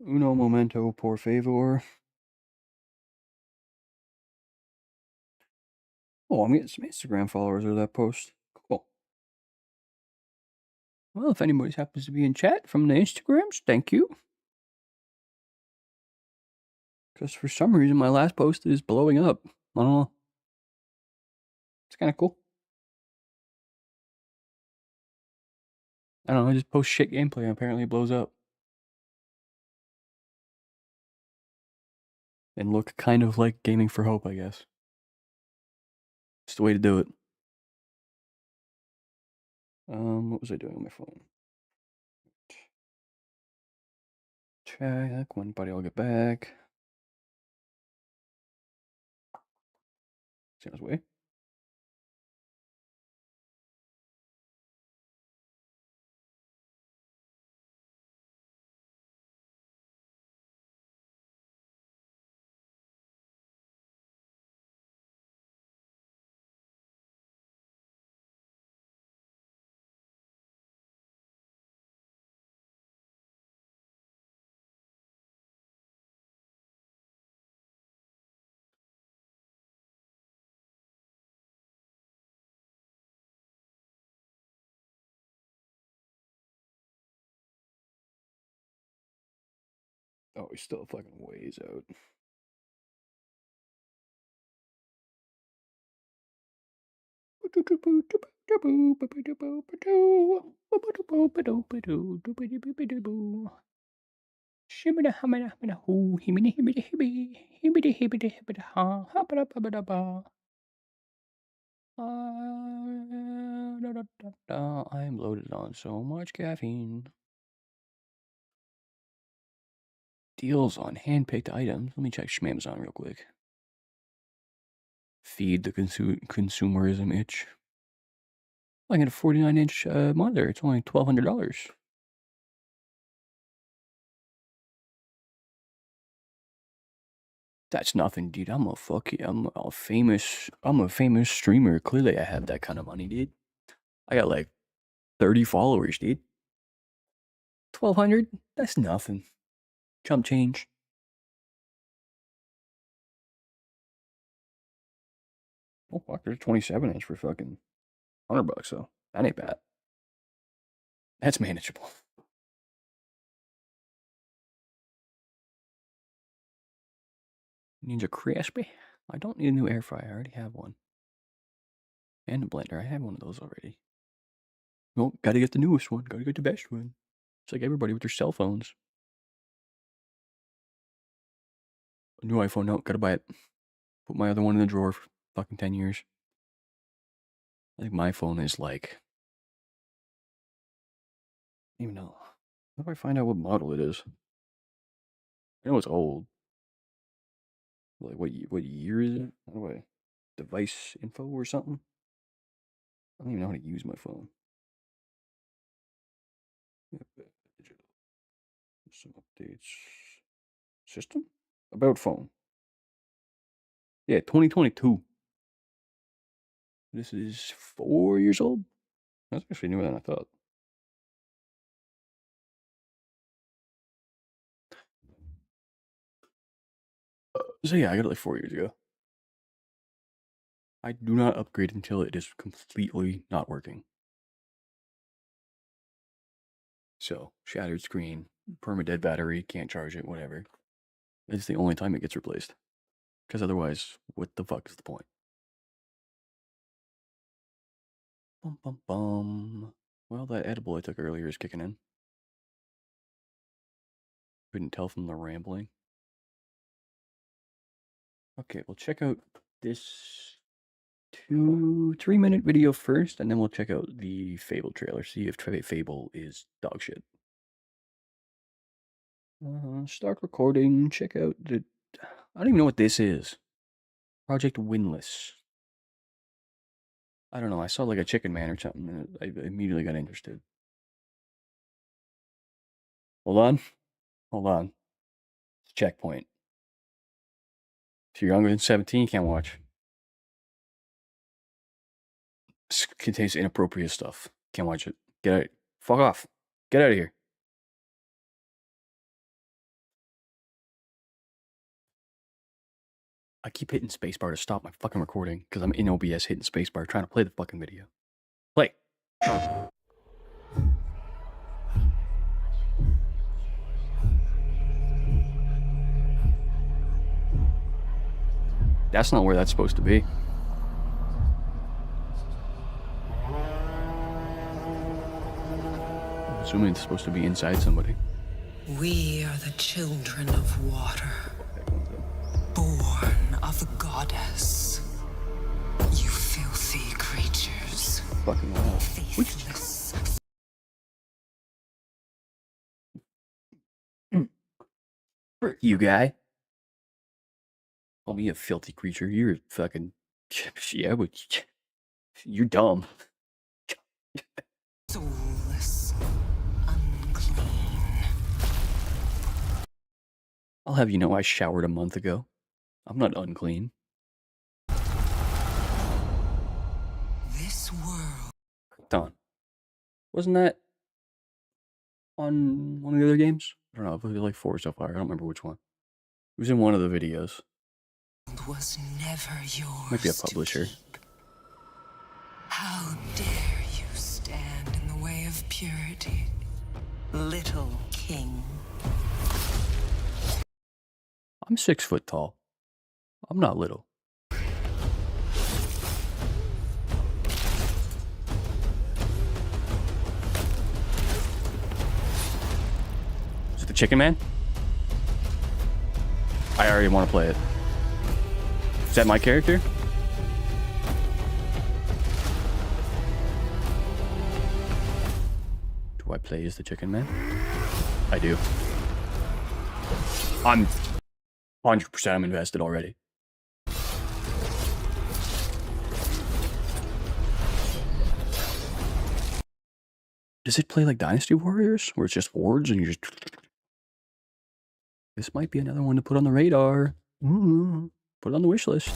Speaker 1: Uno momento, por favor. Oh, I'm getting some Instagram followers of that post. Cool. Well, if anybody happens to be in chat from the Instagrams, thank you. Because for some reason, my last post is blowing up. I don't know. It's kind of cool. I don't know, I just post shit gameplay and apparently it blows up. And look kind of like Gaming for Hope, I guess. It's the way to do it. What was I doing on my phone? Check, when buddy I'll get back. It's on his way. Oh, he's still fucking ways out. Shibbida habida habida hoo, hibbidi hibbidi hibbi, hibbidi hibbidi hibbidi ha, habida habida ba. I am loaded on so much caffeine. Deals on hand-picked items. Let me check Shmamazon real quick. Feed the consumerism itch. I got a 49-inch monitor. It's only $1,200. That's nothing, dude. I'm a famous streamer. Clearly, I have that kind of money, dude. I got like 30 followers, dude. 1,200? That's nothing. Chump change. Oh, fuck, there's a 27-inch for fucking $100, so that ain't bad. That's manageable. Needs a crispy. I don't need a new air fryer. I already have one. And a blender. I have one of those already. Well, gotta get the newest one. Gotta get the best one. It's like everybody with their cell phones. A new iPhone. No, gotta buy it. Put my other one in the drawer for fucking 10 years. I think my phone is like... I don't even know. How do I find out what model it is? I know it's old. Like, what year is it? How do I... Device info or something? I don't even know how to use my phone. Some updates. System? About phone. Yeah, 2022. This is 4 years old? That's actually newer than I thought. So yeah, I got it like 4 years ago. I do not upgrade until it is completely not working. So, shattered screen, perma-dead battery, can't charge it, whatever. It's the only time it gets replaced. Because otherwise, what the fuck is the point? Bum bum bum. Well, that edible I took earlier is kicking in. Couldn't tell from the rambling. Okay, we'll check out this 2-3 minute video first, and then we'll check out the Fable trailer, see if Fable is dog shit. Start recording, check out the... I don't even know what this is. Project Windless. I don't know, I saw like a Chicken Man or something, and I immediately got interested. Hold on. Hold on. It's checkpoint. If you're younger than 17, you can't watch. This contains inappropriate stuff. Can't watch it. Get out. Fuck off. Get out of here. I keep hitting spacebar to stop my fucking recording because I'm in OBS hitting spacebar trying to play the fucking video. Play. That's not where that's supposed to be. I'm assuming it's supposed to be inside somebody.
Speaker 20: We are the children of water, born of the goddess. You filthy creatures.
Speaker 1: Fucking wow.
Speaker 20: Faithless.
Speaker 1: Frick you, guy. Call me a filthy creature. You're fucking... Yeah, but... You're dumb.
Speaker 20: Soulless. Unclean.
Speaker 1: I'll have you know I showered a month ago. I'm not unclean.
Speaker 20: This world.
Speaker 1: Done. Wasn't that on one of the other games? I don't know. It was like 4 so far. I don't remember which one. It was in one of the videos.
Speaker 20: Was never yours.
Speaker 1: Might be a publisher.
Speaker 20: How dare you stand in the way of purity, little king?
Speaker 1: I'm 6 foot tall. I'm not little. Is it the Chicken Man? I already want to play it. Is that my character? Do I play as the Chicken Man? I do. I'm 100% I'm invested already. Does it play like Dynasty Warriors, where it's just wards and you just... This might be another one to put on the radar. Ooh, put it on the wish list.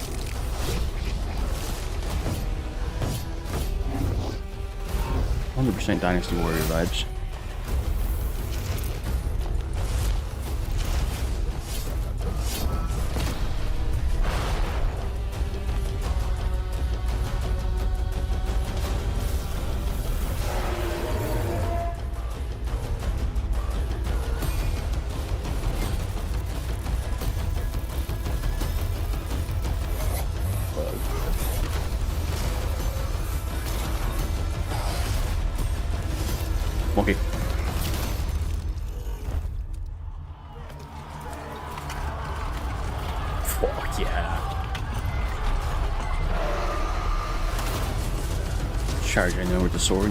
Speaker 1: %100% Dynasty Warrior vibes. Monkey. Fuck yeah. Charge in there with the sword.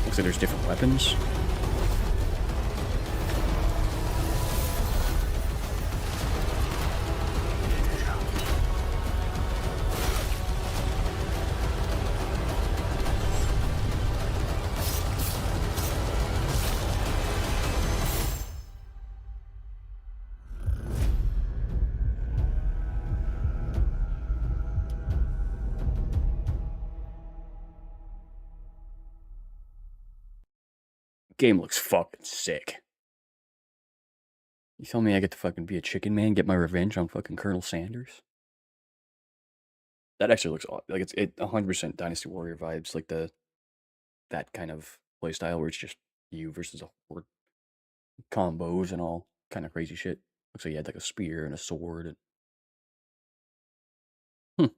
Speaker 1: Looks like there's different weapons. Game looks fucking sick. You tell me I get to fucking be a Chicken Man, get my revenge on fucking Colonel Sanders? That actually looks like it's 100% Dynasty Warrior vibes, like that kind of playstyle where it's just you versus a horde, combos and all kind of crazy shit. Looks like you had like a spear and a sword. And...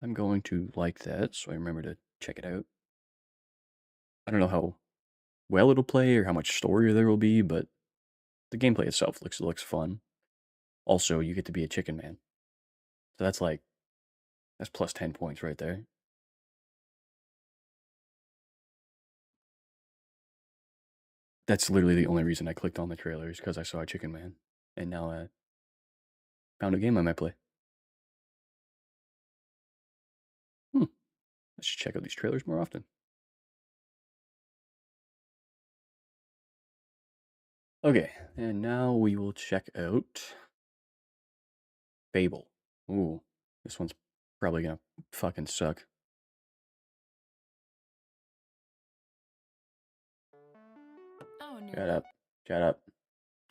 Speaker 1: I'm going to like that, so I remember to check it out. I don't know how well it'll play or how much story there will be, but the gameplay itself looks fun. Also, you get to be a Chicken Man. So that's plus 10 points right there. That's literally the only reason I clicked on the trailer is because I saw a Chicken Man. And now I found a game I might play. I should check out these trailers more often. Okay, and now we will check out Fable. Ooh, this one's probably gonna fucking suck.
Speaker 5: Oh, no.
Speaker 1: Shut up. Shut up.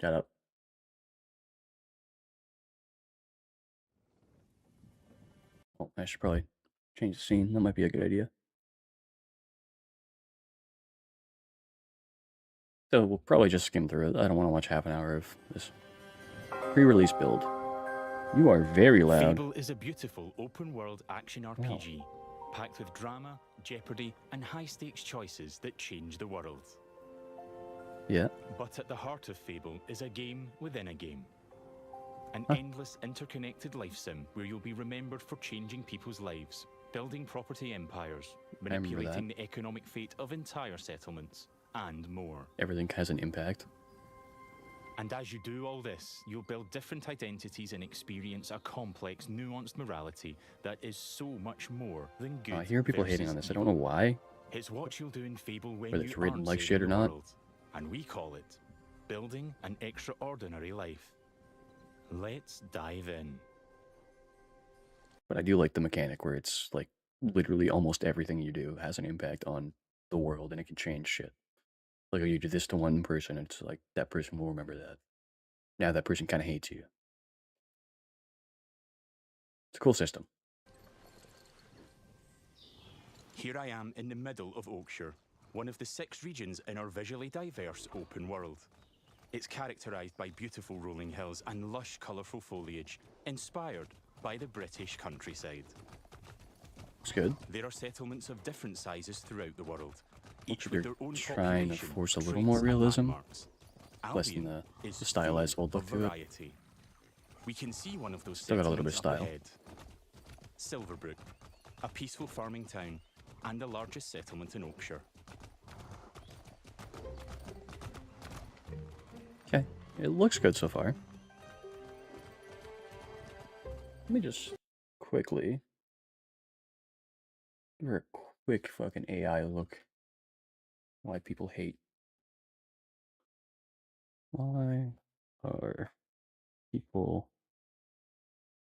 Speaker 1: Shut up. Oh, I should probably change the scene. That might be a good idea. So we'll probably just skim through it. I don't want to watch half an hour of this pre-release build. You are very loud.
Speaker 21: Fable is a beautiful open-world action RPG, packed with drama, jeopardy, and high-stakes choices that change the world.
Speaker 1: Yeah.
Speaker 21: But at the heart of Fable is a game within a game. An endless, interconnected life sim where you'll be remembered for changing people's lives, building property empires, manipulating the economic fate of entire settlements, and more.
Speaker 1: Everything has an impact.
Speaker 21: And as you do all this, you'll build different identities and experience a complex, nuanced morality that is so much more than good.
Speaker 1: I hear people hating on this. I don't know why.
Speaker 21: It's what you'll do in Fable when
Speaker 1: Whether it's
Speaker 21: you
Speaker 1: written
Speaker 21: aren't
Speaker 1: like
Speaker 21: saving
Speaker 1: shit or
Speaker 21: the
Speaker 1: not.
Speaker 21: world. And we call it building an extraordinary life. Let's dive in.
Speaker 1: But I do like the mechanic where it's like literally almost everything you do has an impact on the world and it can change shit. Like, you do this to one person, it's like that person will remember that. Now that person kind of hates you. It's a cool system.
Speaker 21: Here I am in the middle of Oakshire, one of the 6 regions in our visually diverse open world. It's characterised by beautiful rolling hills and lush, colourful foliage, inspired by the British countryside.
Speaker 1: It's good.
Speaker 21: There are settlements of different sizes throughout the world, each
Speaker 1: They're
Speaker 21: with their own
Speaker 1: trying to
Speaker 21: population,
Speaker 1: force a little
Speaker 21: traits,
Speaker 1: more
Speaker 21: and
Speaker 1: realism.
Speaker 21: landmarks.
Speaker 1: Less than
Speaker 21: Albion
Speaker 1: the
Speaker 21: is
Speaker 1: stylized old
Speaker 21: full
Speaker 1: look
Speaker 21: of
Speaker 1: to it.
Speaker 21: variety. We can see one of those
Speaker 1: Still got a little bit of
Speaker 21: settlements up
Speaker 1: style.
Speaker 21: ahead. Silverbrook, a peaceful farming town and the largest settlement in Oakshire.
Speaker 1: Okay, it looks good so far. Let me just quickly give her a quick fucking AI look. Why people hate. Why are people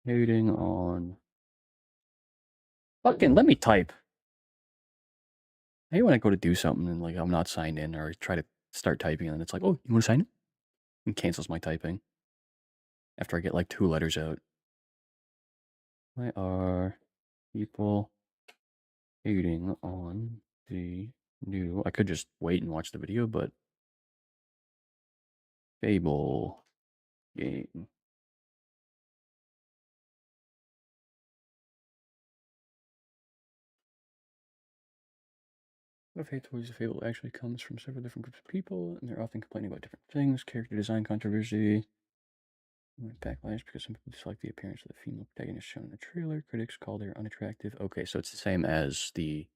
Speaker 1: hating on... Fucking let me type. I hate when I go to do something and like I'm not signed in, or try to start typing and then it's like, oh, you want to sign in? And cancels my typing. After I get like 2 letters out. Why are people hating on the new... I could just wait and watch the video, but... Fable game. What if hate towards the Fable actually comes from several different groups of people, and they're often complaining about different things, character design controversy, backlash because some people dislike the appearance of the female protagonist shown in the trailer. Critics call her unattractive. Okay, so it's the same as the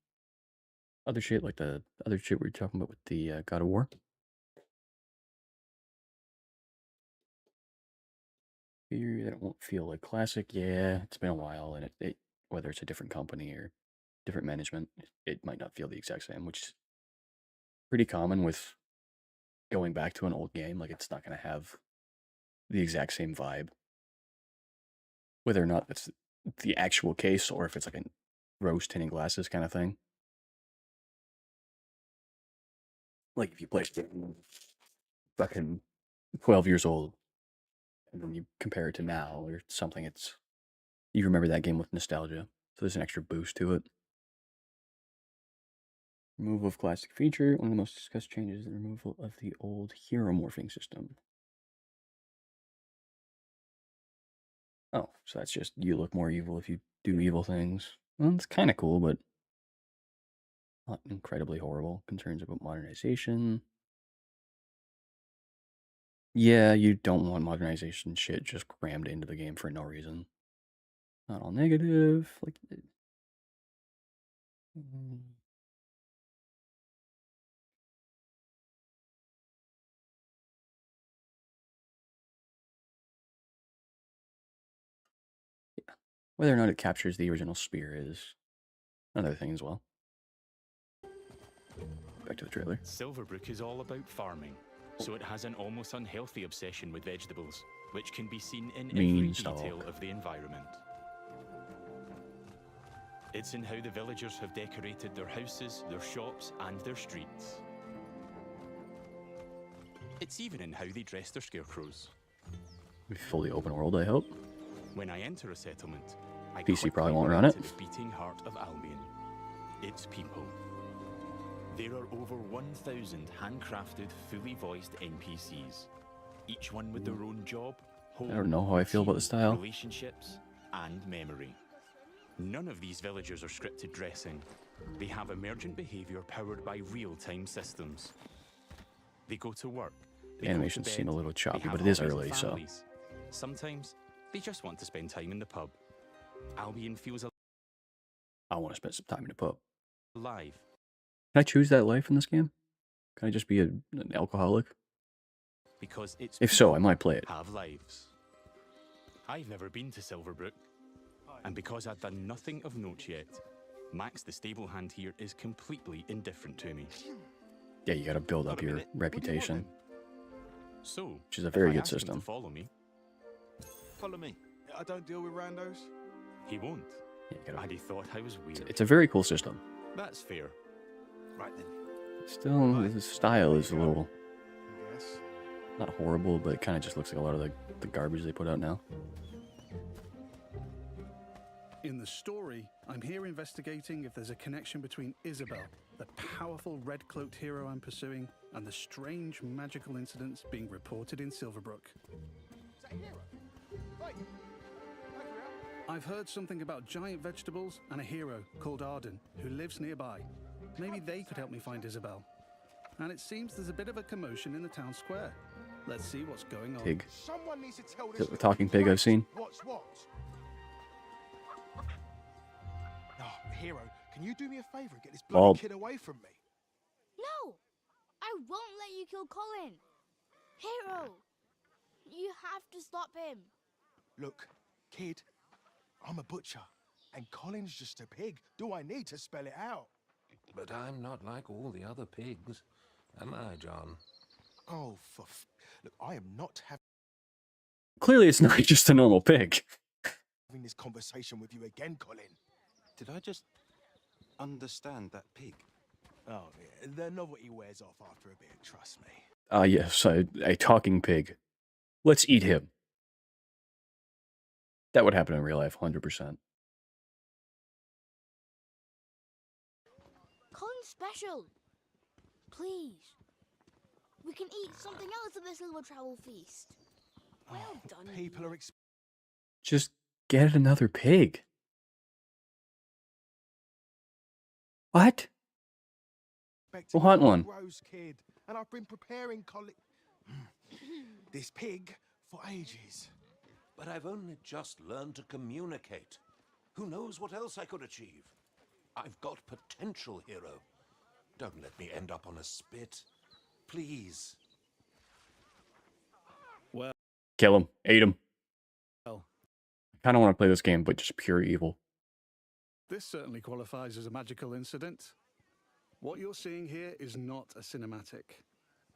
Speaker 1: other shit, like the other shit we were talking about with the God of War. Figure that it won't feel like classic. Yeah, it's been a while, and it whether it's a different company or different management, it might not feel the exact same, which is pretty common with going back to an old game. Like, it's not going to have the exact same vibe. Whether or not that's the actual case, or if it's like a rose tinted glasses kind of thing. Like, if you play fucking 12 years old, and then you compare it to now, or something, it's... You remember that game with nostalgia. So there's an extra boost to it. Removal of classic feature. One of the most discussed changes is the removal of the old hero morphing system. Oh, so that's just you look more evil if you do evil things. Well, it's kind of cool, but not incredibly horrible. Concerns about modernization. Yeah, you don't want modernization shit just crammed into the game for no reason. Not all negative. Like... Whether or not it captures the original spear is another thing as well. Back to the trailer.
Speaker 21: Silverbrook is all about farming, so it has an almost unhealthy obsession with vegetables, which can be seen in every detail of the environment. It's in how the villagers have decorated their houses, their shops, and their streets. It's even in how they dress their scarecrows.
Speaker 1: Fully open world, I hope.
Speaker 21: When I enter a settlement, I
Speaker 1: PC probably
Speaker 21: quickly
Speaker 1: won't
Speaker 21: run
Speaker 1: run it.
Speaker 21: into the beating heart of Albion. Its people. There are over 1,000 handcrafted, fully voiced NPCs, each one with their own job, home,
Speaker 1: I don't know how I feel about the
Speaker 21: routine,
Speaker 1: style.
Speaker 21: relationships, and memory. None of these villagers are scripted dressing. They have emergent behavior powered by real-time systems. They go to work.
Speaker 1: The animations seem a little
Speaker 21: They
Speaker 1: choppy,
Speaker 21: have
Speaker 1: but it is
Speaker 21: hobbies and
Speaker 1: early, so
Speaker 21: families. Sometimes they just want to spend time in the pub. Albion feels
Speaker 1: I want to spend some time in the pub.
Speaker 21: alive.
Speaker 1: Can I choose that life in this game? Can I just be an alcoholic?
Speaker 21: Because its
Speaker 1: If so,
Speaker 21: people
Speaker 1: I might play it.
Speaker 21: have lives. I've never been to Silverbrook, and because I've done nothing of note yet, Max the stable hand here is completely indifferent to me.
Speaker 1: Yeah, you got to build up your reputation,
Speaker 21: So,
Speaker 1: which is a
Speaker 21: if
Speaker 1: very
Speaker 21: I
Speaker 1: good
Speaker 21: ask him
Speaker 1: system.
Speaker 21: to follow me,
Speaker 4: Follow me. I don't deal with randos.
Speaker 21: he won't.
Speaker 1: Yeah, you gotta-
Speaker 21: And he thought I was weird.
Speaker 1: It's a very cool system.
Speaker 21: That's fair.
Speaker 4: Right then.
Speaker 1: Still, the style is a little
Speaker 4: Yes.
Speaker 1: not horrible, but it kind of just looks like a lot of the garbage they put out now.
Speaker 2: In the story, I'm here investigating if there's a connection between Isabel, the powerful red-cloaked hero I'm pursuing, and the strange magical incidents being reported in Silverbrook. I've heard something about giant vegetables and a hero called Arden who lives nearby. Maybe they could help me find Isabel. And it seems there's a bit of a commotion in the town square. Let's see what's going on.
Speaker 1: Pig.
Speaker 19: Someone needs to tell
Speaker 1: Is it the talking pig I've seen?
Speaker 19: What's what? Oh, hero, can you do me a favor and get this bloody
Speaker 1: Bald.
Speaker 19: kid away from me?
Speaker 22: No! I won't let you kill Colin! Hero! You have to stop him!
Speaker 19: Look, kid, I'm a butcher, and Colin's just a pig. Do I need to spell it out?
Speaker 23: But I'm not like all the other pigs, am I, John?
Speaker 19: Oh, look, I am not
Speaker 1: Clearly, it's not just a normal pig.
Speaker 19: having this conversation with you again, Colin.
Speaker 24: Did I just understand that pig?
Speaker 19: Oh, yeah, the novelty wears off after a bit, trust me.
Speaker 1: Yes, a talking pig. Let's eat him. That would happen in real life, 100%.
Speaker 22: Colin's special! Please. We can eat something else at this little travel feast. Well done.
Speaker 19: People are
Speaker 1: Just get another pig. What?
Speaker 19: expecting
Speaker 1: We'll hunt
Speaker 19: a
Speaker 1: one.
Speaker 19: gross kid, and I've been preparing this pig for ages.
Speaker 23: But I've only just learned to communicate. Who knows what else I could achieve? I've got potential, hero. Don't let me end up on a spit. Please.
Speaker 2: Well,
Speaker 1: Kill him. Eat him.
Speaker 2: well,
Speaker 1: I kind of want to play this game, but just pure evil.
Speaker 2: this certainly qualifies as a magical incident. What you're seeing here is not a cinematic.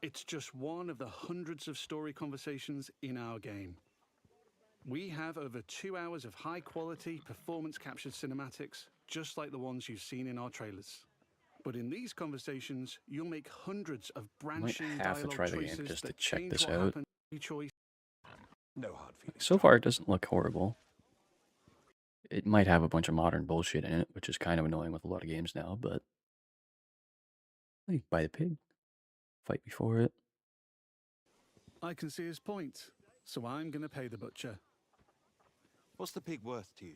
Speaker 2: It's just one of the hundreds of story conversations in our game. We have over 2 hours of high-quality, performance-captured cinematics, just like the ones you've seen in our trailers. But in these conversations, you'll make hundreds of
Speaker 1: I might
Speaker 2: branching
Speaker 1: have to
Speaker 2: dialogue
Speaker 1: try the game
Speaker 2: choices
Speaker 1: just to
Speaker 2: that
Speaker 1: check
Speaker 2: change
Speaker 1: this
Speaker 2: what
Speaker 1: out.
Speaker 2: happens every choice.
Speaker 23: No hard feelings.
Speaker 1: So far, it doesn't look horrible. It might have a bunch of modern bullshit in it, which is kind of annoying with a lot of games now, but... Hey, buy the pig. Fight before it.
Speaker 2: I can see his point, so I'm going to pay the butcher.
Speaker 24: What's the pig worth to you?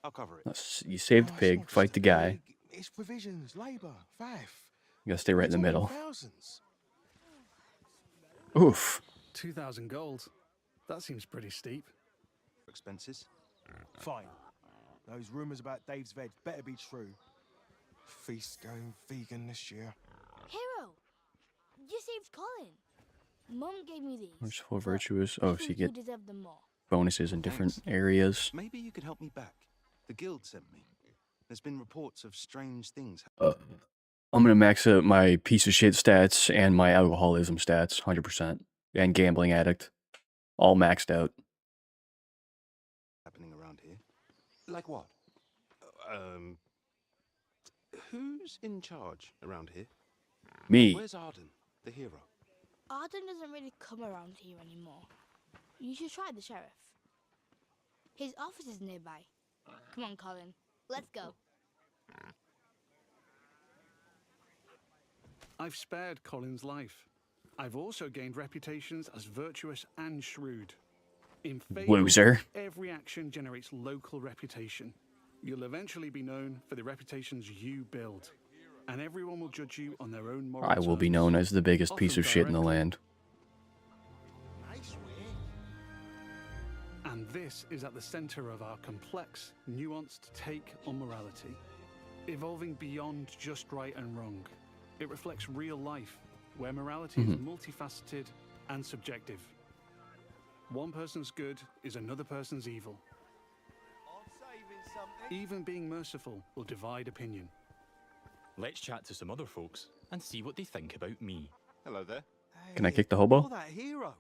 Speaker 24: I'll cover it.
Speaker 1: You save the pig, fight the guy.
Speaker 19: It's provisions, labour, faff.
Speaker 1: You gotta stay right in the
Speaker 19: We're
Speaker 1: middle.
Speaker 19: talking Thousands.
Speaker 1: Oof.
Speaker 2: 2,000 gold. That seems pretty steep.
Speaker 24: Expenses?
Speaker 19: Fine. Those rumours about Dave's veg better be true. Feast going vegan this year.
Speaker 22: Hero! You saved Colin! Mom gave me these.
Speaker 1: Merciful, virtuous. Oh, so you
Speaker 22: think
Speaker 1: get
Speaker 22: deserve them more.
Speaker 1: bonuses in different areas.
Speaker 24: Maybe you could help me back. The guild sent me. There's been reports of strange things.
Speaker 1: I'm gonna max out my piece of shit stats and my alcoholism stats, 100%. And gambling addict. All maxed out.
Speaker 24: Happening around here.
Speaker 23: Like what?
Speaker 24: Who's in charge around here?
Speaker 1: Me.
Speaker 24: Where's Arden, the hero?
Speaker 22: Arden doesn't really come around here anymore. You should try the sheriff. His office is nearby. Come on, Colin. Let's go.
Speaker 2: I've spared Colin's life. I've also gained reputations as virtuous and shrewd. In Fable,
Speaker 1: Loser.
Speaker 2: every action generates local reputation. You'll eventually be known for the reputations you build, and everyone will judge you on their own moral
Speaker 1: I will be known as the biggest piece of shit in the land.
Speaker 2: And this is at the center of our complex, nuanced take on morality, evolving beyond just right and wrong. It reflects real life, where morality is multifaceted and subjective. One person's good is another person's evil. Even being merciful will divide opinion.
Speaker 21: Let's chat to some other folks and see what they think about me.
Speaker 4: Hello there.
Speaker 1: Can I kick the hobo?
Speaker 4: Oh, that hero.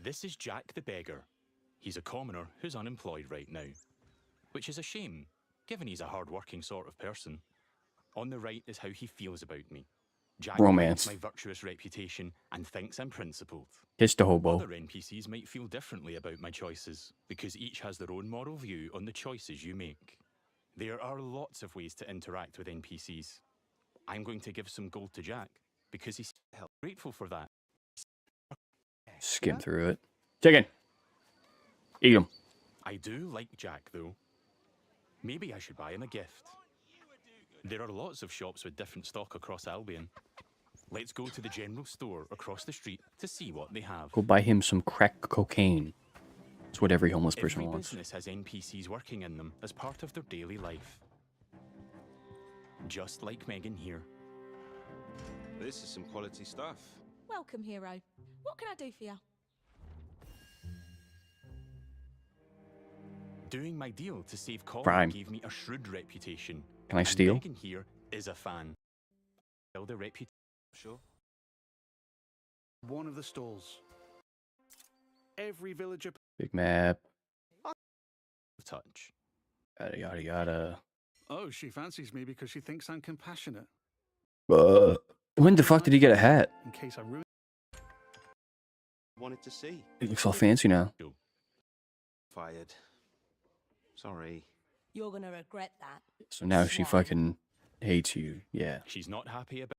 Speaker 21: This is Jack the Beggar. He's a commoner who's unemployed right now, which is a shame, given he's a hard-working sort of person. On the right is how he feels about me. Jack
Speaker 1: Romance.
Speaker 21: likes my virtuous reputation and thinks I'm principled.
Speaker 1: Kiss the hobo.
Speaker 21: Other NPCs might feel differently about my choices, because each has their own moral view on the choices you make. There are lots of ways to interact with NPCs. I'm going to give some gold to Jack, because he's grateful for that.
Speaker 1: Skim through it. Chicken. Eat him.
Speaker 21: I do like Jack, though. Maybe I should buy him a gift. There are lots of shops with different stock across Albion. Let's go to the general store across the street to see what they have.
Speaker 1: Go buy him some crack cocaine. That's what every homeless person
Speaker 21: Every
Speaker 1: wants.
Speaker 21: business has NPCs working in them as part of their daily life. Just like Megan here.
Speaker 4: This is some quality stuff.
Speaker 3: Welcome, hero. What can I do for you?
Speaker 21: Doing my deal to save Colin
Speaker 1: Prime.
Speaker 21: gave me a shrewd reputation.
Speaker 1: Can I
Speaker 21: and
Speaker 1: steal?
Speaker 21: Megan here is a fan. Build a reputation.
Speaker 4: Sure.
Speaker 2: One of the stalls. Every villager.
Speaker 1: Big map.
Speaker 21: Touch.
Speaker 1: Yada yada yada.
Speaker 2: Oh, she fancies me because she thinks I'm compassionate.
Speaker 1: When the fuck did he get a hat?
Speaker 2: In case I ruin.
Speaker 4: Wanted to see.
Speaker 1: He looks all fancy now.
Speaker 4: Fired. Sorry.
Speaker 3: You're gonna regret that.
Speaker 1: So now she
Speaker 3: Swine.
Speaker 1: fucking hates you. Yeah.
Speaker 21: She's not happy about.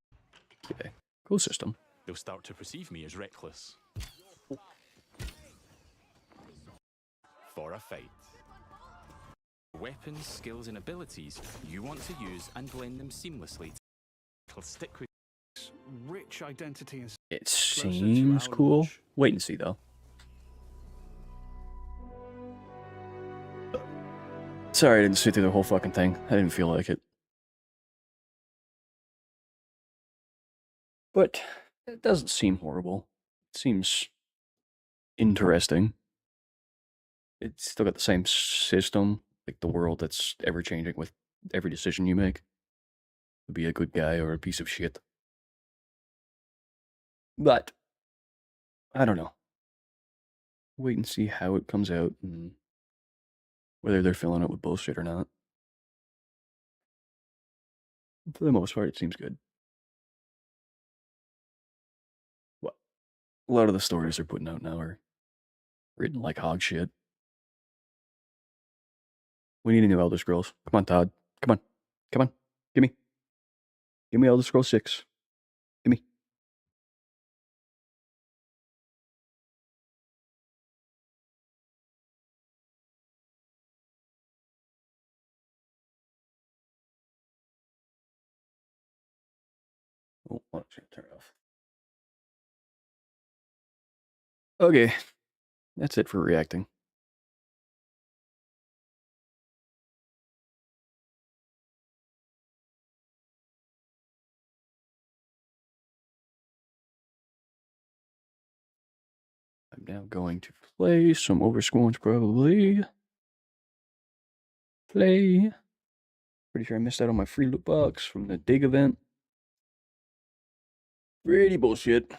Speaker 1: Okay. Cool system.
Speaker 21: They'll start to perceive me as reckless. For a fight. Weapons, skills, and abilities you want to use and blend them seamlessly. It'll stick with.
Speaker 2: Rich identity and.
Speaker 1: It seems cool. Wait and see though. Sorry I didn't sit through the whole fucking thing. I didn't feel like it. But it doesn't seem horrible. It seems interesting. It's still got the same system, like the world that's ever changing with every decision you make. To be a good guy or a piece of shit. But I don't know. Wait and see how it comes out and whether they're filling it with bullshit or not. For the most part, it seems good. What? A lot of the stories they're putting out now are written like hog shit. We need a new Elder Scrolls. Come on, Todd. Come on. Come on. Give me. Give me Elder Scrolls 6. Give me. Oh, I'm just gonna turn it off. Okay. That's it for reacting. I'm now going to play some Oversquanch probably. Play. Pretty sure I missed out on my free loot box from the Dig event. Pretty bullshit.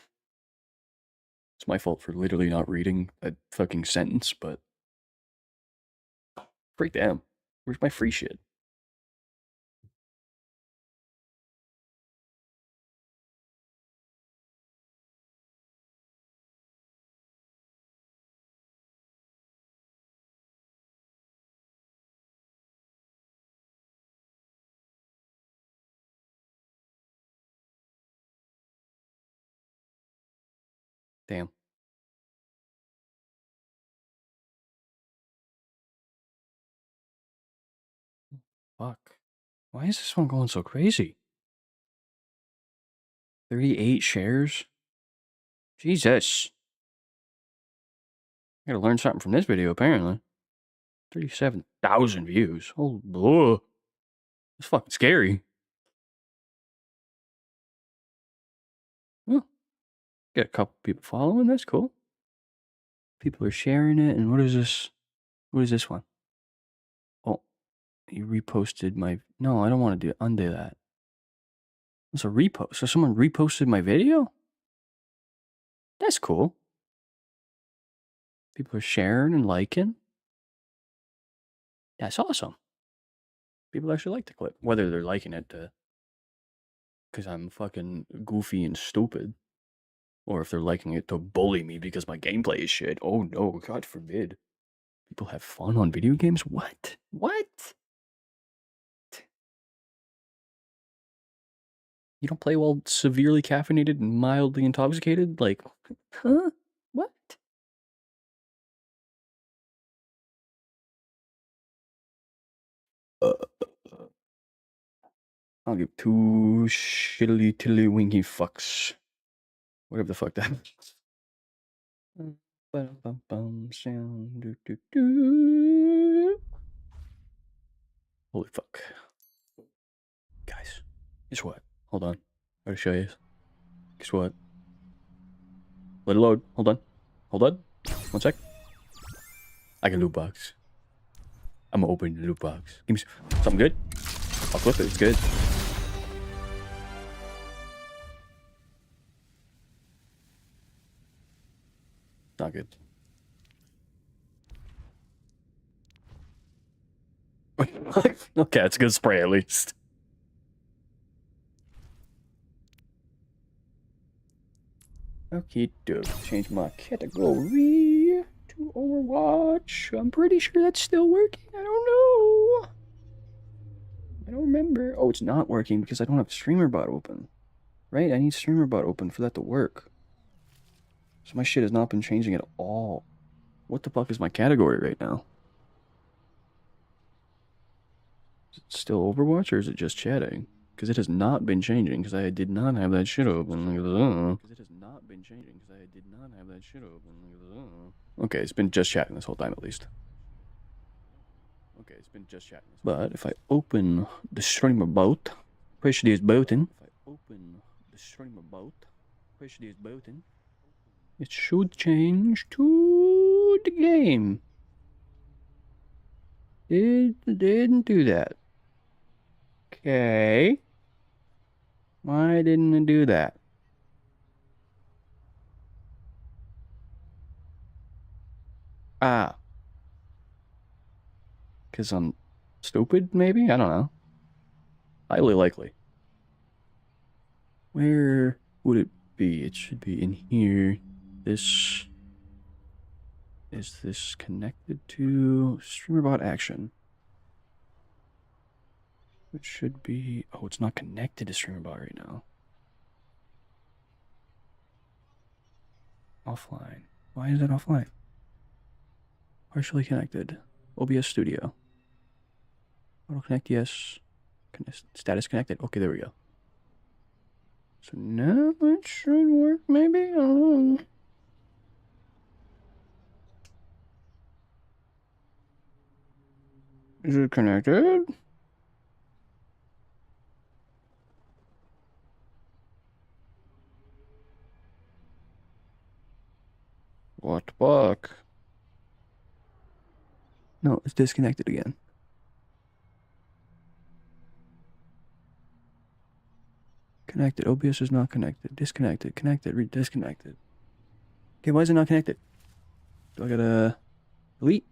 Speaker 1: It's my fault for literally not reading a fucking sentence, but freak damn. Where's my free shit? Damn. Fuck. Why is this one going so crazy? 38 shares? Jesus. I gotta learn something from this video, apparently. 37,000 views. Oh, ugh. It's fucking scary. Oh, got a couple people following. That's cool. People are sharing it. And what is this? What is this one? Oh, you reposted my... No, I don't want to undo that. It's a repost. So someone reposted my video? That's cool. People are sharing and liking. That's awesome. People actually like the clip. Whether they're liking it because I'm fucking goofy and stupid, or if they're liking it to bully me because my gameplay is shit. Oh no, God forbid. People have fun on video games? What? What? You don't play while severely caffeinated and mildly intoxicated? Like, huh? What? I'll give two shittily tilly winky fucks. Whatever the fuck that means. Ba-dum-bum-bum, sound, do. Holy fuck. Guys, guess what? Hold on. Gotta show you. Guess what? Let it load. Hold on. Hold on. 1 sec. I can loot box. I'm gonna open the loot box. Give me something good. I'll flip it. It's good. Not good. Okay, it's a good spray at least. Okay, doke. Change my category to Overwatch. I'm pretty sure that's still working. I don't know. I don't remember. Oh, it's not working because I don't have StreamerBot open. Right? I need StreamerBot open for that to work. So my shit has not been changing at all. What the fuck is my category right now? Is it still Overwatch or is it just chatting? Because it has not been changing because I did not have that shit open. Because it has not been changing because I did not have that shit open. Okay, it's been just chatting this whole time at least. Okay, it's been just chatting. But if I open the StreamerBot, push this button. If I open the StreamerBot, push this button. It should change to the game. It didn't do that. Okay. Why didn't it do that? Ah. Because I'm stupid, maybe? I don't know. Highly likely. Where would it be? It should be in here. This... Is this connected to StreamerBot Action? It should be... Oh, it's not connected to StreamerBot right now. Offline. Why is it offline? Partially connected. OBS Studio. Auto connect, yes. Status connected. Okay, there we go. So now it should work, maybe? I don't know. Is it connected? What the fuck? No, it's disconnected again. Connected. OBS is not connected. Disconnected. Connected. Disconnected. Okay, why is it not connected? Do I gotta delete?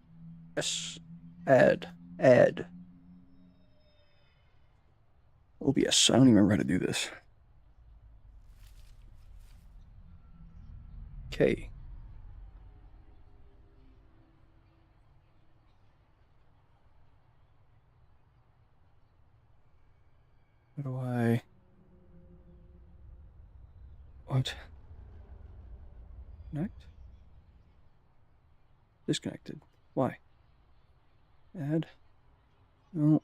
Speaker 1: Yes. Add. OBS. I don't even remember how to do this. Okay. How do I... What? Connect. Disconnected. Why? Add. No.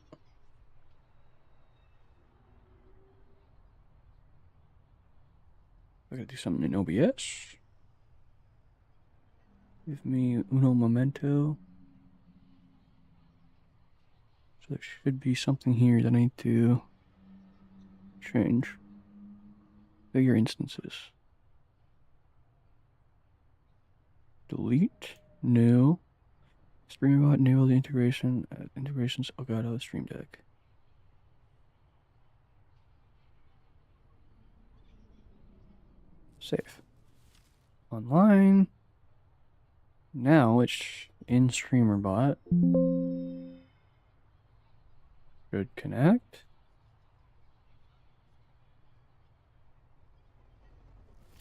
Speaker 1: I gotta do something in OBS. Give me uno momento. So there should be something here that I need to change. Figure instances. Delete. New. StreamBot, enable the integration. Integrations. Elgato, Stream Deck. Save. Online. Now it's in StreamerBot. Should connect.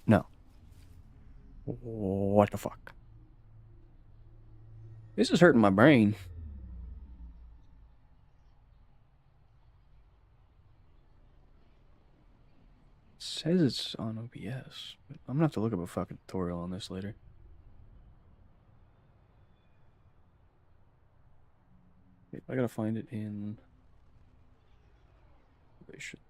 Speaker 1: No. What the fuck? This is hurting my brain. It says it's on OBS, but I'm gonna have to look up a fucking tutorial on this later. I gotta find it in operations.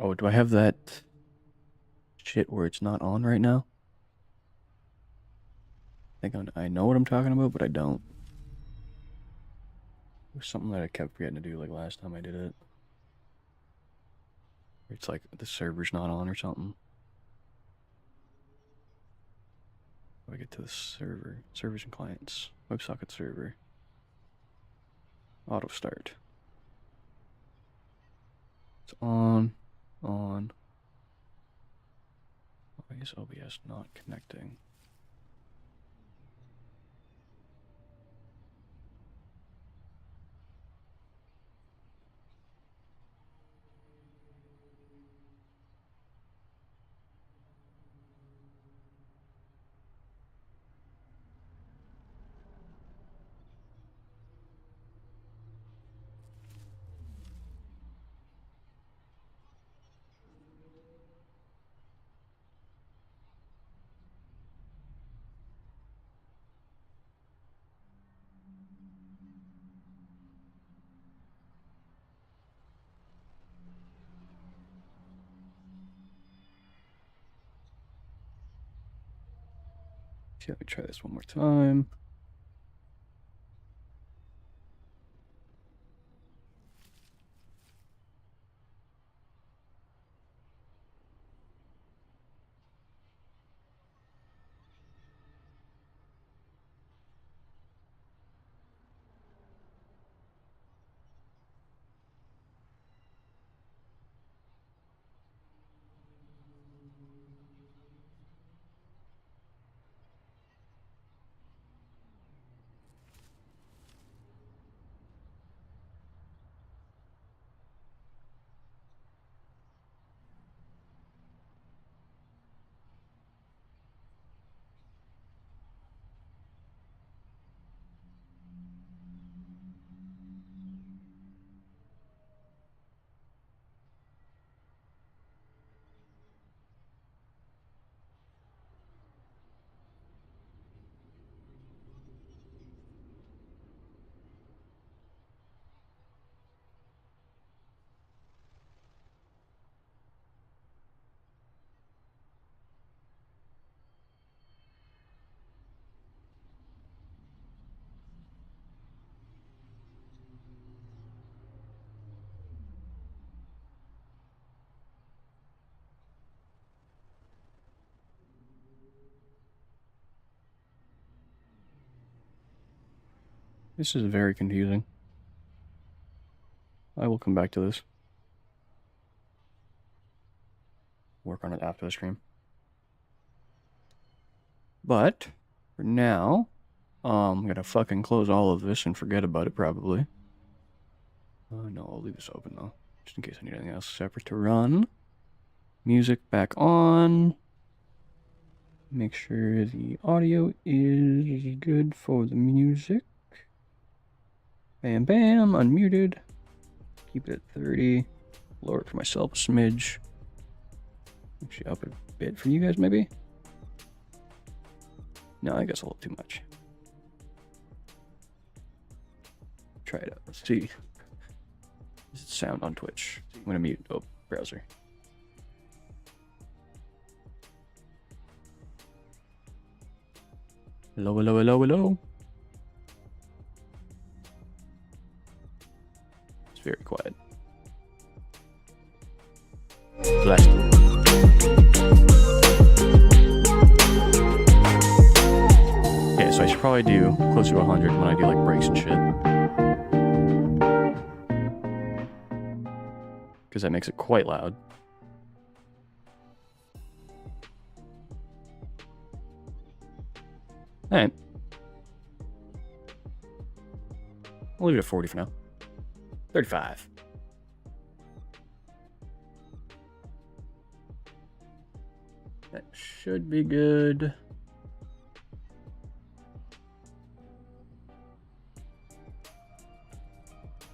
Speaker 1: Oh, do I have that shit where it's not on right now? I think I know what I'm talking about, but I don't. It was something that I kept forgetting to do like last time I did it. It's like the server's not on or something. How do I get to the server? Servers and clients. WebSocket server. Auto start. It's on. On. Why is OBS not connecting? Okay, let me try this one more time. This is very confusing. I will come back to this. Work on it after the stream. But, for now, I'm gonna fucking close all of this and forget about it probably. No, I'll leave this open though, just in case I need anything else separate to run. Music back on. Make sure the audio is good for the music. Bam, bam, unmuted. Keep it at 30. Lower it for myself a smidge. Actually, up a bit for you guys, maybe? No, I guess a little too much. Try it out. Let's see. Does it sound on Twitch? I'm gonna mute. Oh, browser. Hello, hello, hello, hello. It's very quiet. Blast. Okay, so I should probably do close to 100 when I do like breaks and shit. Because that makes it quite loud. Alright. I'll leave it at 40 for now. 35. That should be good.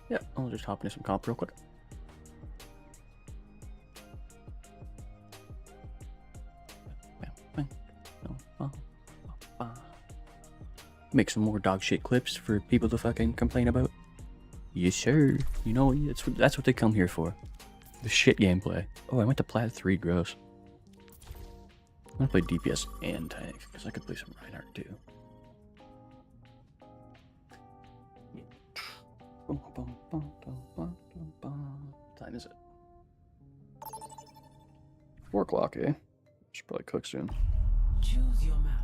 Speaker 1: Yeah, I'll just hop into some comp real quick. Make some more dog shit clips for people to fucking complain about. Yes, sir. You know, that's what they come here for. The shit gameplay. Oh, I went to Plat 3, gross. I'm gonna play DPS and tank, because I could play some Reinhardt too. What time is it? 4 o'clock, eh? Should probably cook soon.
Speaker 20: Choose your map.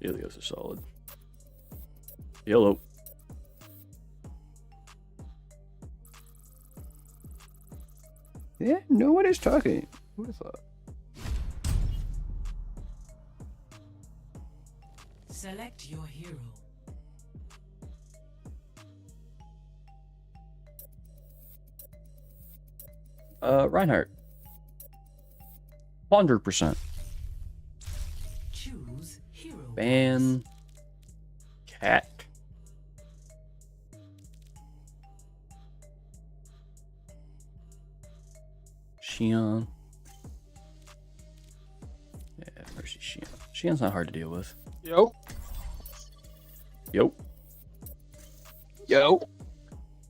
Speaker 1: Helios is solid. Yellow. Yeah, no one is talking. Who would have thought?
Speaker 20: Select your hero.
Speaker 1: Reinhardt. 100%.
Speaker 20: Choose hero.
Speaker 1: Ban. Cat. Xion. Yeah, Mercy Xion. Xion's not hard to deal with.
Speaker 6: Yo.
Speaker 1: Yo.
Speaker 6: Yo.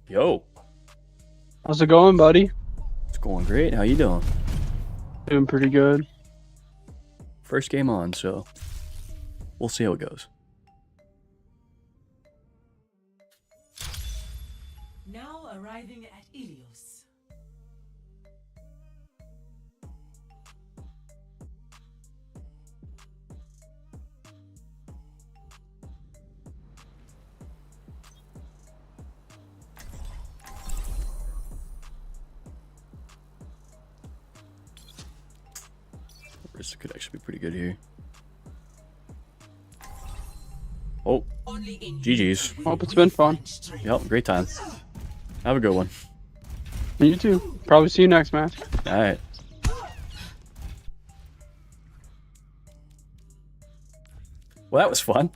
Speaker 1: Yo.
Speaker 6: How's it going, buddy?
Speaker 1: It's going great. How you doing?
Speaker 6: Doing pretty good.
Speaker 1: First game on, so we'll see how it goes.
Speaker 20: Now arriving at Ilios.
Speaker 1: This could actually be pretty good here. Oh, GG's.
Speaker 6: Hope it's been fun.
Speaker 1: Yep, great time. Have a good one.
Speaker 6: You too. Probably see you next match.
Speaker 1: Alright. Well, that was fun.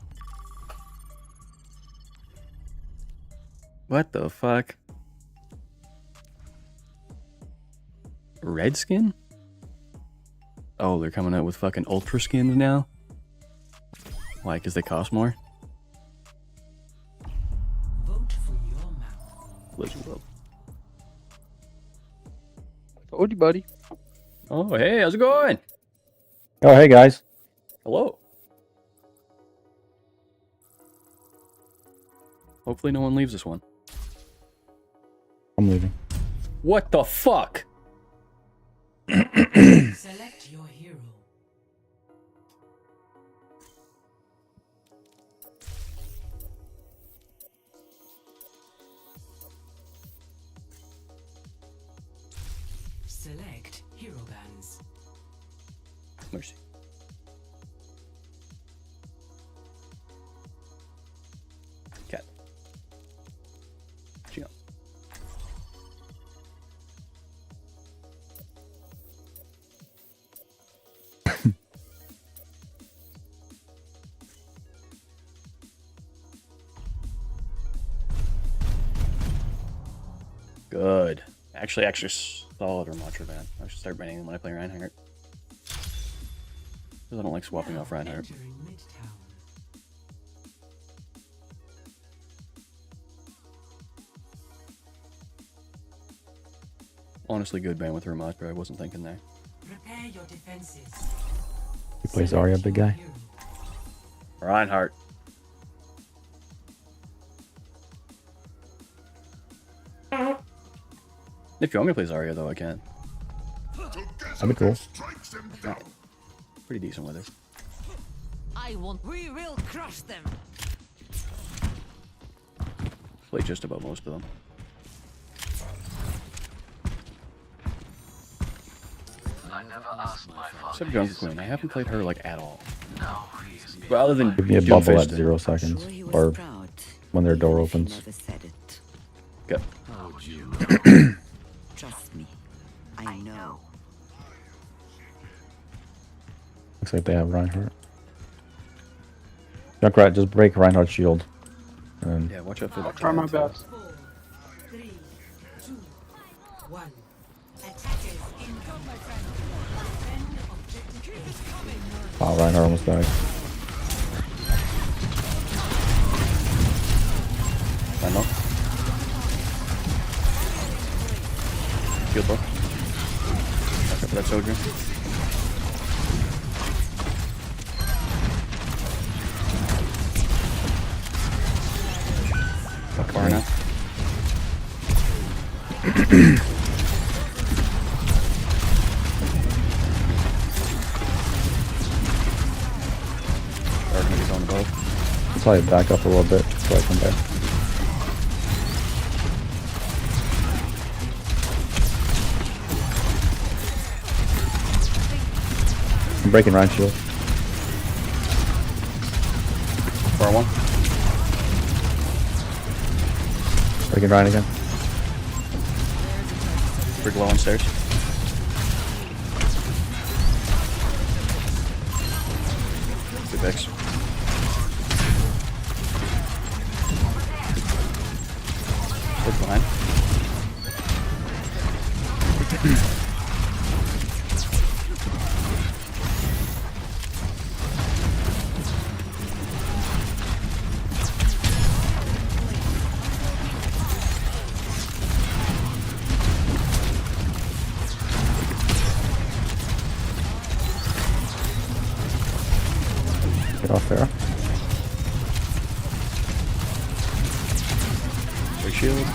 Speaker 1: What the fuck? Redskin? Oh, they're coming out with fucking ultra skins now? Why? Because they cost more?
Speaker 20: Vote for your map.
Speaker 1: Blizzard World.
Speaker 6: Told you, buddy.
Speaker 1: Oh, hey, how's it going?
Speaker 7: Oh, hey, guys.
Speaker 1: Hello. Hopefully no one leaves this one.
Speaker 7: I'm leaving.
Speaker 1: What the fuck?
Speaker 20: Select your hero. Select hero bands.
Speaker 1: Mercy. Cat. Gino. Good. Actually solid Ramatra ban. I should start banning them when I play Reinhardt. Because I don't like swapping off Reinhardt. Honestly, good ban with Ramatra. I wasn't thinking there.
Speaker 20: Prepare your defenses.
Speaker 7: He plays Arya, big guy.
Speaker 1: Reinhardt. If you want me to play Zarya, though, I can.
Speaker 7: That'd be cool.
Speaker 1: Yeah. Pretty decent with it.
Speaker 20: We will crush them.
Speaker 1: Play just about most of them. Except Jungle Queen. I haven't played her like at all. But other than
Speaker 7: Give me a bubble at 0 seconds, or when their door opens.
Speaker 1: Go.
Speaker 20: Trust me. I know.
Speaker 7: Looks like they have Reinhardt. Junkrat, just break Reinhardt's shield. And
Speaker 1: yeah, watch out for
Speaker 6: I'll try my best.
Speaker 20: 4, 3, 2, 1. Attackers incoming, my friend. Defend objective.
Speaker 7: wow, Reinhardt almost died.
Speaker 1: I know. Shield book. Watch out for that soldier. Far now. Darkness on the boat.
Speaker 7: I'll probably back up a little bit before I come back. I'm breaking Rein's shield.
Speaker 1: Far one.
Speaker 7: Breaking Rein again.
Speaker 1: Brig low on stairs. Good Vex. Look behind.
Speaker 7: Get off there.
Speaker 1: Big shield.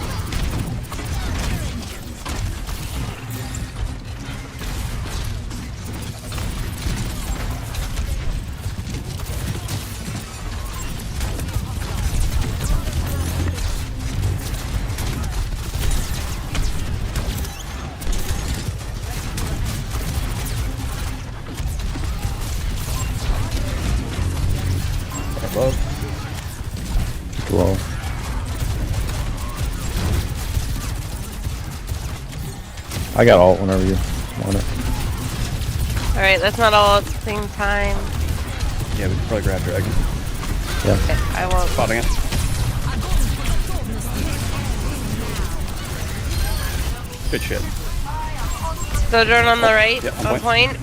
Speaker 1: Above.
Speaker 7: Low. I got ult whenever you want it.
Speaker 8: Alright, that's not all at the same time.
Speaker 1: Yeah, we can probably grab Dragon.
Speaker 7: Yeah.
Speaker 8: Okay, I won't.
Speaker 1: Popping it. Good shit.
Speaker 8: Sojourn on the right,
Speaker 1: yeah,
Speaker 8: on point.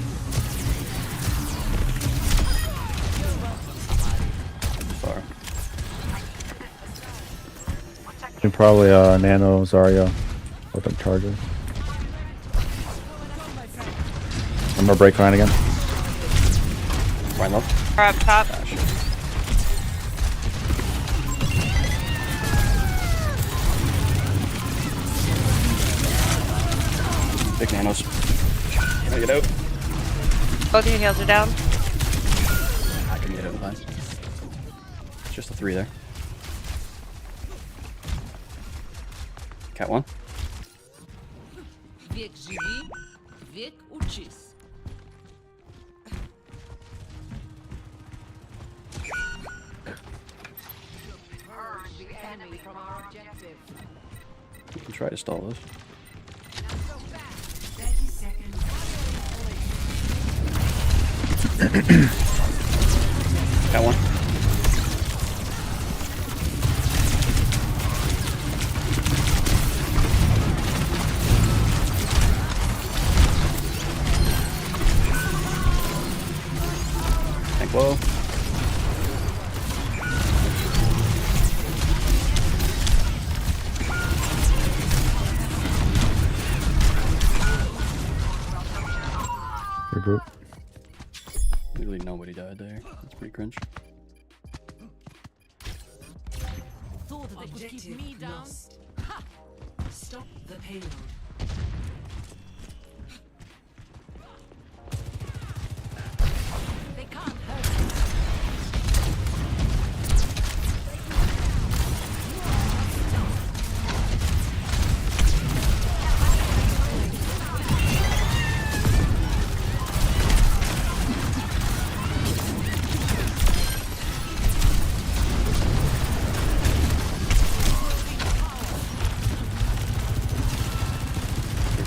Speaker 1: Far.
Speaker 7: You can probably nano Zarya with a charger. I'm gonna break Rein again.
Speaker 1: Rein low.
Speaker 8: Or up top.
Speaker 1: Ah, shit. Big nanos. Can I get out?
Speaker 8: Both your heals are down.
Speaker 1: I can get out in time. Just a 3 there. Cat 1.
Speaker 20: Век живи, век учись. enemy from our objective.
Speaker 1: You can try to stall us.
Speaker 20: 30 seconds.
Speaker 1: Got one. Tank low.
Speaker 7: Regroup.
Speaker 1: Literally nobody died there. That's pretty cringe.
Speaker 20: Thought that they could keep me down. Ha! Stop the payload. They can't hurt us.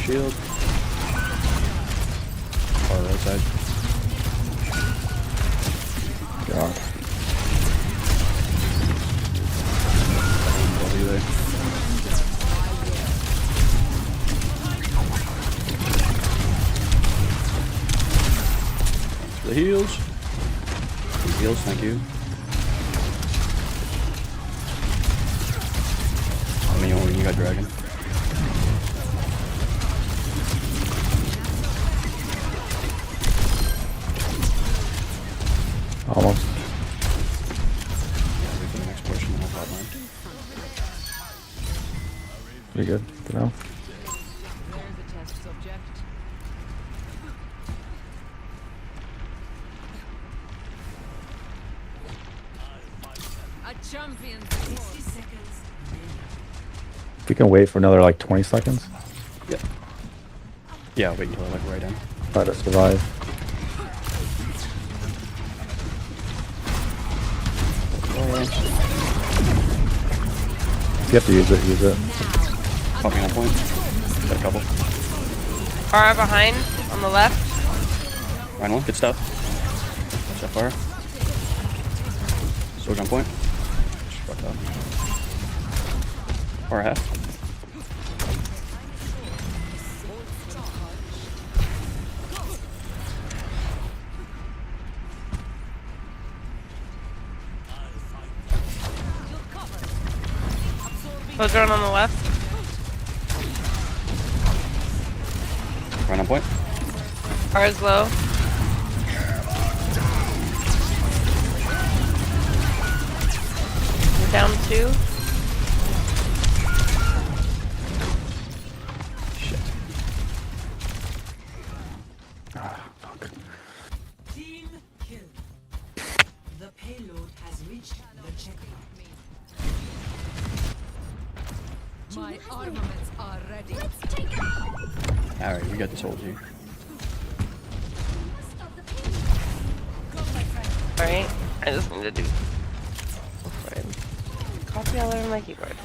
Speaker 1: Shield. Far right side.
Speaker 7: God.
Speaker 1: W there. The heals. The heals, thank you. How many only you got, Dragon?
Speaker 7: Almost.
Speaker 1: Yeah, wait for the next portion of the hotline.
Speaker 7: Pretty good for now.
Speaker 20: There's a test subject. A champion. 60 seconds.
Speaker 7: If we can wait for another like 20 seconds.
Speaker 1: Yeah. Yeah, wait until I like right in.
Speaker 7: Try to survive. If you have to use it, use it.
Speaker 1: Popping on point. Got a couple.
Speaker 8: Far behind on the left.
Speaker 1: Ryan one, good stuff. Watch out fire. Sword on point. Just fucked up. Or a half.
Speaker 8: Close run on the left.
Speaker 1: Ryan on point.
Speaker 8: Far is low. We're down 2.
Speaker 1: Shit.
Speaker 7: Ah, fuck.
Speaker 20: Team kill. The payload has reached the checkpoint. My armaments are ready. Let's take it out.
Speaker 1: Alright, we got this whole G.
Speaker 8: Alright, I just need to do. Copy all over my keyboard.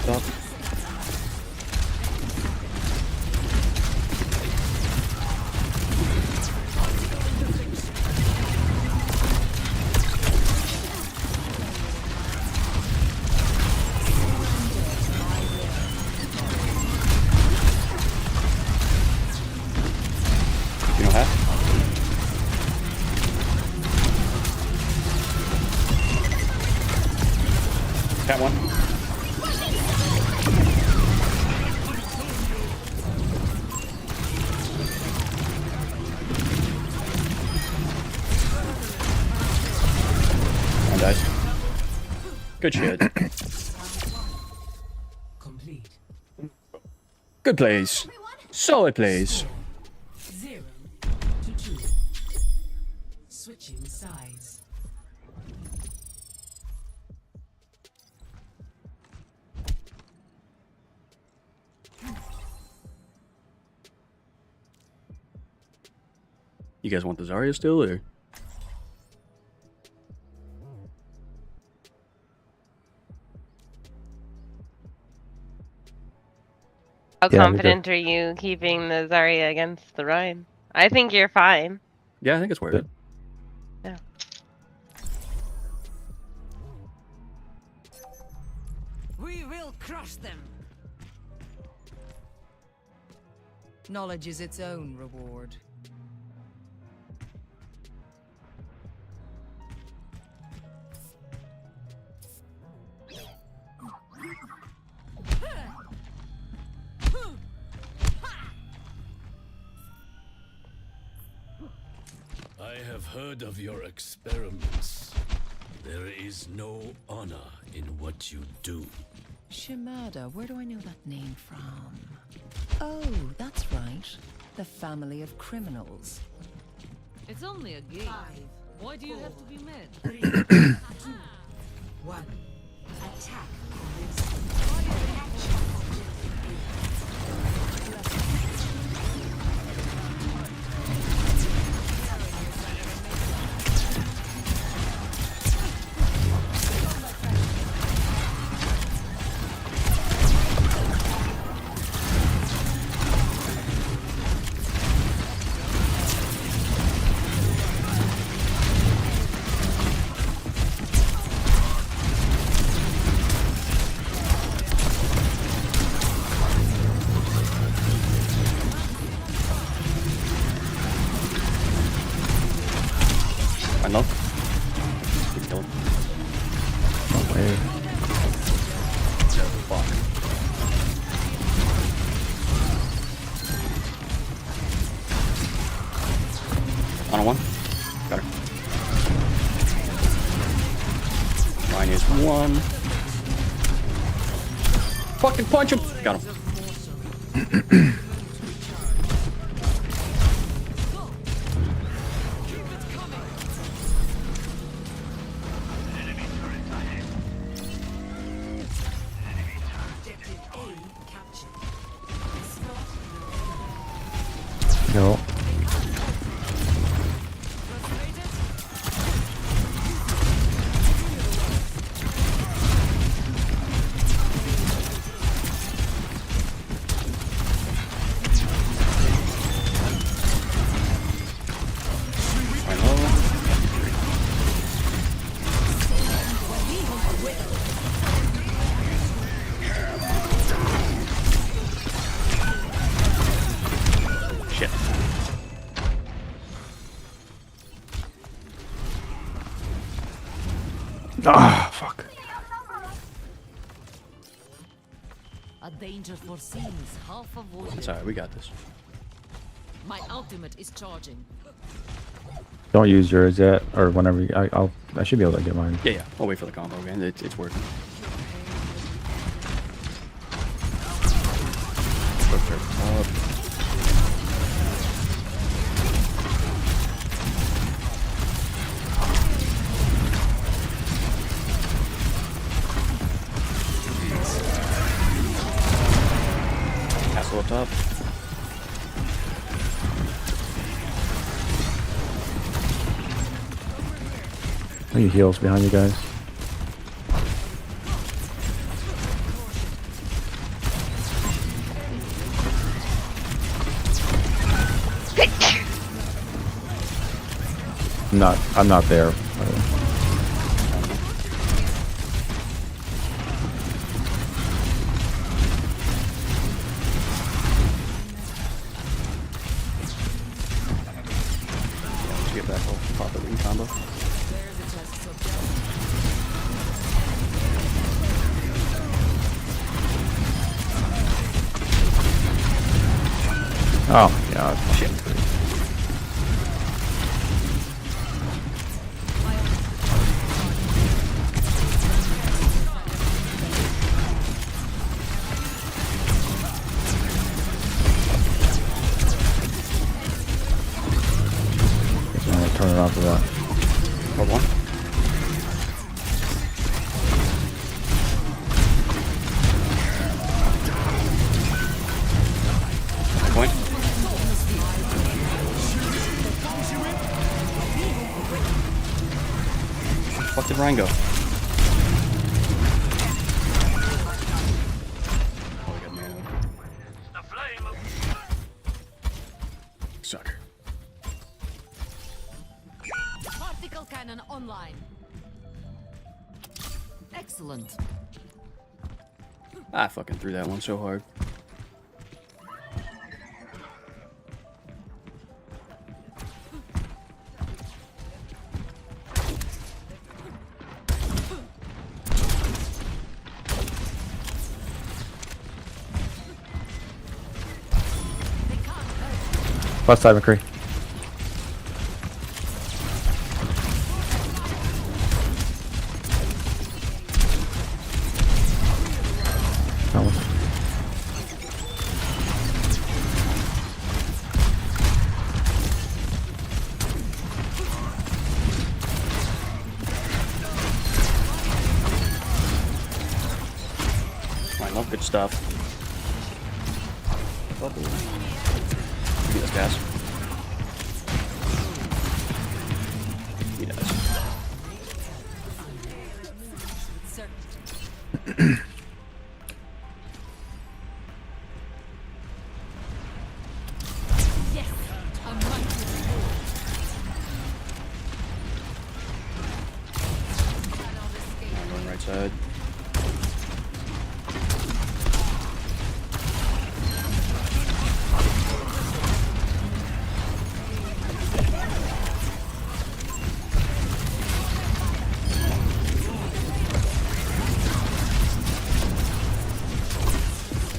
Speaker 1: Up. You know how? Got one. Good shit.
Speaker 20: Complete.
Speaker 1: Good plays. Solid plays.
Speaker 20: 0 to 2. Switching sides.
Speaker 1: You guys want the Zarya still, or?
Speaker 8: How
Speaker 7: Yeah, we
Speaker 8: confident are you keeping the Zarya against the Rhine? I think you're fine.
Speaker 1: Yeah, I think it's worth it.
Speaker 8: Yeah.
Speaker 20: We will crush them. Knowledge is its own reward.
Speaker 9: I have heard of your experiments. There is no honor in what you do.
Speaker 20: Shimada, where do I know that name from? Oh, that's right. The family of criminals.
Speaker 11: It's only a game. Why do you have to be mad?
Speaker 20: 3, 2, 1. Attack.
Speaker 1: I know. Keep going.
Speaker 7: Wait.
Speaker 1: Fuck. On one. Got her. Mine is one. Fucking punch him. Got him.
Speaker 7: No.
Speaker 1: Shit.
Speaker 7: Ah, fuck.
Speaker 11: A danger foreseen is half avoided.
Speaker 1: It's alright, we got this.
Speaker 11: My ultimate is charging.
Speaker 7: Don't use yours yet, or whenever you, I should be able to get mine.
Speaker 1: Yeah, yeah. I'll wait for the combo again. It's working. Castle up top.
Speaker 7: I need heals behind you guys. I'm not there.
Speaker 1: Let's get back. I'll pop the wing combo.
Speaker 7: Oh my god.
Speaker 1: Shit.
Speaker 7: Turn around for that.
Speaker 1: Hold on. Point. Fuck did Ryan go? Oh, we got mana. Sucker.
Speaker 11: Particle cannon online. Excellent.
Speaker 1: I fucking threw that one so hard.
Speaker 7: Left side, McCree. That one.
Speaker 1: I love good stuff. Give me those guys. He does.
Speaker 11: Yes, a mighty
Speaker 1: I'm going right side.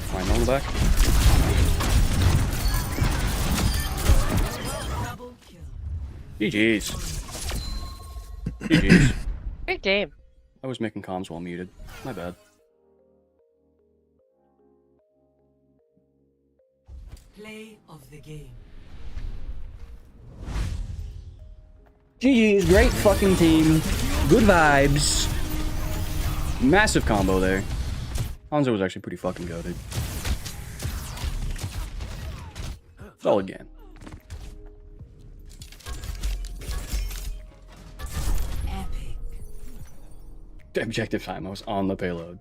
Speaker 1: Fine, on the back. GG's. GG's.
Speaker 8: Great game.
Speaker 1: I was making comms while muted. My bad.
Speaker 11: play of the game.
Speaker 1: GG's, great fucking team. Good vibes. Massive combo there. Hanzo was actually pretty fucking goated. Solid game. The objective time, I was on the payload.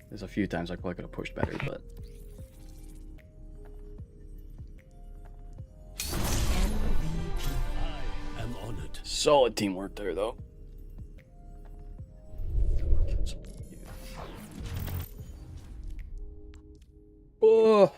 Speaker 1: There's a few times I probably could have pushed better, but...
Speaker 9: I am honored.
Speaker 1: Solid teamwork there, though. Oh.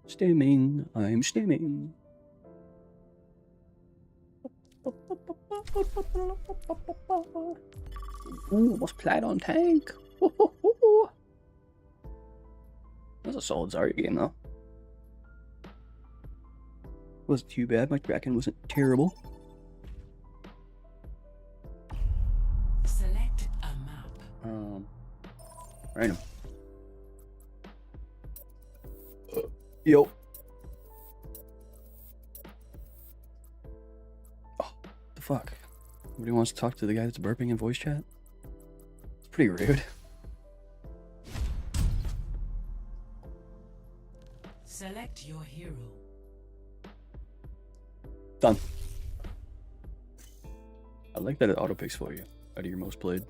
Speaker 1: Stimming, I'm stimming. Ooh, almost plat on tank. That was a solid Zarya game, though. Wasn't too bad. My Kraken wasn't terrible.
Speaker 11: Select a map.
Speaker 1: Random. Yo. Oh, the fuck? Nobody wants to talk to the guy that's burping in voice chat? It's pretty rude.
Speaker 11: Select your hero.
Speaker 1: Done. I like that it auto picks for you out of your most played.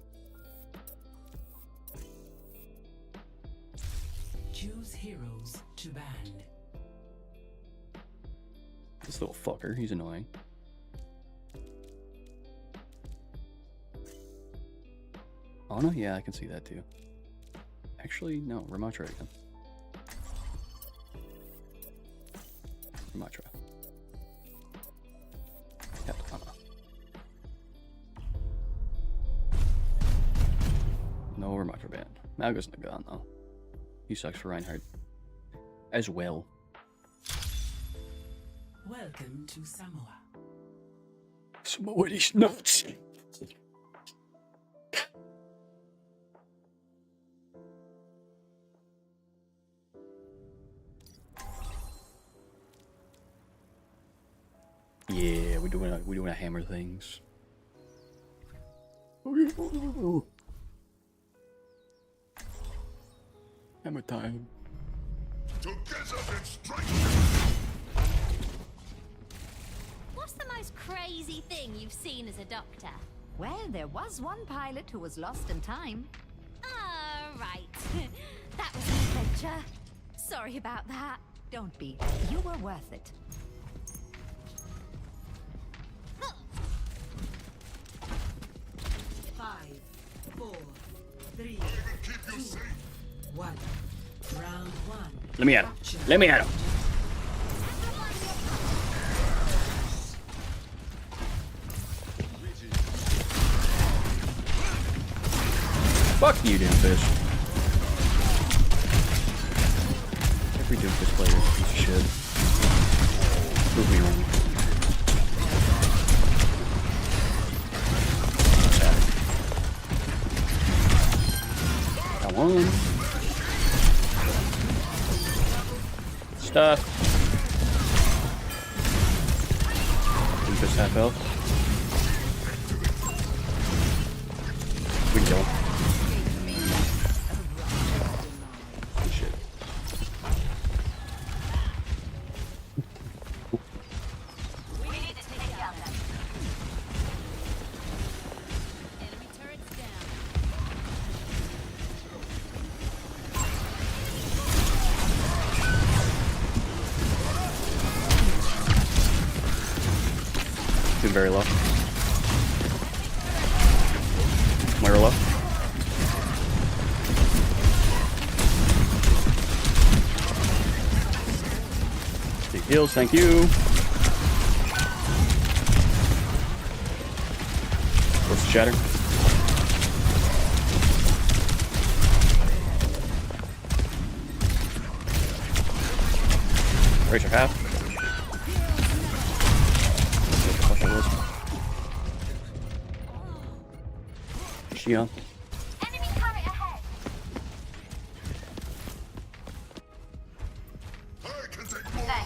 Speaker 11: Choose heroes to band.
Speaker 1: This little fucker, he's annoying. Ana? Yeah, I can see that too. Actually, no, Ramattra again. Ramattra. Kept Ana. No Ramattra band. Malga's not gone though. He sucks for Reinhardt. As well.
Speaker 11: Welcome to Samoa.
Speaker 1: Samoa is nuts. Yeah, we're doing a hammer things. Hammer time.
Speaker 22: What's the most crazy thing you've seen as a doctor?
Speaker 20: Well, there was one pilot who was lost in time.
Speaker 22: Ah, right. That was an adventure. Sorry about that.
Speaker 20: Don't be. You were worth it.
Speaker 11: Five, 4, 3, 2, 1. Round 1.
Speaker 1: Let me at him. Let me at him. Fuck you, Doomfish. Every Doomfish player is a piece of shit. Prove me wrong. Got one. Stuff. Doomfish half health. We can kill him. Doing very low. Moira low. Big heals, thank you. What's the shatter? Raise your half. She on?
Speaker 22: Enemy turret ahead.
Speaker 23: I can take more than that.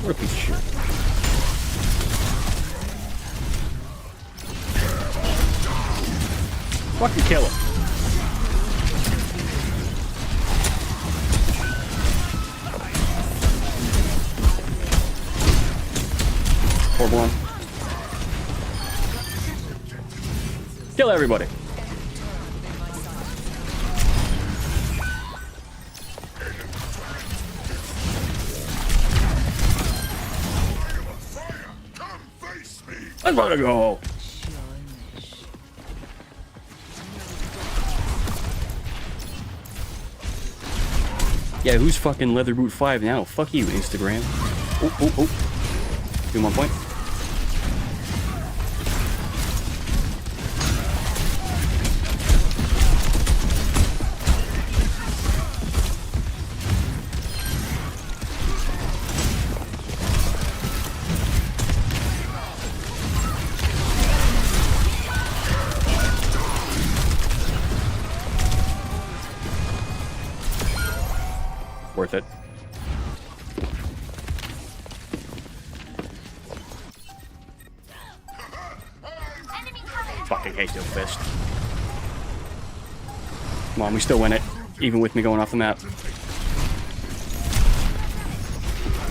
Speaker 1: What a piece of shit. Fucking kill him. Horrible one. Kill everybody. Let's let it go. Yeah, who's fucking Leatherboot 5 now? Fuck you, Instagram. Oh, oh, oh. Do 1 point. Worth it. fucking hate Doomfist. Come on, we still win it. Even with me going off the map.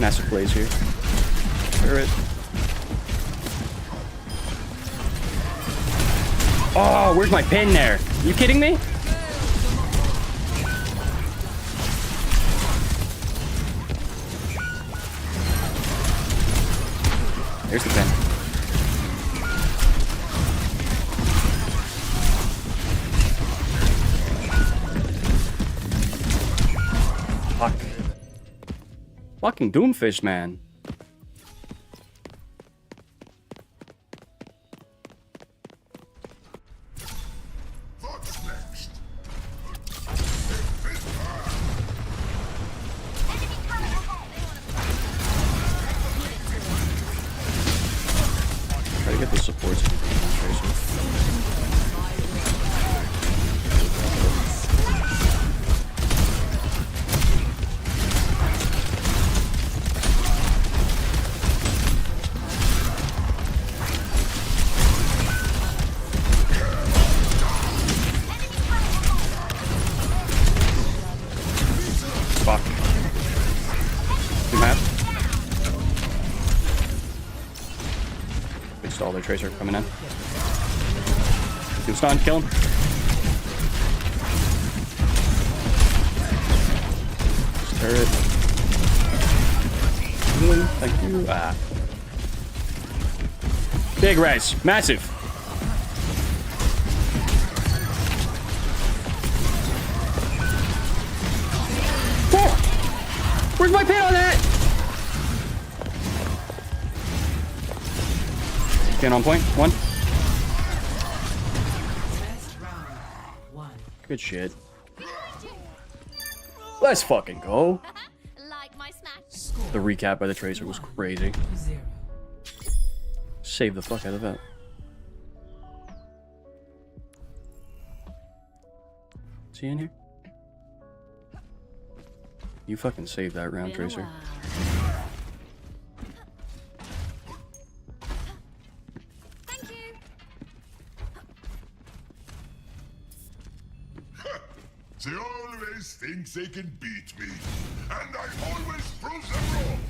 Speaker 1: Massive plays here. Turret. Oh, where's my pin there? You kidding me? There's the pin. Fuck. Fucking Doomfist, man. Try to get the supports. Fuck. Two map. Big stall there, Tracer coming in. Good stun, kill him. Turret. Thank you. Ah. Big res. Massive. Where's my pin on that? Pin on point. One. Good shit. Let's fucking go. The recap by the Tracer was crazy. Save the fuck out of that. Is he in here? You fucking saved that round, Tracer.
Speaker 22: Thank you.
Speaker 10: They always think they can beat me, and I always prove them wrong.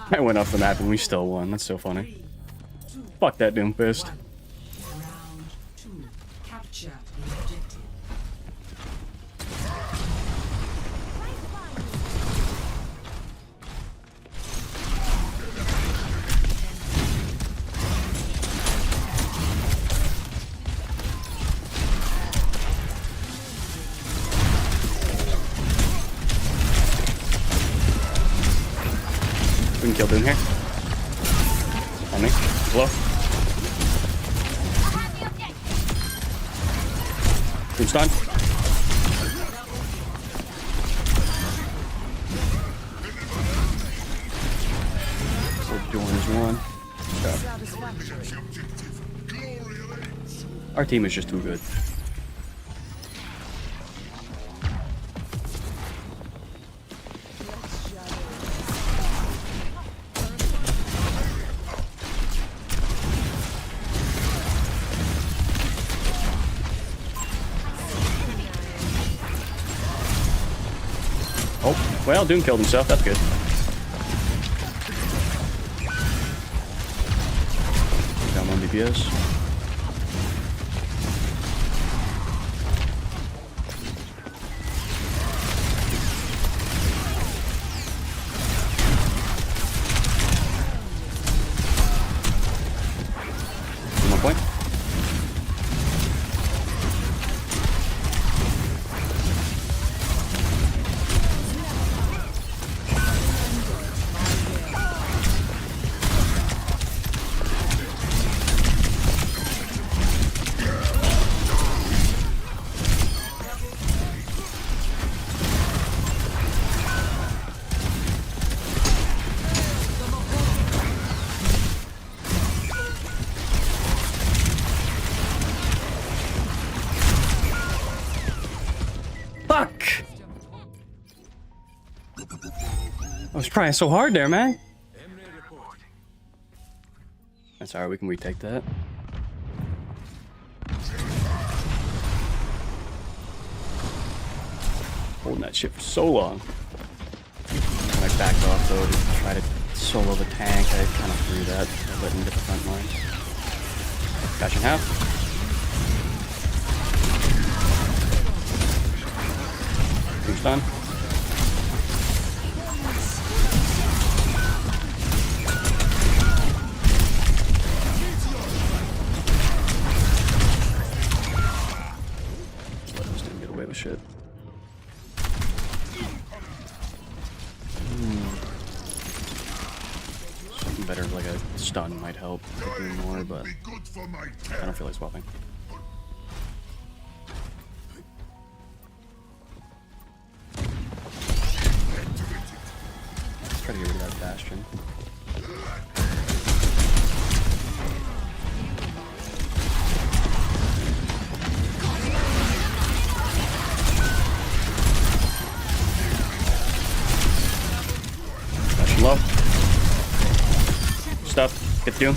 Speaker 1: I went off the map and we still won. That's so funny. Fuck that Doomfist.
Speaker 11: Round 2. Capture the objective.
Speaker 1: We can kill Doom here. On me. Hello. Doom stun. We're doing this one. Stop. Our team is just too good. Oh, well, Doom killed himself. That's good. Down 1 DPS. One point. I was trying so hard there, man. That's alright, we can retake that. Holding that shit for so long. I backed off though to try to solo the tank. I kind of threw that, let him get the front line. Dash in half. Who's done? Let us didn't get away with shit. Something better like a stun might help do more, but I don't feel like swapping. Try to get rid of that bastion. Bastion low. Stuff. Get Doom.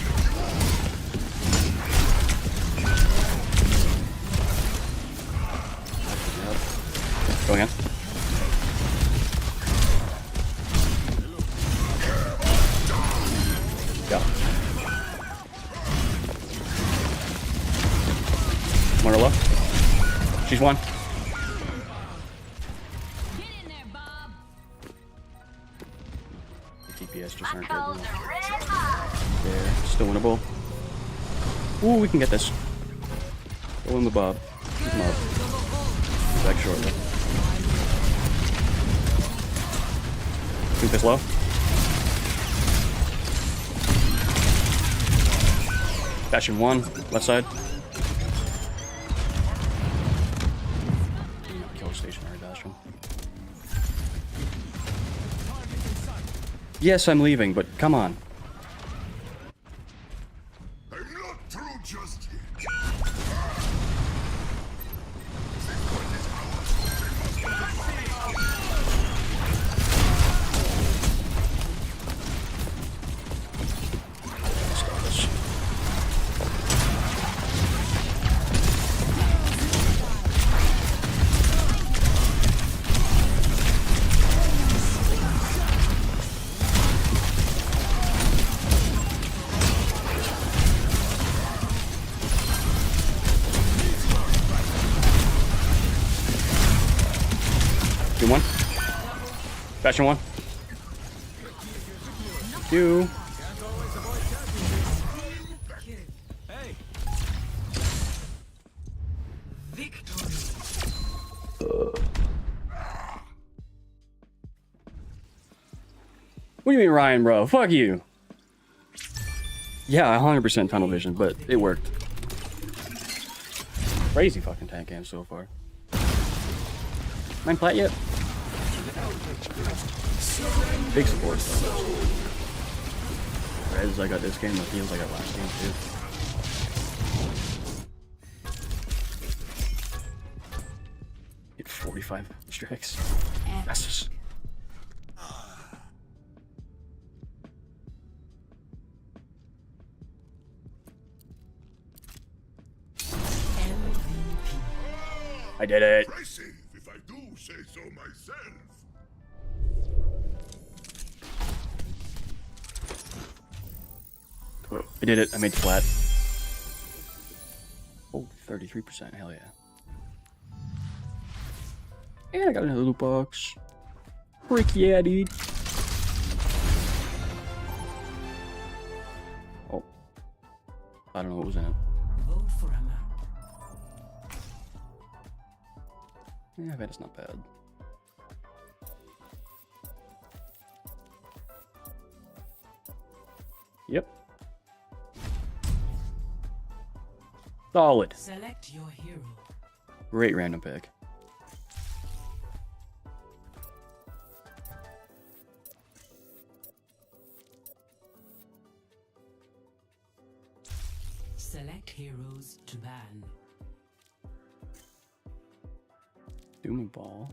Speaker 1: Go again. Go. Motor low. She's one. DPS just aren't good enough. There. Still winnable. Ooh, we can get this. Go in the Bob. Keep him up. Back shortly. Keep this low. Bastion 1, left side. Kill stationary Bastion. Yes, I'm leaving, but come on.
Speaker 10: I'm not through just yet.
Speaker 1: Do one. Bastion 1. Two. What do you mean, Ryan, bro? Fuck you. Yeah, 100% tunnel vision, but it worked. Crazy fucking tank game so far. Mine plat yet? Big support though. As I got this game, it feels like I got last game too. Hit 45 strikes. That's just... I did it.
Speaker 10: Impressive, if I do say so myself.
Speaker 1: Oh, I did it. I made the flat. Oh, 33%. Hell yeah. And I got another loot box. Frick yeah, dude. Oh. I don't know what was in it.
Speaker 11: Vote for a map.
Speaker 1: Yeah, I bet it's not bad. Yep. Solid.
Speaker 11: Select your hero.
Speaker 1: Great random pick.
Speaker 11: Select heroes to ban.
Speaker 1: Doom and Ball.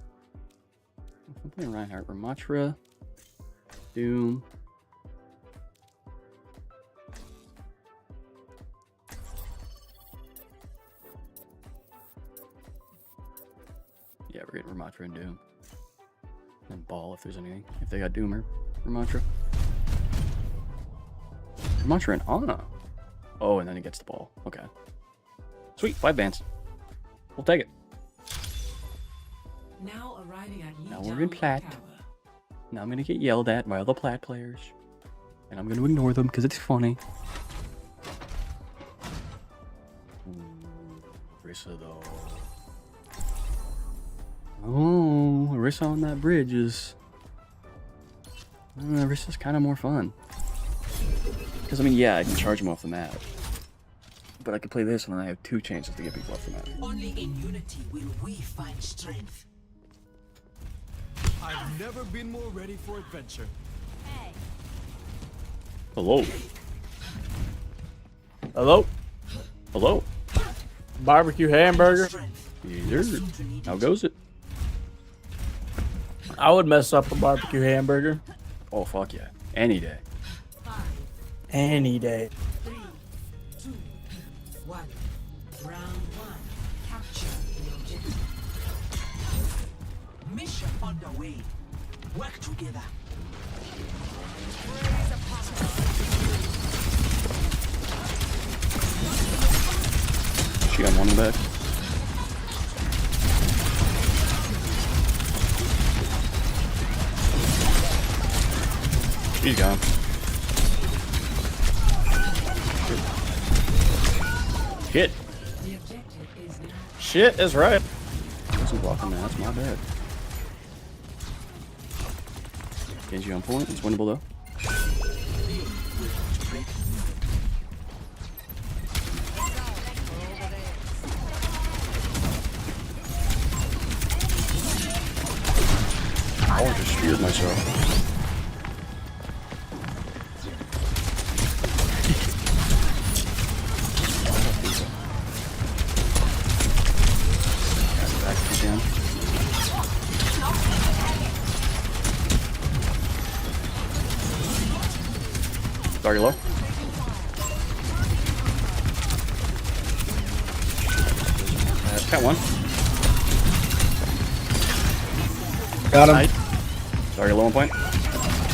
Speaker 1: I'm playing Reinhardt. Ramatra. Doom. we're getting Ramattra and Doom. And Ball if there's anything. If they got Doom or Ramattra. Ramattra and Ana. Oh, and then he gets the Ball. Okay. Sweet, 5 bands. We'll take it.
Speaker 20: Now arriving at
Speaker 1: Now we're in Plat. Now I'm gonna get yelled at by other Plat players. And I'm gonna ignore them because it's funny. Orisa though. Oh, Orisa on that bridge is... Orisa's kind of more fun. Because, I mean, yeah, I can charge him off the map. But I could play this and then I have 2 chances to get people off the map.
Speaker 20: Only in unity will we find strength.
Speaker 19: I've never been more ready for adventure.
Speaker 1: Hello. Hello. Hello.
Speaker 6: Barbecue hamburger.
Speaker 1: Yes. How goes it?
Speaker 6: I would mess up a barbecue hamburger.
Speaker 1: Oh, fuck yeah. Any day.
Speaker 6: Any day.
Speaker 20: 3, 2, 1. Round 1. Capture the objective. Mission underway. Work together.
Speaker 1: She got one in the back. She's gone. Shit.
Speaker 6: Shit is right.
Speaker 1: Wasn't blocking that. That's my bad. Genji on point. It's winnable though. I just speared myself. Back again. Sorry, low. Got one.
Speaker 6: Got him.
Speaker 1: Right. Sorry, low on point.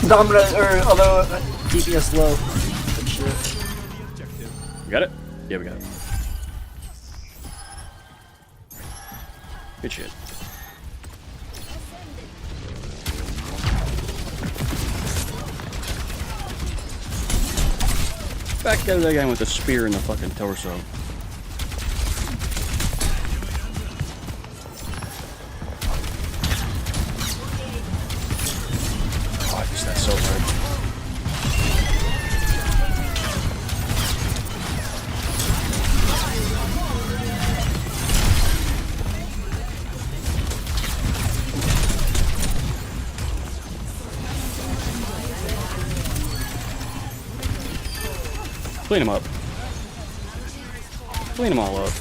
Speaker 6: Dominant, or although DPS low. Good shit.
Speaker 1: We got it? Yeah, we got it. Good shit. Back there again with the spear in the fucking torso. Oh, I missed that so hard. Clean them up. Clean them all up.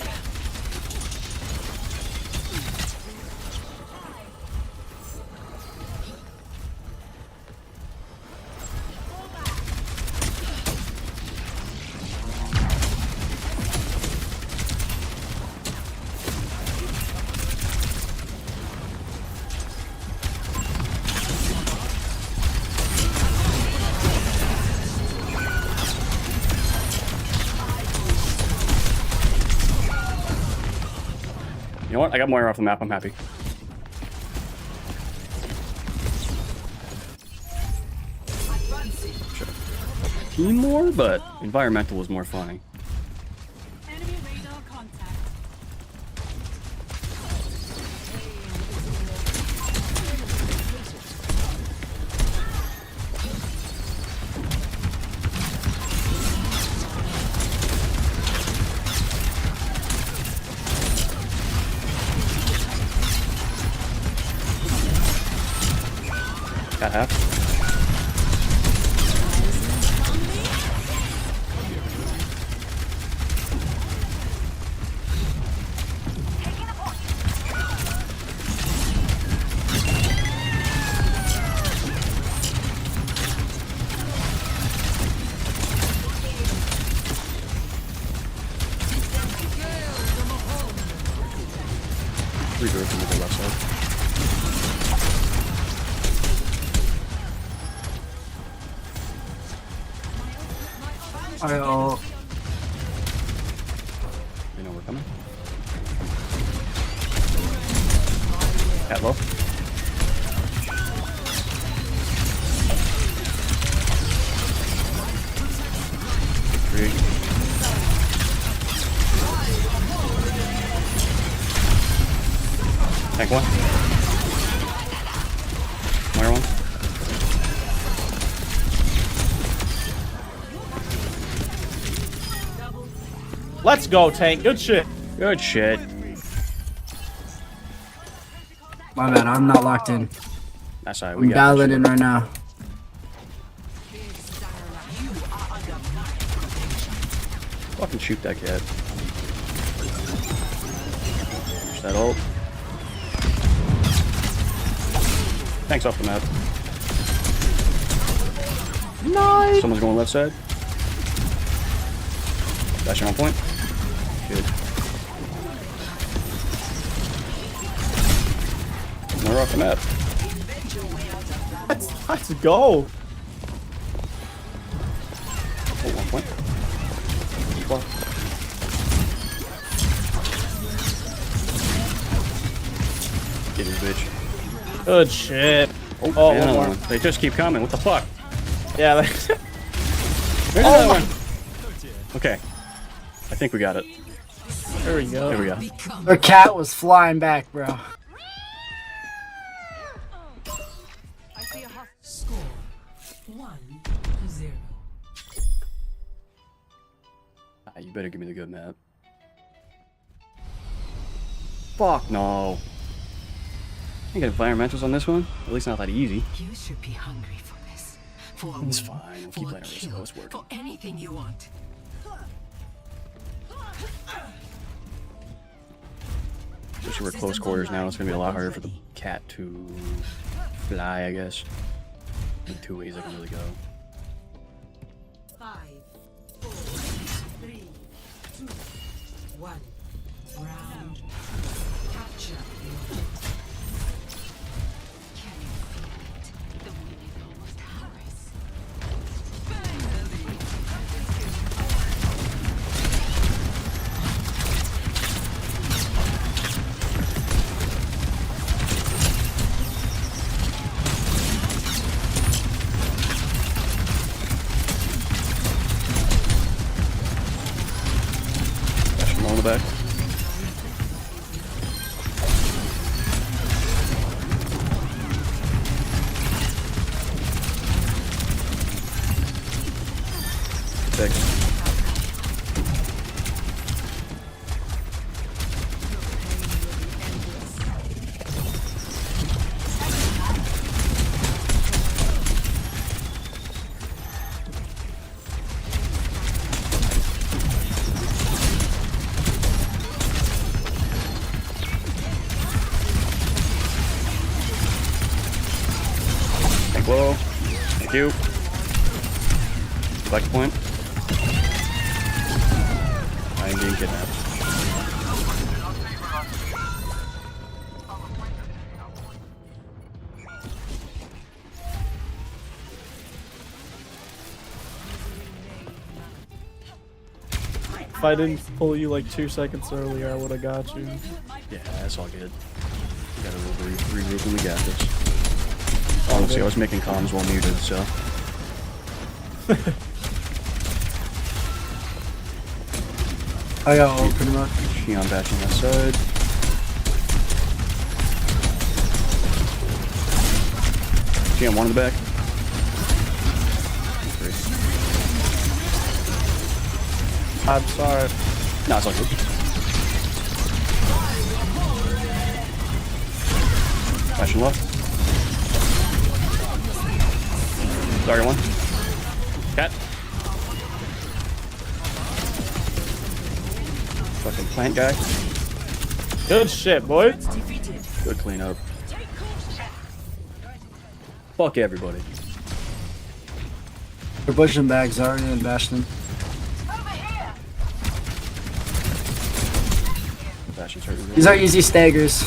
Speaker 1: You know what? I got Moira off the map. I'm happy. Should have team more, but environmental was more funny.
Speaker 5: Enemy radar contact.
Speaker 1: Got half. Rebirth into the left side.
Speaker 6: Oh.
Speaker 1: You know we're coming. Cat low. Three. Tank one. Another one.
Speaker 6: Let's go, tank. Good shit.
Speaker 1: Good shit.
Speaker 6: My bad. I'm not locked in.
Speaker 1: That's alright.
Speaker 6: I'm battling in right now.
Speaker 1: Fucking shoot that cat. Push that ult. Thanks off the map.
Speaker 6: Nice.
Speaker 1: Someone's going left side. Dashing on point. Good. We're off the map.
Speaker 6: Let's go.
Speaker 1: Oh, 1 point. Well. Get his bitch.
Speaker 6: Good shit.
Speaker 1: Oh,
Speaker 6: Oh,
Speaker 1: yeah,
Speaker 6: one more.
Speaker 1: they just keep coming. What the fuck?
Speaker 6: Yeah.
Speaker 1: There's
Speaker 6: Oh
Speaker 1: another
Speaker 6: my-
Speaker 1: one. Okay. I think we got it.
Speaker 6: There we go.
Speaker 1: There we go.
Speaker 6: The cat was flying back, bro.
Speaker 11: I see a score 1-0.
Speaker 1: You better give me the good map. Fuck no. I get environmentals on this one. At least not that easy.
Speaker 20: You should be hungry for this. For a
Speaker 1: It's
Speaker 20: win,
Speaker 1: fine. We'll
Speaker 20: for
Speaker 1: keep
Speaker 20: a
Speaker 1: letting it
Speaker 20: kill,
Speaker 1: go. It's working.
Speaker 20: for anything you want.
Speaker 1: Especially we're close quarters now. It's gonna be a lot harder for the cat to fly, I guess. Only 2 ways I can really go.
Speaker 11: 5, 4, 3, 2, 1. Round. Capture.
Speaker 20: Can you feel it? The wind is almost ours.
Speaker 1: Dash him on the back. Six. Thank low. Thank you. Select point. I am being kidnapped.
Speaker 6: If I didn't pull you like 2 seconds earlier, I would have got you.
Speaker 1: Yeah, that's all good. We gotta regroup and we got this. Honestly, I was making comms while muted, so.
Speaker 6: I got ult pretty much.
Speaker 1: Shion bashing that side. Shion one in the back. Three.
Speaker 6: I'm sorry.
Speaker 1: No, it's all good. Bashing left. Target one. Cat. Fucking plant guy.
Speaker 6: Good shit, boy.
Speaker 1: Good cleanup. Fuck everybody.
Speaker 6: We're pushing back Zarya and Bastion.
Speaker 1: Bastion's hurting me.
Speaker 6: These are easy staggers.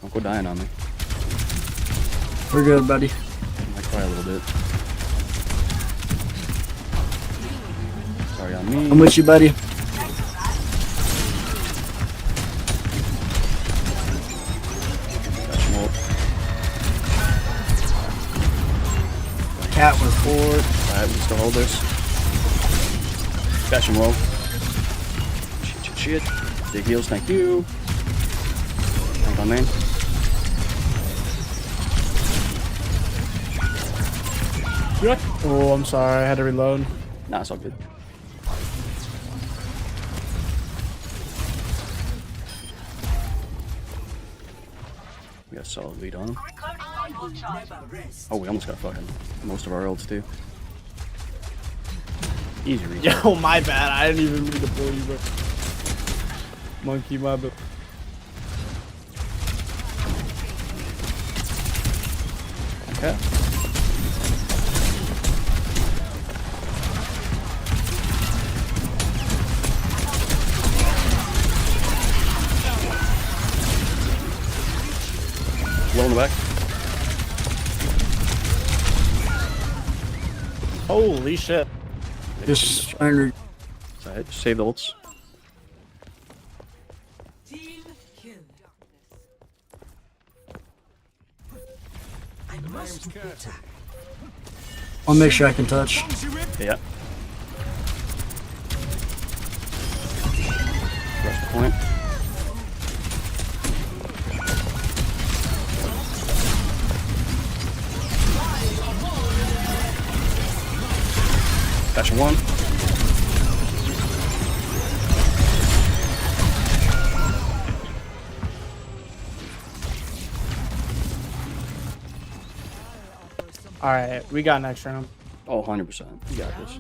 Speaker 1: Don't go dying on me.
Speaker 6: We're good, buddy.
Speaker 1: My Try a little bit. Sorry on me.
Speaker 6: I'm with you, buddy. Cat was forward.
Speaker 1: Alright, we still hold this. Bash him low. Shit. Big heals, thank you. Tank on main.
Speaker 6: Oh, I'm sorry. I had to reload.
Speaker 1: Nah, it's all good. We got a solid lead on him. Oh, we almost got fucking most of our ults too. Easy reach.
Speaker 6: Yo, my bad. I didn't even mean to pull you, bro. Monkey, my bad.
Speaker 1: Okay. Low in the back.
Speaker 6: Holy shit. Just trying to...
Speaker 1: Alright, just save the ults.
Speaker 6: I'll make sure I can touch.
Speaker 1: Yeah. Rush the point. Dash one.
Speaker 6: Alright, we got next round.
Speaker 1: Oh, 100%. You got this.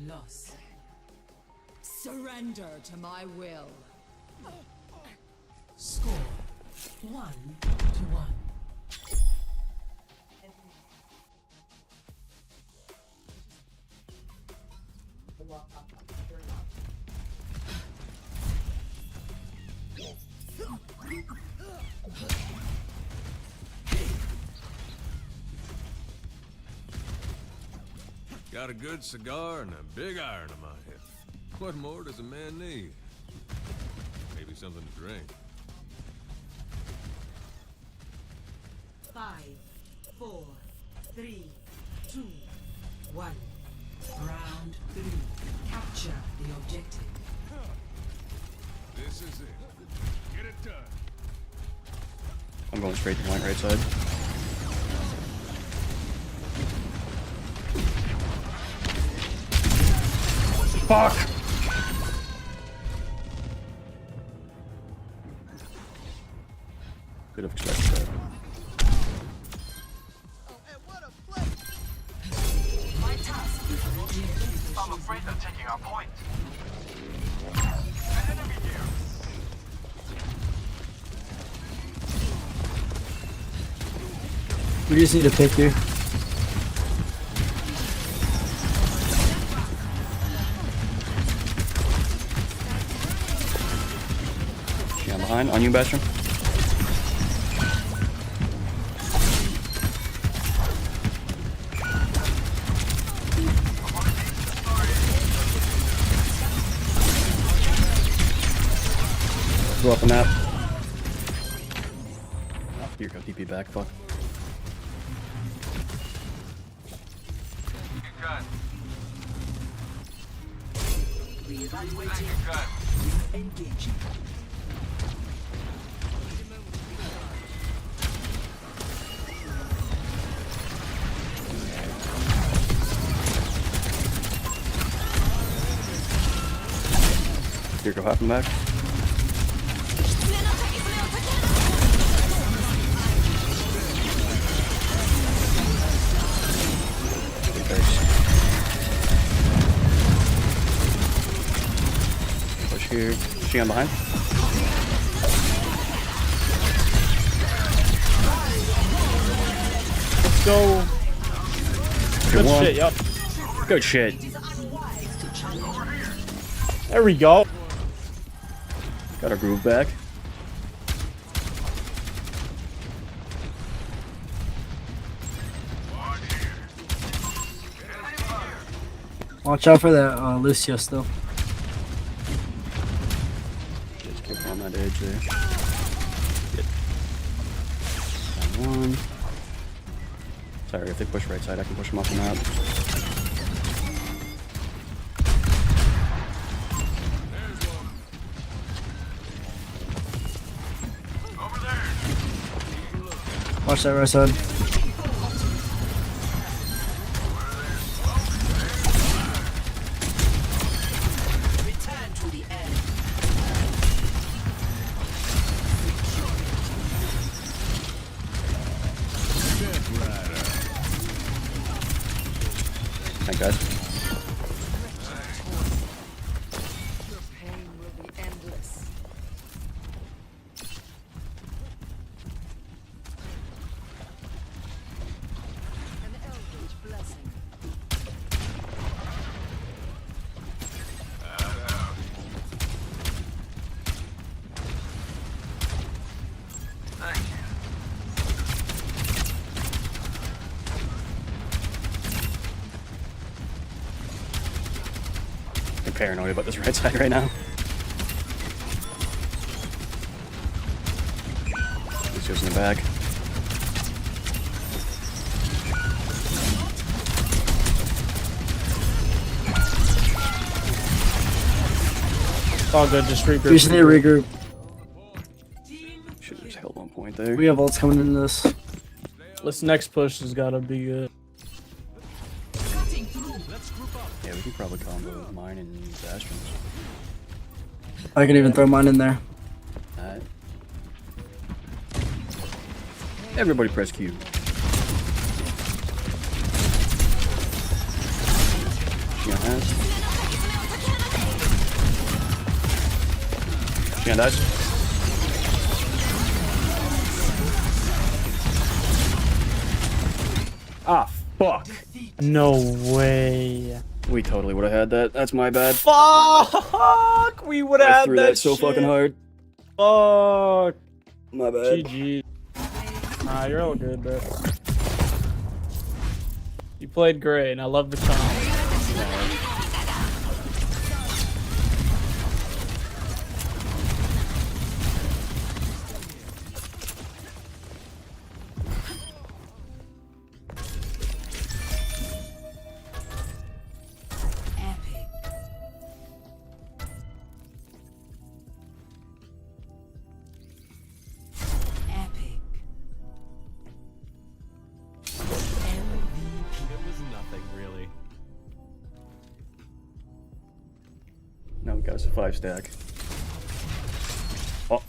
Speaker 11: Loss. Surrender to my will. Score 1-1.
Speaker 12: Got a good cigar and a big iron in my head. What more does a man need? Maybe something to drink.
Speaker 11: 5, 4, 3, 2, 1. Round 3. Capture the objective.
Speaker 12: This is it. Get it done.
Speaker 1: I'm going straight to point right side. Fuck! Could have expected that.
Speaker 13: I'm afraid they're taking our point. Enemy here.
Speaker 6: We just need to pick you.
Speaker 1: Yeah, I'm behind. On you, Bastion. Go up on that. Oh, here, go TP back. Fuck.
Speaker 11: Engaging.
Speaker 1: Here, go half and back. Push here. She on behind.
Speaker 6: Let's go. Good
Speaker 1: one.
Speaker 6: shit, yup.
Speaker 1: Good shit.
Speaker 6: There we go.
Speaker 1: Got our groove back.
Speaker 6: Watch out for that Lucio still.
Speaker 1: Just keep on that edge there. Good. Down one. Sorry, if they push right side, I can push them off the map.
Speaker 6: Watch that right side.
Speaker 1: Thanks, guys.
Speaker 11: Pain will be endless. An eldritch blessing.
Speaker 1: I'm paranoid about this right side right now. Lucio's in the back.
Speaker 6: It's all good, just regroup.
Speaker 1: We just need to regroup. Should have just held 1 point there.
Speaker 6: We have ults coming into this. This next push has gotta be good.
Speaker 1: Yeah, we can probably combo mine and Bastions.
Speaker 6: I can even throw mine in there.
Speaker 1: Alright. Everybody press Q. Shion has. Shion dies. Ah, fuck.
Speaker 6: No way.
Speaker 1: We totally would have had that. That's my bad.
Speaker 6: Fuck! We would have
Speaker 1: I
Speaker 6: had
Speaker 1: threw
Speaker 6: that
Speaker 1: so
Speaker 6: shit.
Speaker 1: fucking hard.
Speaker 6: Fuck.
Speaker 1: My bad.
Speaker 6: GG. Nah, you're all good, bro. You played great, and I love the comp.
Speaker 1: Now we got us a 5 stack. Oh.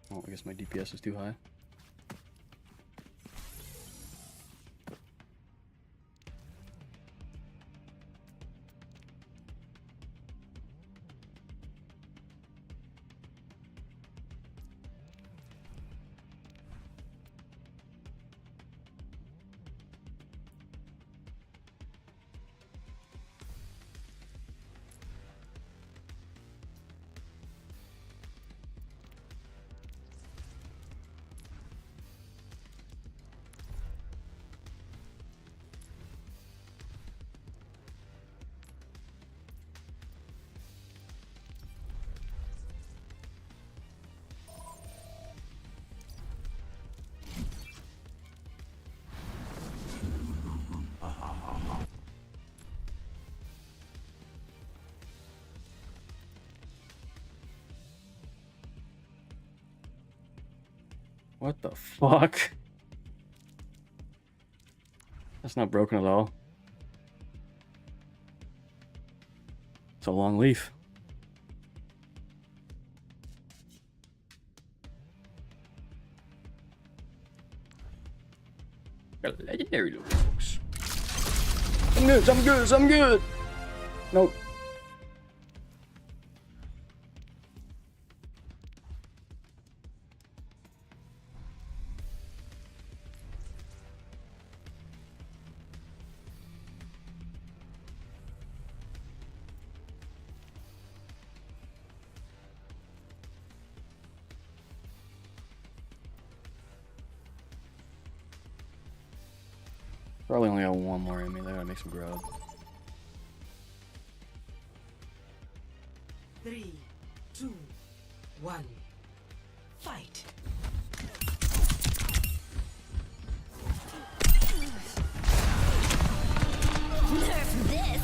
Speaker 1: Oh, I guess my DPS is too high. What the fuck? That's not broken at all. It's a long leaf. Got a legendary loot box. I'm good, I'm good, I'm good. Nope. Probably only got one more in me. They gotta make some grub.
Speaker 11: 3, 2, 1. Fight.
Speaker 22: Nerf this!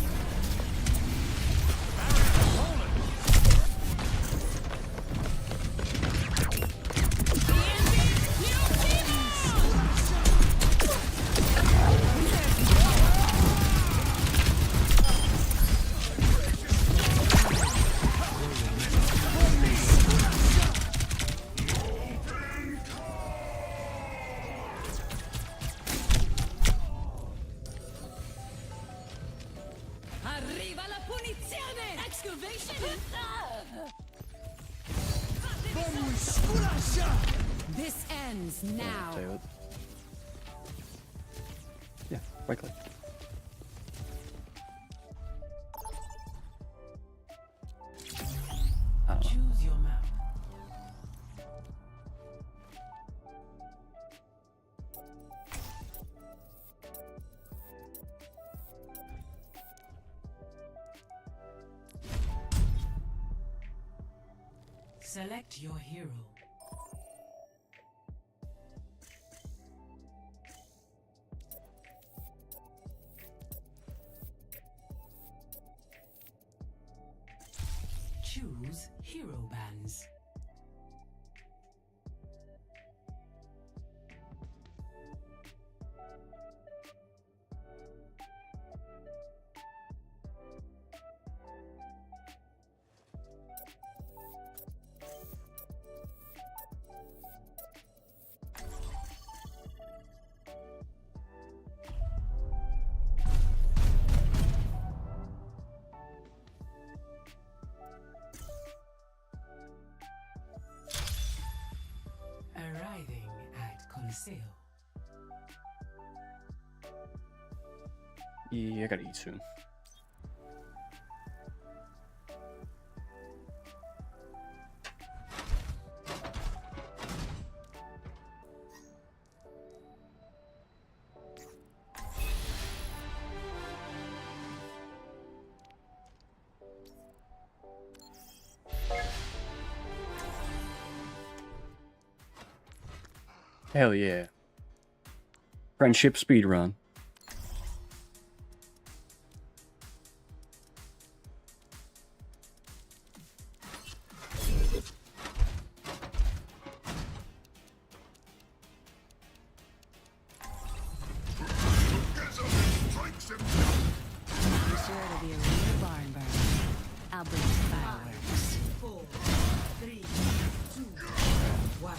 Speaker 11: Arriva la punizione! Excavation! This ends now.
Speaker 1: Save it. Yeah, right click.
Speaker 11: Choose your map. Select your hero. Choose hero bands. Arriving at Coliseo.
Speaker 1: Yeah, I gotta eat soon. Hell yeah. Friendship speedrun.
Speaker 11: Be sure to be a real barn burner. I'll bring you fireworks. 4, 3, 2, 1.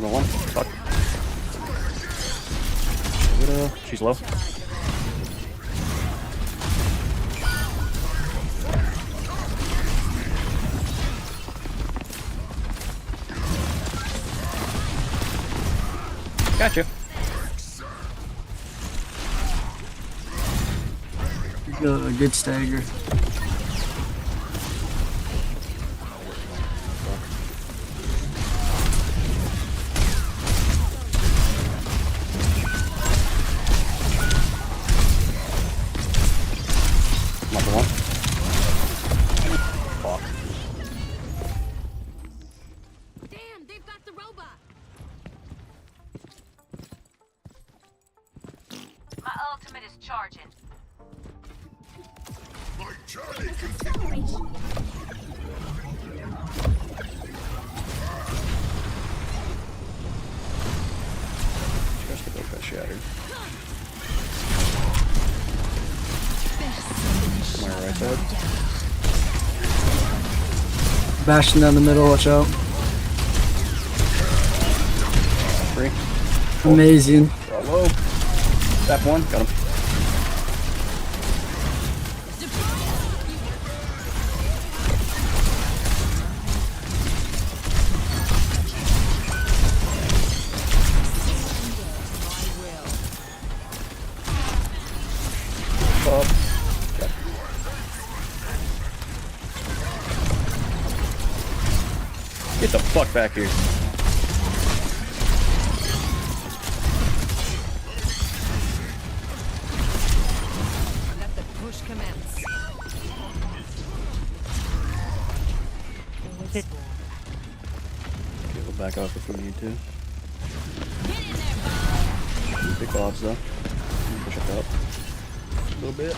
Speaker 1: One. Fuck. She's low. Gotcha.
Speaker 6: Good stagger.
Speaker 22: Damn, they've got the robot.
Speaker 11: My ultimate is charging.
Speaker 10: My journey continues.
Speaker 1: Just shattered. Come on, right side.
Speaker 6: Bashing down the middle, watch out.
Speaker 1: Free.
Speaker 6: Amazing.
Speaker 1: Hello. Tap one. Got him. Get the fuck back here.
Speaker 20: Let the push commence.
Speaker 1: Okay, we'll back off if we need to. Big bobs though. Push it up a little bit.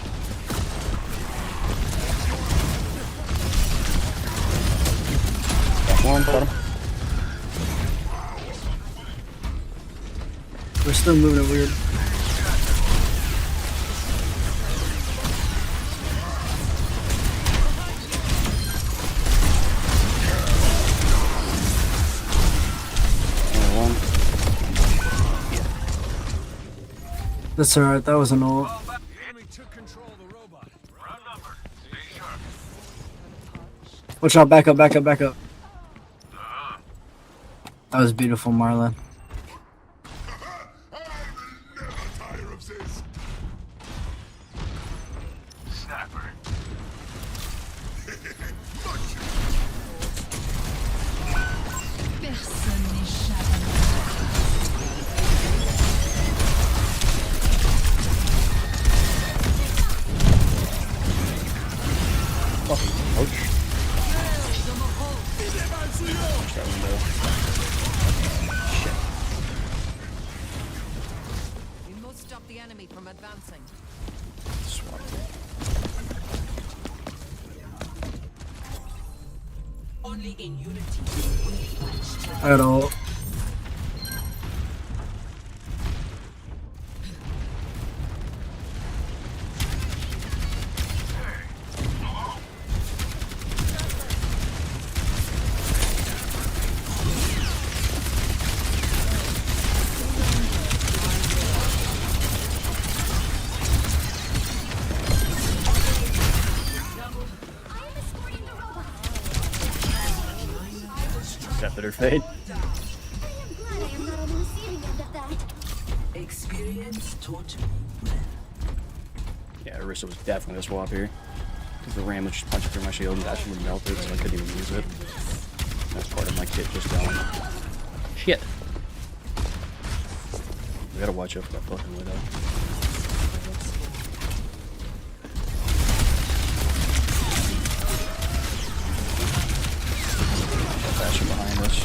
Speaker 1: Got him.
Speaker 6: We're still moving it weird. That's alright, that was an ult. Watch out, back up, back up, back up. That was beautiful, Marlon.
Speaker 20: We must stop the enemy from advancing.
Speaker 11: Only in unity.
Speaker 6: I got ult.
Speaker 1: Accepted her fate.
Speaker 11: Experience taught me.
Speaker 1: Yeah, Orisa was definitely a swap here. Because the ram was just punching through my shield and dashing would melt it, so I couldn't even use it. That's part of my kit just going. Shit. We gotta watch out for that fucking widow. Bashing behind us.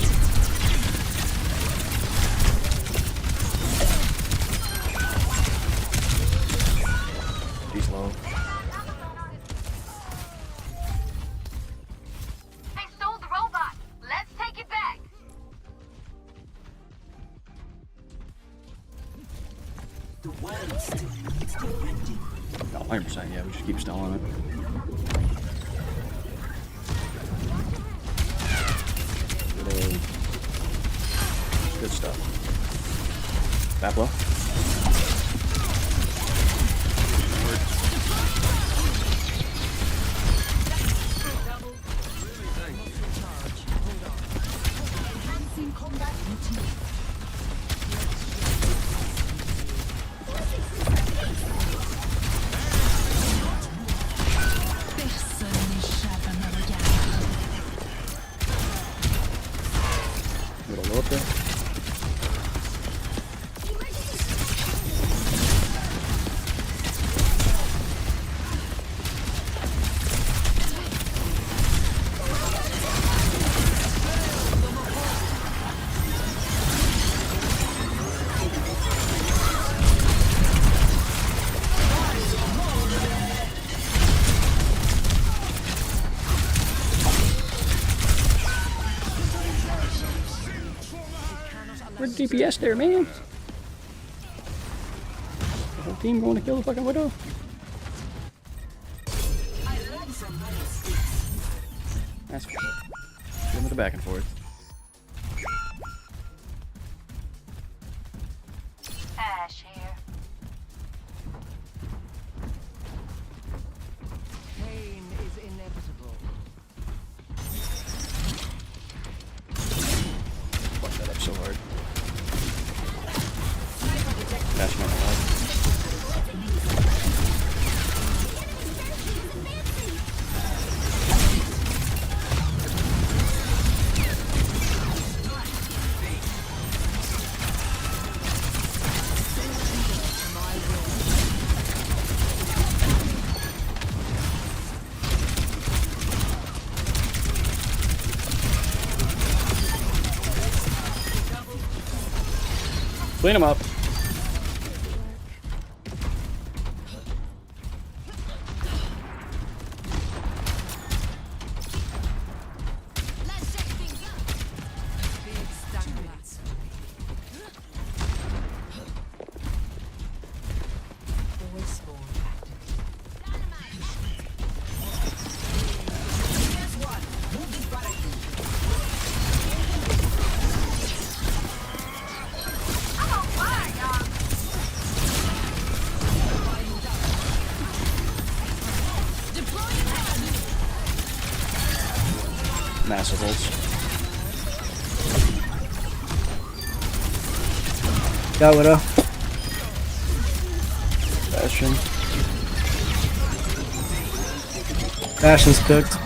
Speaker 1: He's low.
Speaker 22: They stole the robot. Let's take it back.
Speaker 11: The world still needs defending.
Speaker 1: No, 100%, yeah, we just keep stalling it. Good stuff. Bablo. Little low up there. Where's DPS there, man? team going to kill the fucking widow. That's for sure. Give him the back and forth.
Speaker 22: Ash here.
Speaker 11: Pain is inevitable.
Speaker 1: Fuck that up so hard. Dash my head. Clean him up. Massive ults.
Speaker 6: Got Widow.
Speaker 1: Bastion.
Speaker 6: Bastion's cooked.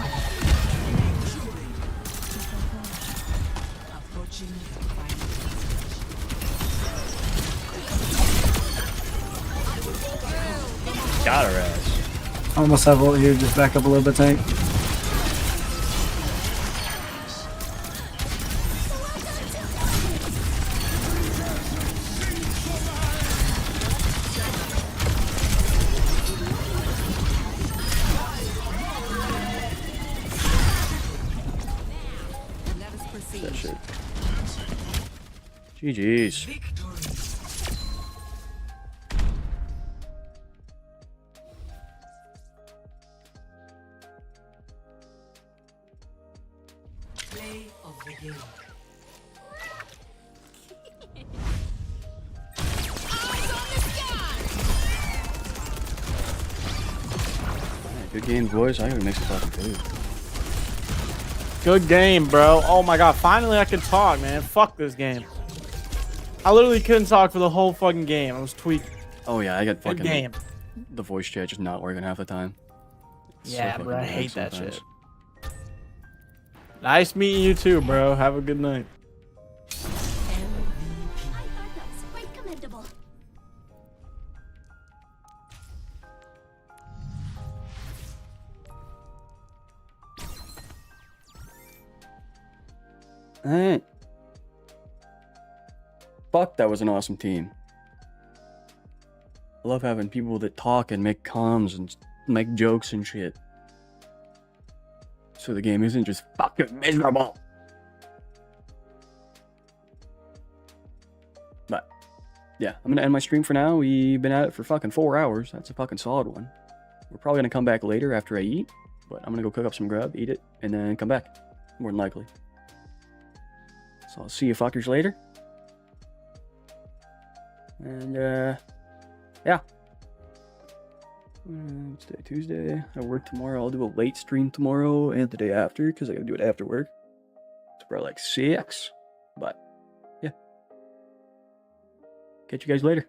Speaker 1: Got her ass.
Speaker 6: Almost have ult here, just back up a little bit, tank.
Speaker 1: That shit. GG's.
Speaker 11: Play of the game.
Speaker 1: Good game, boys. I gotta make some fucking food.
Speaker 6: Good game, bro. Oh my god, finally I can talk, man. Fuck this game. I literally couldn't talk for the whole fucking game. I was tweaked.
Speaker 1: Oh yeah, I got
Speaker 6: Good
Speaker 1: fucking
Speaker 6: game.
Speaker 1: the voice chat just not working half the time. It's so
Speaker 6: Yeah,
Speaker 1: fucking
Speaker 6: bro, I
Speaker 1: bad
Speaker 6: hate that
Speaker 1: sometimes.
Speaker 6: shit. Nice meeting you too, bro. Have a good night.
Speaker 22: Quite commendable.
Speaker 1: Alright. Fuck, that was an awesome team. I love having people that talk and make comms and make jokes and shit. So the game isn't just fucking miserable. But, yeah, I'm gonna end my stream for now. We've been at it for fucking 4 hours. That's a fucking solid one. We're probably gonna come back later after I eat. But I'm gonna go cook up some grub, eat it, and then come back. More than likely. So I'll see you fuckers later. And, yeah. It's day Tuesday. I work tomorrow. I'll do a late stream tomorrow and the day after because I gotta do it after work. It's probably like 6. But, yeah. Catch you guys later.